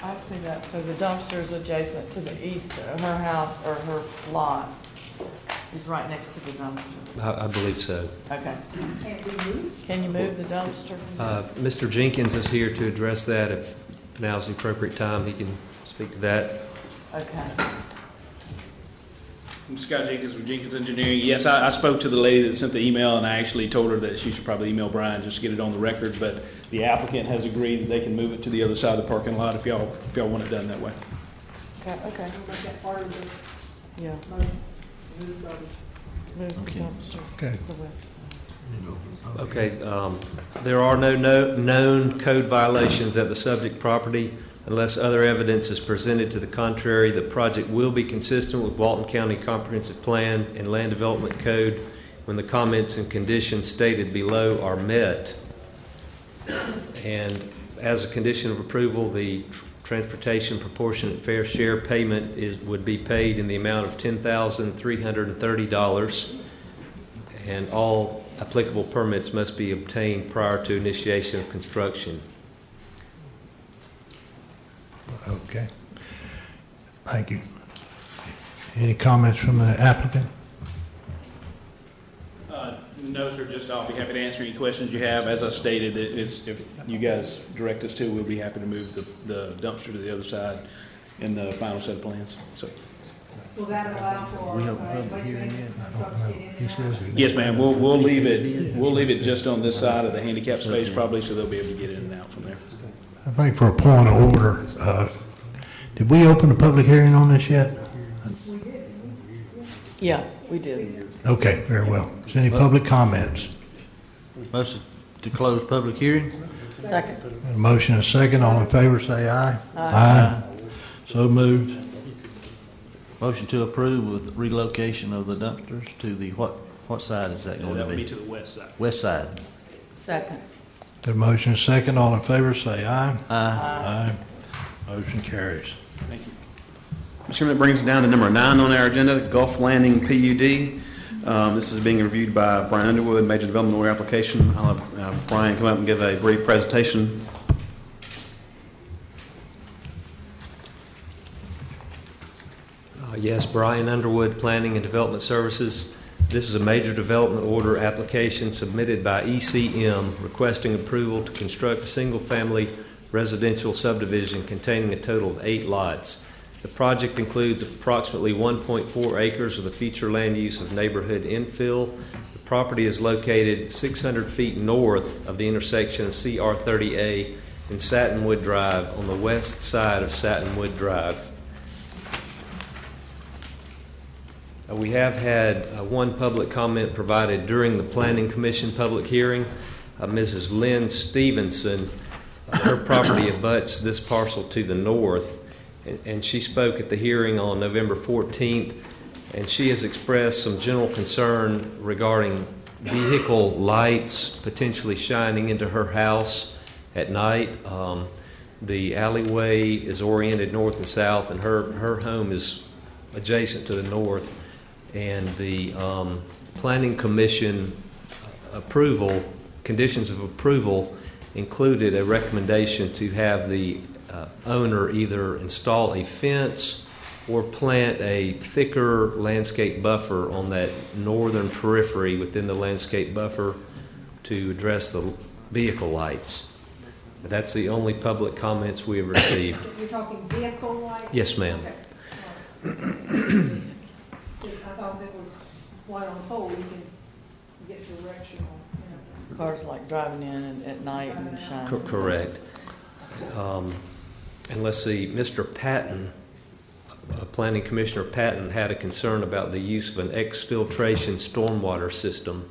I see that. So the dumpster is adjacent to the east, her house or her lot is right next to the dumpster. I believe so. Okay. Can you move the dumpster? Mr. Jenkins is here to address that. If now's the appropriate time, he can speak to that. Okay. I'm Scott Jenkins with Jenkins Engineering. Yes, I spoke to the lady that sent the email, and I actually told her that she should probably email Brian just to get it on the record, but the applicant has agreed that they can move it to the other side of the parking lot if y'all want it done that way. Okay. Yeah. Move the dumpster Okay. to the west. Okay, there are no known code violations at the subject property. Unless other evidence is presented to the contrary, the project will be consistent with Walton County Comprehensive Plan and Land Development Code when the comments and conditions stated below are met. And as a condition of approval, the transportation proportionate fair share payment would be paid in the amount of $10,330, and all applicable permits must be obtained prior to initiation of construction. Okay. Thank you. Any comments from the applicant? No, sir, just I'll be happy to answer any questions you have. As I stated, if you guys direct us to, we'll be happy to move the dumpster to the other side in the final set of plans. So. Will that allow for We have a public hearing yet? Yes, ma'am. We'll leave it just on this side of the handicap space probably, so they'll be able to get in and out from there. I think for a point of order, did we open a public hearing on this yet? Yeah, we did. Okay, very well. Is there any public comments? Motion to close public hearing. Second. A motion and a second. All in favor, say aye. Aye. So moved. Motion to approve with relocation of the dumpsters to the, what side is that going to be? That would be to the west side. West side. Second. Got a motion and a second. All in favor, say aye. Aye. Motion carries. Thank you. Mr. Chairman, that brings us down to number 9 on our agenda, Gulf Landing PUD. This is being reviewed by Brian Underwood, Major Development Order application. I'll have Brian come up and give a brief presentation. Yes, Brian Underwood, Planning and Development Services. This is a major development order application submitted by ECM requesting approval to construct a single-family residential subdivision containing a total of 8 lots. The project includes approximately 1.4 acres with a future land use of neighborhood infill. The property is located 600 feet north of the intersection of CR30A and Satinwood Drive on the west side of Satinwood Drive. We have had one public comment provided during the Planning Commission public hearing. Mrs. Lynn Stevenson, her property abuts this parcel to the north, and she spoke at the hearing on November 14th, and she has expressed some general concern regarding vehicle lights potentially shining into her house at night. The alleyway is oriented north and south, and her home is adjacent to the north. And the Planning Commission approval, conditions of approval, included a recommendation to have the owner either install a fence or plant a thicker landscape buffer on that northern periphery within the landscape buffer to address the vehicle lights. That's the only public comments we have received. You're talking vehicle lights? Yes, ma'am. Okay. I thought if it was light on pole, you can get directional. Cars like driving in at night and shining. Correct. And let's see, Mr. Patton, Planning Commissioner Patton, had a concern about the use of an exfiltration stormwater system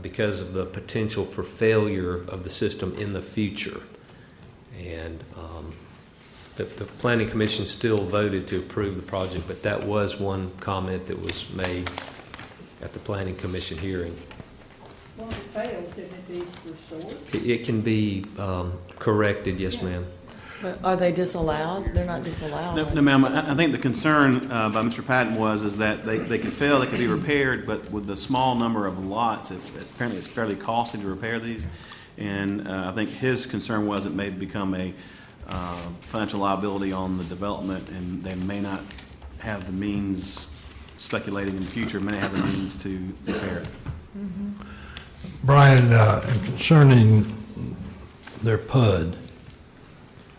because of the potential for failure of the system in the future. And the Planning Commission still voted to approve the project, but that was one comment that was made at the Planning Commission hearing. Once it fails, can it be restored? It can be corrected, yes, ma'am. But are they disallowed? They're not disallowed. No, ma'am. I think the concern by Mr. Patton is that they could fail, they could be repaired, but with the small number of lots, apparently it's fairly costly to repair these. And I think his concern was it may become a financial liability on the development, and they may not have the means, speculating in the future, may not have the means to repair it. Mm-hmm. Brian, concerning their PUD,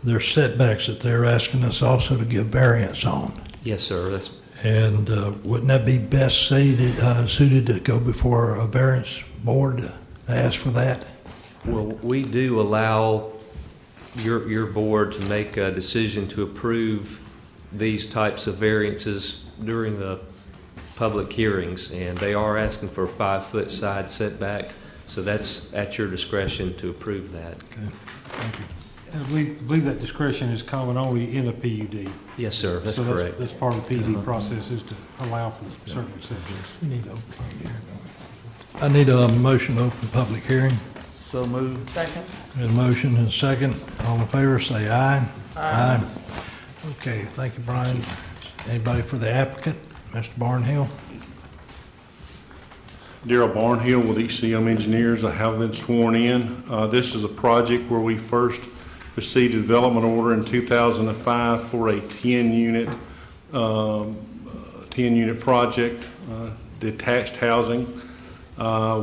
there are setbacks that they're asking us also to give variance on. Yes, sir. And wouldn't that be best suited to go before a variance board to ask for that? Well, we do allow your board to make a decision to approve these types of variances during the public hearings, and they are asking for a 5-foot side setback, so that's at your discretion to approve that. Okay. Thank you. And I believe that discretion is common only in a PUD. Yes, sir, that's so correct. That's part of the PUD process is to allow for certain exceptions. We need to open public hearing. I need a motion to open public hearing. So moved. Second. Got a motion and a second. All in favor, say aye. Aye. Okay, thank you, Brian. Anybody for the applicant? Mr. Barnhill? Darrell Barnhill with ECM Engineers. I have been sworn in. This is a project where we first received a development order in 2005 for a 10-unit project, detached housing.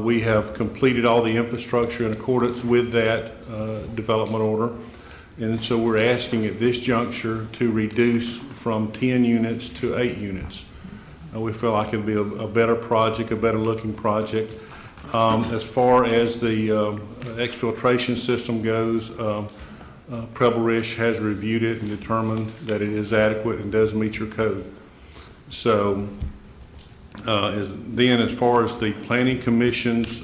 We have completed all the infrastructure in accordance with that development order. And so we're asking at this juncture to reduce from 10 units to 8 units. We feel like it'll be a better project, a better looking project. As far as the exfiltration system goes, Preble-Rish has reviewed it and determined that it is adequate and does meet your code. So then as far as the Planning Commission's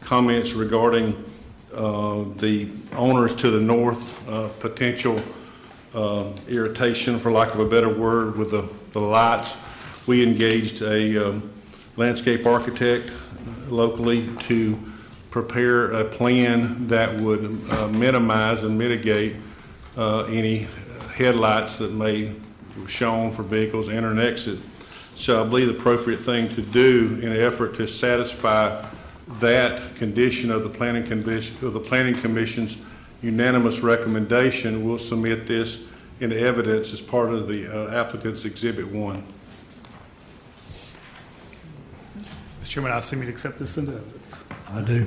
comments regarding the owners to the north, potential irritation, for lack of a better word, with the lights, we engaged a landscape architect locally to prepare a plan that would minimize and mitigate any headlights that may be shown for vehicles enter and exit. So I believe the appropriate thing to do in an effort to satisfy that condition of the planning commission's unanimous recommendation, we'll submit this into evidence as part of the applicant's Exhibit 1. Mr. Chairman, I assume you'd accept this into evidence. I do.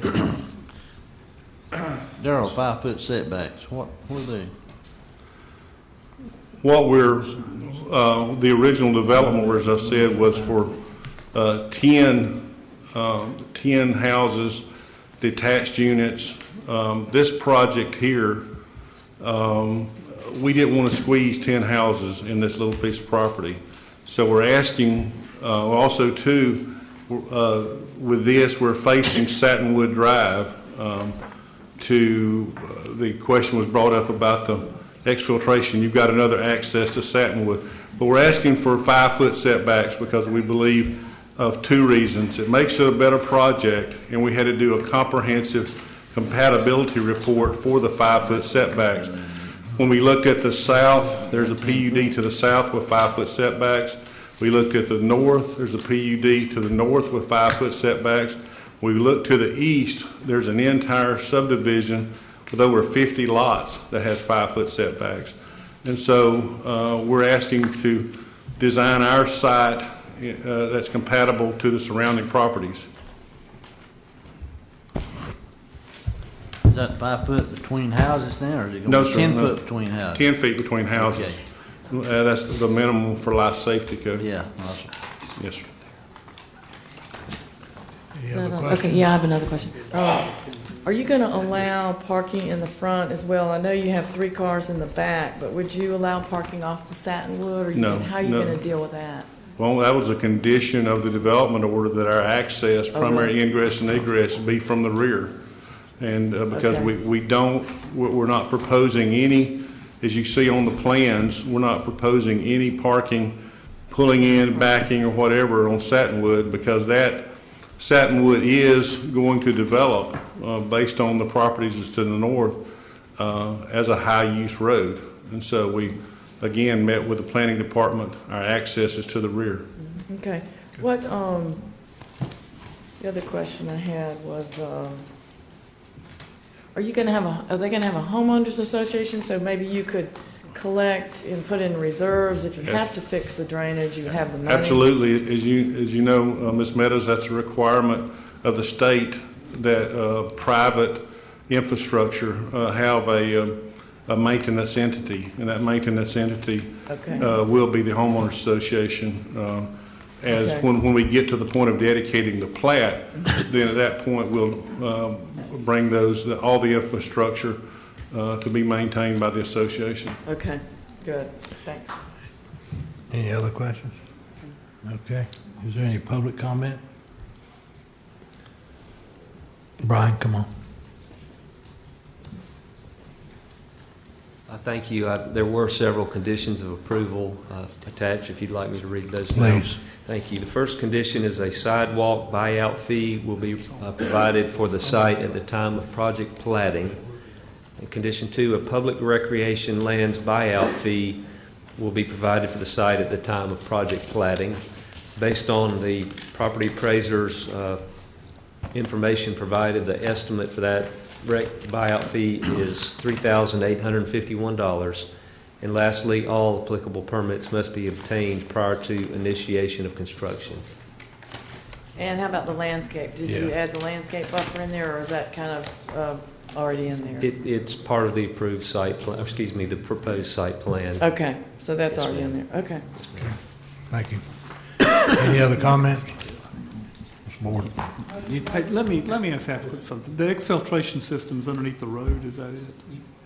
Darrell, 5-foot setbacks, what are they? What we're, the original development, as I said, was for 10 houses, detached units. This project here, we didn't want to squeeze 10 houses in this little piece of property. So we're asking, also too, with this, we're facing Satinwood Drive. The question was brought up about the exfiltration. You've got another access to Satinwood. But we're asking for 5-foot setbacks because we believe of 2 reasons. It makes it a better project, and we had to do a comprehensive compatibility report for the 5-foot setbacks. When we looked at the south, there's a PUD to the south with 5-foot setbacks. We looked at the north, there's a PUD to the north with 5-foot setbacks. We look to the east, there's an entire subdivision with over 50 lots that has 5-foot setbacks. And so we're asking to design our site that's compatible to the surrounding properties. Is that 5 foot between houses now, or is it going to be 10 foot between houses? 10 feet between houses. Okay. That's the minimum for life safety code. Yeah. Awesome. Yes, sir. Okay, yeah, I have another question. Are you going to allow parking in the front as well? I know you have 3 cars in the back, but would you allow parking off the Satinwood, or No, how are you going to deal with that? Well, that was a condition of the development order that our access, primary ingress and egress, be from the rear. And because we're not proposing any, as you see on the plans, we're not proposing any parking, pulling in, backing, or whatever on Satinwood, because that Satinwood is going to develop based on the properties that's to the north as a high-use road. And so we, again, met with the planning department. Our access is to the rear. Okay. What, the other question I had was, are they going to have a homeowners association? So maybe you could collect and put in reserves if you have to fix the drainage, you have the money? Absolutely. As you know, Ms. Meadows, that's a requirement of the state that private infrastructure have a maintenance entity, and that maintenance entity will be the homeowners association. When we get to the point of dedicating the plat, then at that point we'll bring all the infrastructure to be maintained by the association. Okay, good, thanks. Any other questions? Okay. Is there any public comment? Brian, come on. Thank you. There were several conditions of approval attached, if you'd like me to read those now. Please. Thank you. The first condition is a sidewalk buyout fee will be provided for the site at the time of project platting. And condition 2, a public recreation lands buyout fee will be provided for the site at the time of project platting. Based on the property appraiser's information provided, the estimate for that buyout fee is $3,851. And lastly, all applicable permits must be obtained prior to initiation of construction. And how about the landscape? Did you add the landscape buffer in there, or is that kind of already in there? It's part of the approved site plan, the proposed site plan. Okay, so that's already in there. Okay. Thank you. Any other comments? Mr. Board. Hey, let me ask applicant something. The exfiltration system's underneath the road, is that it?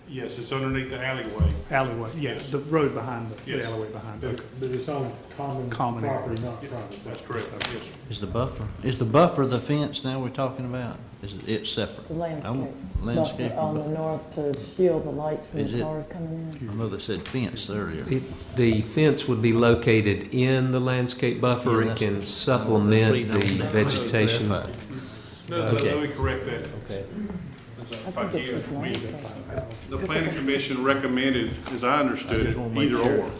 Yes, it's underneath the alleyway. Alleyway, yeah, the road behind the alleyway behind it. But it's on common property, not private. That's correct, yes, sir. Is the buffer the fence now we're talking about? It's separate? The landscape. Landscape. Buffer on the north to shield the lights from Is the it- cars coming in. I know they said fence earlier. The fence would be located in the landscape buffer. It can supplement the vegetation. No, let me correct that. Okay. If I can, the planning commission recommended, as I understood it, either or.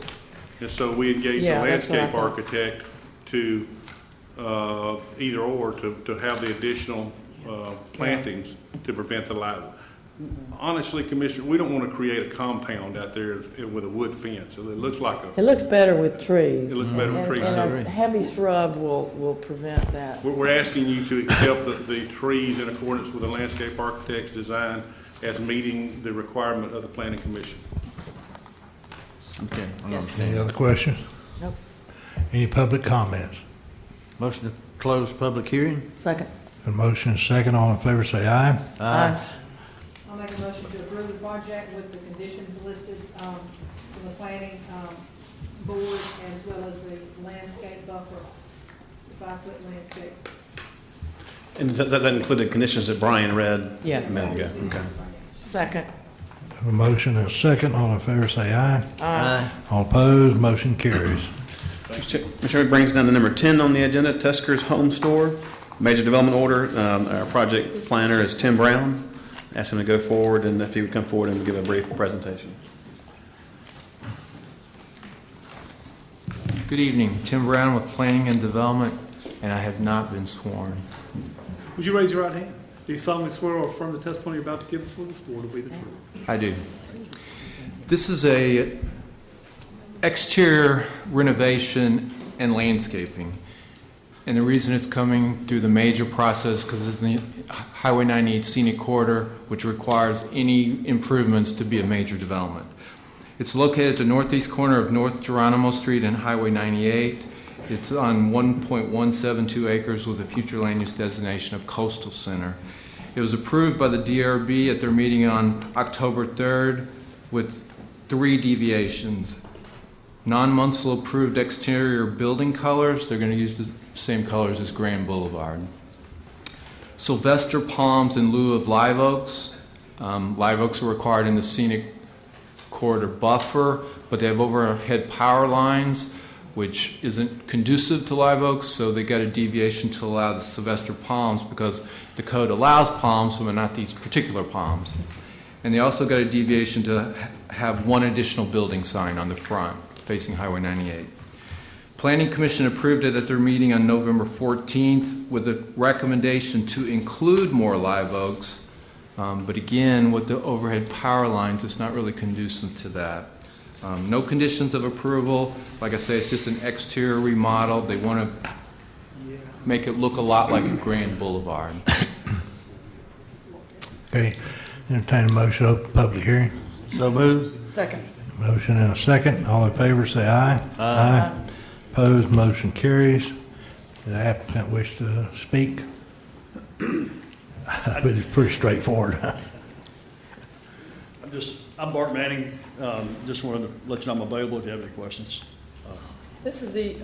And so we engaged a Yeah, that's what I landscape thought. architect to, either or, to have the additional plantings to prevent the light. Honestly, Commissioner, we don't want to create a compound out there with a wood fence. It looks like It looks better with trees. It looks better with trees. And a heavy shrub will prevent that. We're asking you to accept the trees in accordance with the landscape architect's design as meeting the requirement of the planning commission. Okay. Any other questions? Nope. Any public comments? Motion to close public hearing? Second. A motion is second. All in favor say aye. Aye. I'll make a motion to approve the project with the conditions listed from the planning board, as well as the landscape buffer, the 5-foot landscape. And does that include the conditions that Brian read? Yes. A minute ago? Okay. Second. A motion is second. All in favor say aye. Aye. All opposed, motion carries. Mr. Chairman, brings us down to number 10 on the agenda, Tusker's Home Store. Major development order. Our project planner is Tim Brown. Ask him to go forward, and if he would come forward and give a brief presentation. Good evening. Tim Brown with Planning and Development, and I have not been sworn. Would you raise your right hand? Do you solemnly swear or affirm the testimony you're about to give before this board will be the truth? I do. This is a exterior renovation and landscaping. And the reason it's coming through the major process because it's in the Highway 98 scenic corridor, which requires any improvements to be a major development. It's located at the northeast corner of North Geronimo Street and Highway 98. It's on 1.172 acres with a future land use designation of Coastal Center. It was approved by the DRB at their meeting on October 3rd with 3 deviations. Non-Munsell approved exterior building colors. They're going to use the same colors as Grand Boulevard. Sylvester palms in lieu of live oaks. Live oaks are required in the scenic corridor buffer, but they have overhead power lines, which isn't conducive to live oaks, so they got a deviation to allow the Sylvester palms because the code allows palms, but not these particular palms. And they also got a deviation to have 1 additional building sign on the front facing Highway 98. Planning Commission approved it at their meeting on November 14th with a recommendation to include more live oaks, but again, with the overhead power lines, it's not really conducive to that. No conditions of approval. Like I say, it's just an exterior remodel. They want to make it look a lot like a Grand Boulevard. Okay, entertain a motion to open public hearing. So moved. Second. Motion and a second. All in favor say aye. Aye. Opposed, motion carries. Does the applicant wish to speak? But it's pretty straightforward. I'm Bart Manning. Just wanted to let you know I'm available if you have any questions. This is the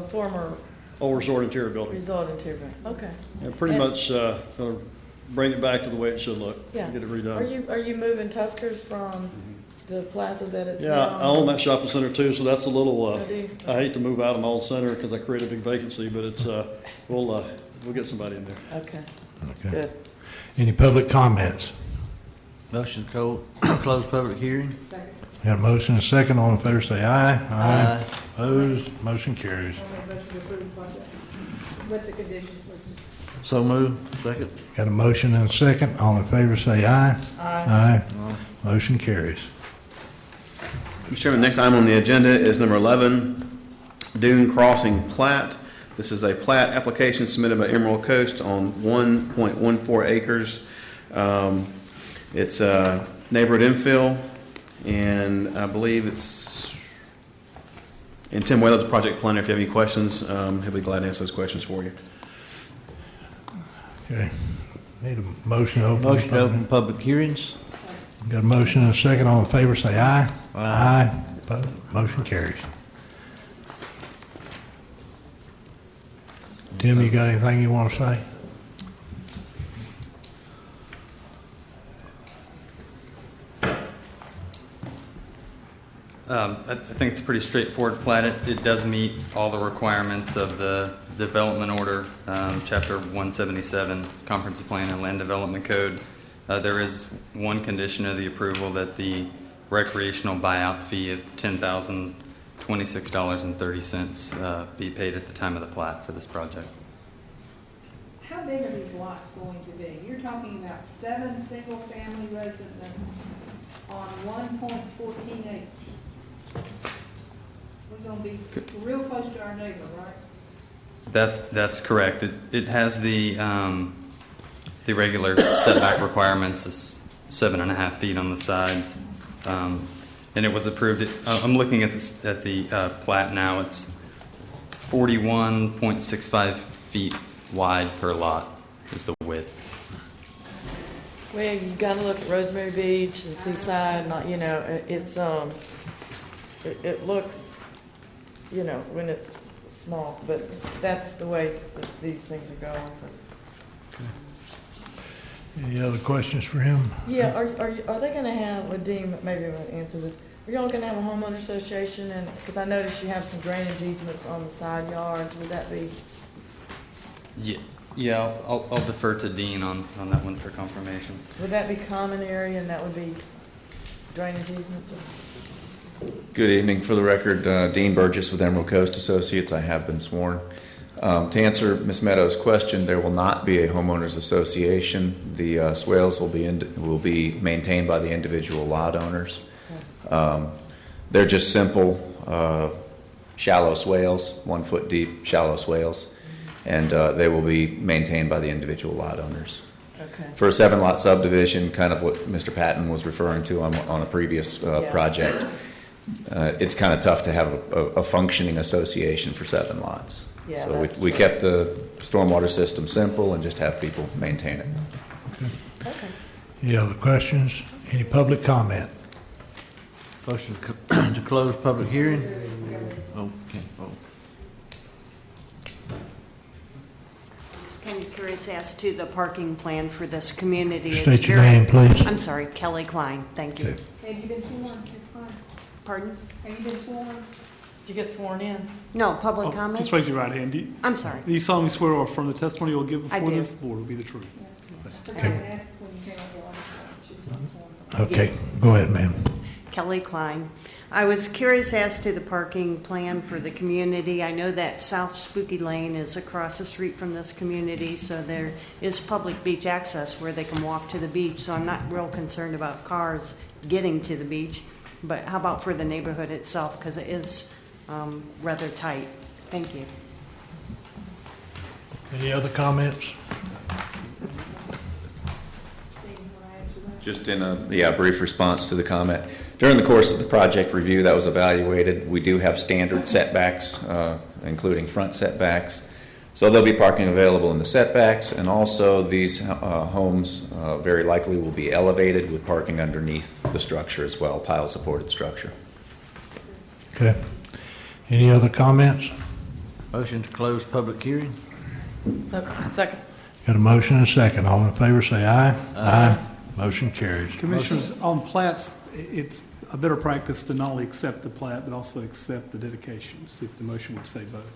former Old Resort Interior Building. resort interior. Okay. And pretty much going to bring it back to the way it should look. Yeah. Get it redone. Are you moving Tuskers from the plaza that it's Yeah, now? I own that shopping center too, so that's a little, Oh, do you? I hate to move out of my old center because I create a big vacancy, but it's, we'll get somebody in there. Okay. Okay. Good. Any public comments? Motion to close public hearing? Second. Got a motion and a second. All in favor say aye. Aye. Opposed, motion carries. I'll make a motion to approve the project with the conditions listed. So moved. Second? Got a motion and a second. All in favor say aye. Aye. Motion carries. Mr. Chairman, next item on the agenda is number 11, Dune Crossing plat. This is a plat application submitted by Emerald Coast on 1.14 acres. It's a neighborhood infill, and I believe it's, and Tim Whaley's the project planner. If you have any questions, he'll be glad to answer those questions for you. Okay. Need a motion to open. Motion to open public hearings? Got a motion and a second. All in favor say aye. Aye. Opposed, motion carries. Tim, you got anything you want to say? I think it's a pretty straightforward plat. It does meet all the requirements of the development order, Chapter 177, Comprehensive Plan and Land Development Code. There is one condition of the approval, that the recreational buyout fee of $10,026.30 be paid at the time of the plat for this project. How big are these lots going to be? You're talking about 7 single-family residences on 1.14 acres. We're going to be real close to our neighbor, right? That's correct. It has the regular setback requirements, is 7.5 feet on the sides, and it was approved. I'm looking at this at the plat now. It's 41.65 feet wide per lot is the width. Well, you got to look at Rosemary Beach and Seaside. Not, it looks, when it's small, but that's the way that these things are going. Any other questions for him? Yeah, are they going to have, well, Dean, maybe I'm going to answer this. Are y'all going to have a homeowner association? And because I noticed you have some drainage easements on the side yards. Would that be? Yeah. I'll defer to Dean on that one for confirmation. Would that be common area, and that would be drainage easements? Good evening. For the record, Dean Burgess with Emerald Coast Associates. I have been sworn. To answer Ms. Meadows' question, there will not be a homeowners association. The swales will be maintained by the individual lot owners. They're just simple, shallow swales, 1 foot deep shallow swales, and they will be maintained by the individual lot owners. Okay. For a 7-lot subdivision, kind of what Mr. Patton was referring to on a previous project, it's kind of tough to have a functioning association for 7 lots. Yeah, so we kept the stormwater system simple and just have people maintain it. Okay. Any other questions? Any public comment? Motion to close public hearing? Okay. Just kind of curious as to the parking plan for this community. State your name, please. I'm sorry, Kelly Klein. Thank you. Okay. Have you been sworn, Ms. Klein? Pardon? Have you been sworn? Did you get sworn in? No, public comments? Just raise your right hand. I'm sorry. Do you solemnly swear or affirm the testimony you will give I before do. this board will be the truth? Okay. Okay, go ahead, ma'am. Kelly Klein. I was curious as to the parking plan for the community. I know that South Spooky Lane is across the street from this community, so there is public beach access where they can walk to the beach, so I'm not real concerned about cars getting to the beach. But how about for the neighborhood itself, because it is rather tight? Thank you. Any other comments? Just in a brief response to the comment. During the course of the project review that was evaluated, we do have standard setbacks, including front setbacks. So there'll be parking available in the setbacks, and also these homes very likely will be elevated with parking underneath the structure as well, pile-supported structure. Okay. Any other comments? Motion to close public hearing? Second. Got a motion and a second. All in favor say aye. Aye. Motion carries. Commissioners, on plats, it's a better practice to not only accept the plat, but also accept the dedication. See if the motion would say both.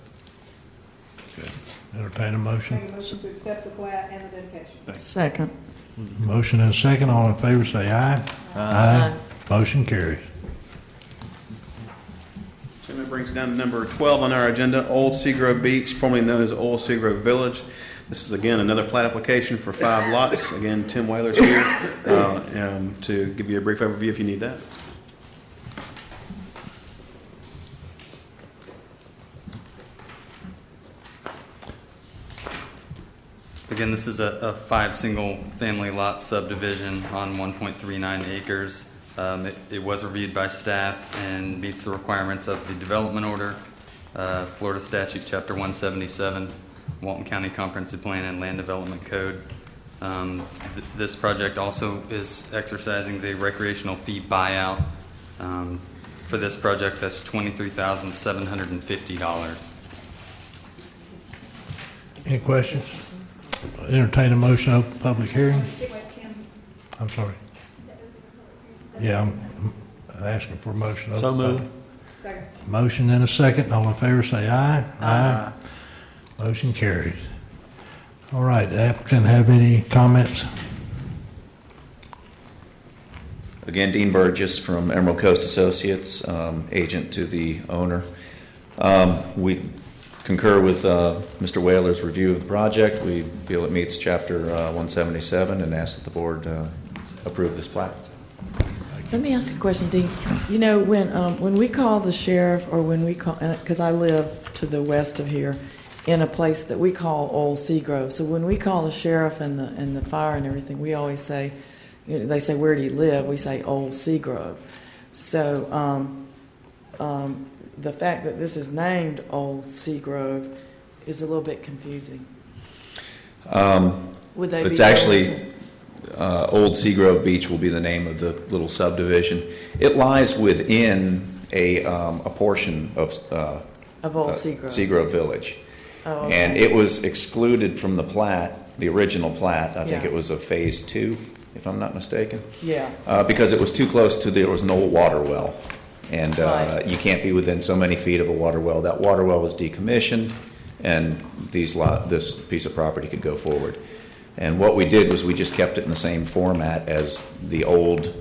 Okay. Entertain a motion. Make a motion to accept the plat and the dedication. Second. Motion and a second. All in favor say aye. Aye. Motion carries. So that brings us down to number 12 on our agenda, Old Seagrove Beach, formerly known as Old Seagrove Village. This is, again, another plat application for 5 lots. Again, Tim Whaler's here to give you a brief overview if you need that. Again, this is a 5 single-family lot subdivision on 1.39 acres. It was reviewed by staff and meets the requirements of the development order, Florida Statute Chapter 177, Walton County Comprehensive Plan and Land Development Code. This project also is exercising the recreational fee buyout. For this project, that's $23,750. Any questions? Entertain a motion to open public hearing. I'm sorry. Yeah, I'm asking for a motion. So moved. Motion and a second. All in favor say aye. Aye. Motion carries. All right, the applicant have any comments? Again, Dean Burgess from Emerald Coast Associates, agent to the owner. We concur with Mr. Whaler's review of the project. We feel it meets Chapter 177 and ask that the board approve this plat. Let me ask you a question, Dean. You know, when we call the sheriff, or when we call, because I live to the west of here, in a place that we call Old Seagrove. So when we call the sheriff and the fire and everything, we always say, you know, they say, "Where do you live?" We say Old Seagrove. So the fact that this is named Old Seagrove is a little bit confusing. Would they? It's actually Old Seagrove Beach will be the name of the little subdivision. It lies within a portion of Old Seagrove. Seagrove Village. Oh, okay. And it was excluded from the plat, the original plat. I think Yeah. it was a phase 2, if I'm not mistaken. Yeah. Because it was too close to there was an old water well. And Right. you can't be within so many feet of a water well. That water well was decommissioned, and this piece of property could go forward. And what we did was we just kept it in the same format as the old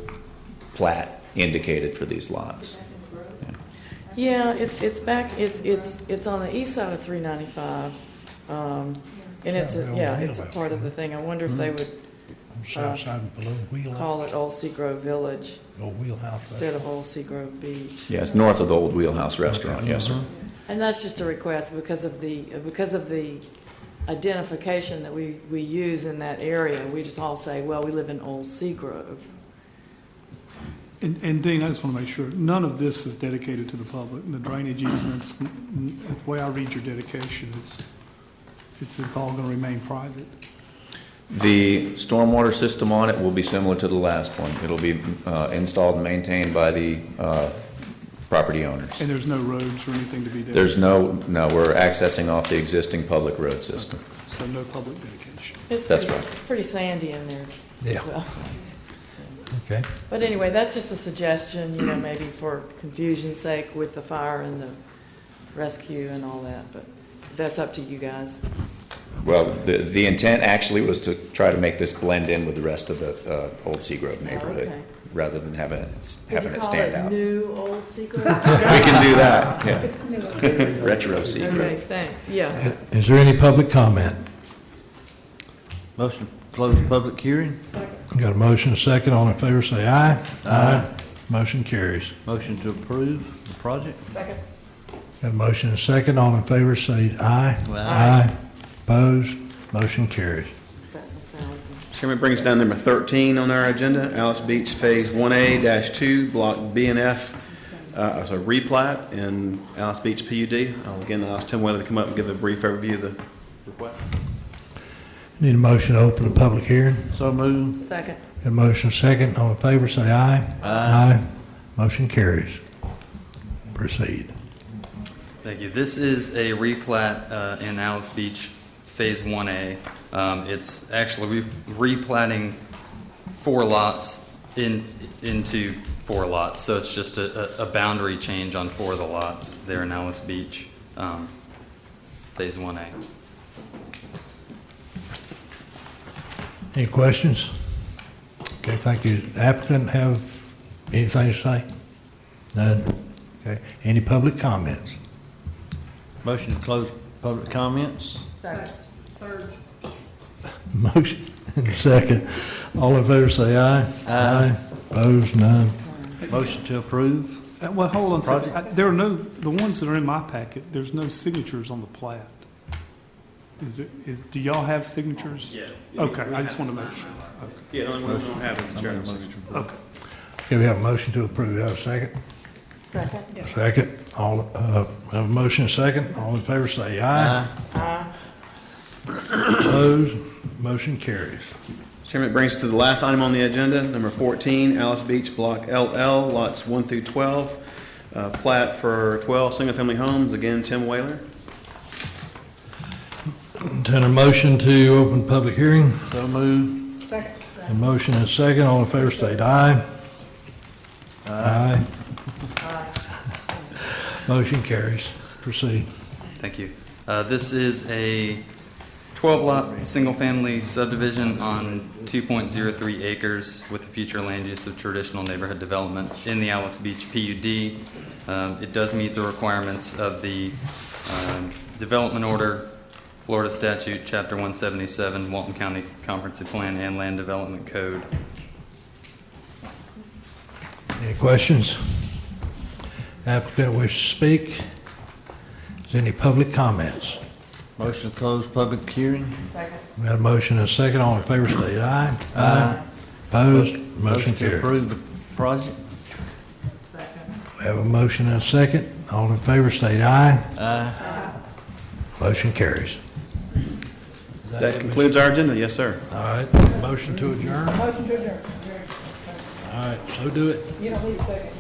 plat indicated for these lots. Yeah, it's back. It's on the east side of 395, and it's a part of the thing. I wonder if they would South side of the little wheelhouse. call it Old Seagrove Village Old wheelhouse. instead of Old Seagrove Beach. Yeah, it's north of the old Wheelhouse Restaurant. Yes, sir. And that's just a request because of the identification that we use in that area. We just all say, well, we live in Old Seagrove. And Dean, I just want to make sure, none of this is dedicated to the public. The drainage easements, the way I read your dedication, it's all going to remain private. The stormwater system on it will be similar to the last one. It'll be installed and maintained by the property owners. And there's no roads or anything to be dedicated? There's no, we're accessing off the existing public road system. Okay. So no public dedication. That's right. It's pretty sandy in there. Yeah. as well. Okay. But anyway, that's just a suggestion, you know, maybe for confusion's sake with the fire and the rescue and all that, but that's up to you guys. Well, the intent actually was to try to make this blend in with the rest of the Old Seagrove neighborhood, okay. rather than having it stand Would you call it out. New Old Seagrove? We can do that, yeah. Retro Seagrove. Okay, thanks, yeah. Is there any public comment? Motion to close public hearing. Got a motion, a second. All in favor, say aye. Aye. Motion carries. Motion to approve the project. Second. Got a motion, a second. All in favor, say aye. Aye. Opposed? Motion carries. Chairman, brings us down number 13 on our agenda, Alice Beach Phase 1A-2, Block B and F, replat in Alice Beach PUD. I'll again ask Tim Weather to come up and give a brief overview of the request. Need a motion to open the public hearing. So moved. Second. Got a motion, a second. All in favor, say aye. Aye. Motion carries. Proceed. Thank you. This is a replat in Alice Beach Phase 1A. It's actually replatting 4 lots into 4 lots. So it's just a boundary change on 4 of the lots there in Alice Beach, Phase 1A. Any questions? Okay, thank you. Applicant have anything to say? None? Okay. Any public comments? Motion to close public comments. Second. Third. Motion and second. All in favor say aye. Aye. Opposed? None? Motion to approve. Well, hold on a second. Project? There are the ones that are in my packet, there's no signatures on the plat. Do y'all have signatures? Yeah. Okay, I just want to make sure. Okay. Yeah, the only one we don't have is the chairman's signature. Okay. Okay, we have a motion to approve. We have a second? Second. Second. All, have a motion, a second. All in favor say aye. Aye. Opposed? Motion carries. Chairman, it brings us to the last item on the agenda, number 14, Alice Beach Block LL, lots 1 through 12, plat for 12 single-family homes. Again, Tim Whaler. Entertain a motion to open public hearing. So moved. Second. A motion and a second. All in favor state aye. Aye. Motion carries. Proceed. Thank you. This is a 12-lot, single-family subdivision on 2.03 acres with the future land use of traditional neighborhood development in the Alice Beach PUD. It does meet the requirements of the development order, Florida Statute, Chapter 177, Walton County Comprehensive Plan, and Land Development Code. Any questions? Applicant wish to speak? Is there any public comments? Motion to close public hearing? Second. We have a motion and a second. All in favor, state aye. Aye. Opposed? Motion to carries. approve the project? Second. We have a motion and a second. All in favor, state aye. Aye. Motion carries. That concludes our agenda. Yes, sir. All right, motion to adjourn. Motion to adjourn. All right, so do it. You don't need a second.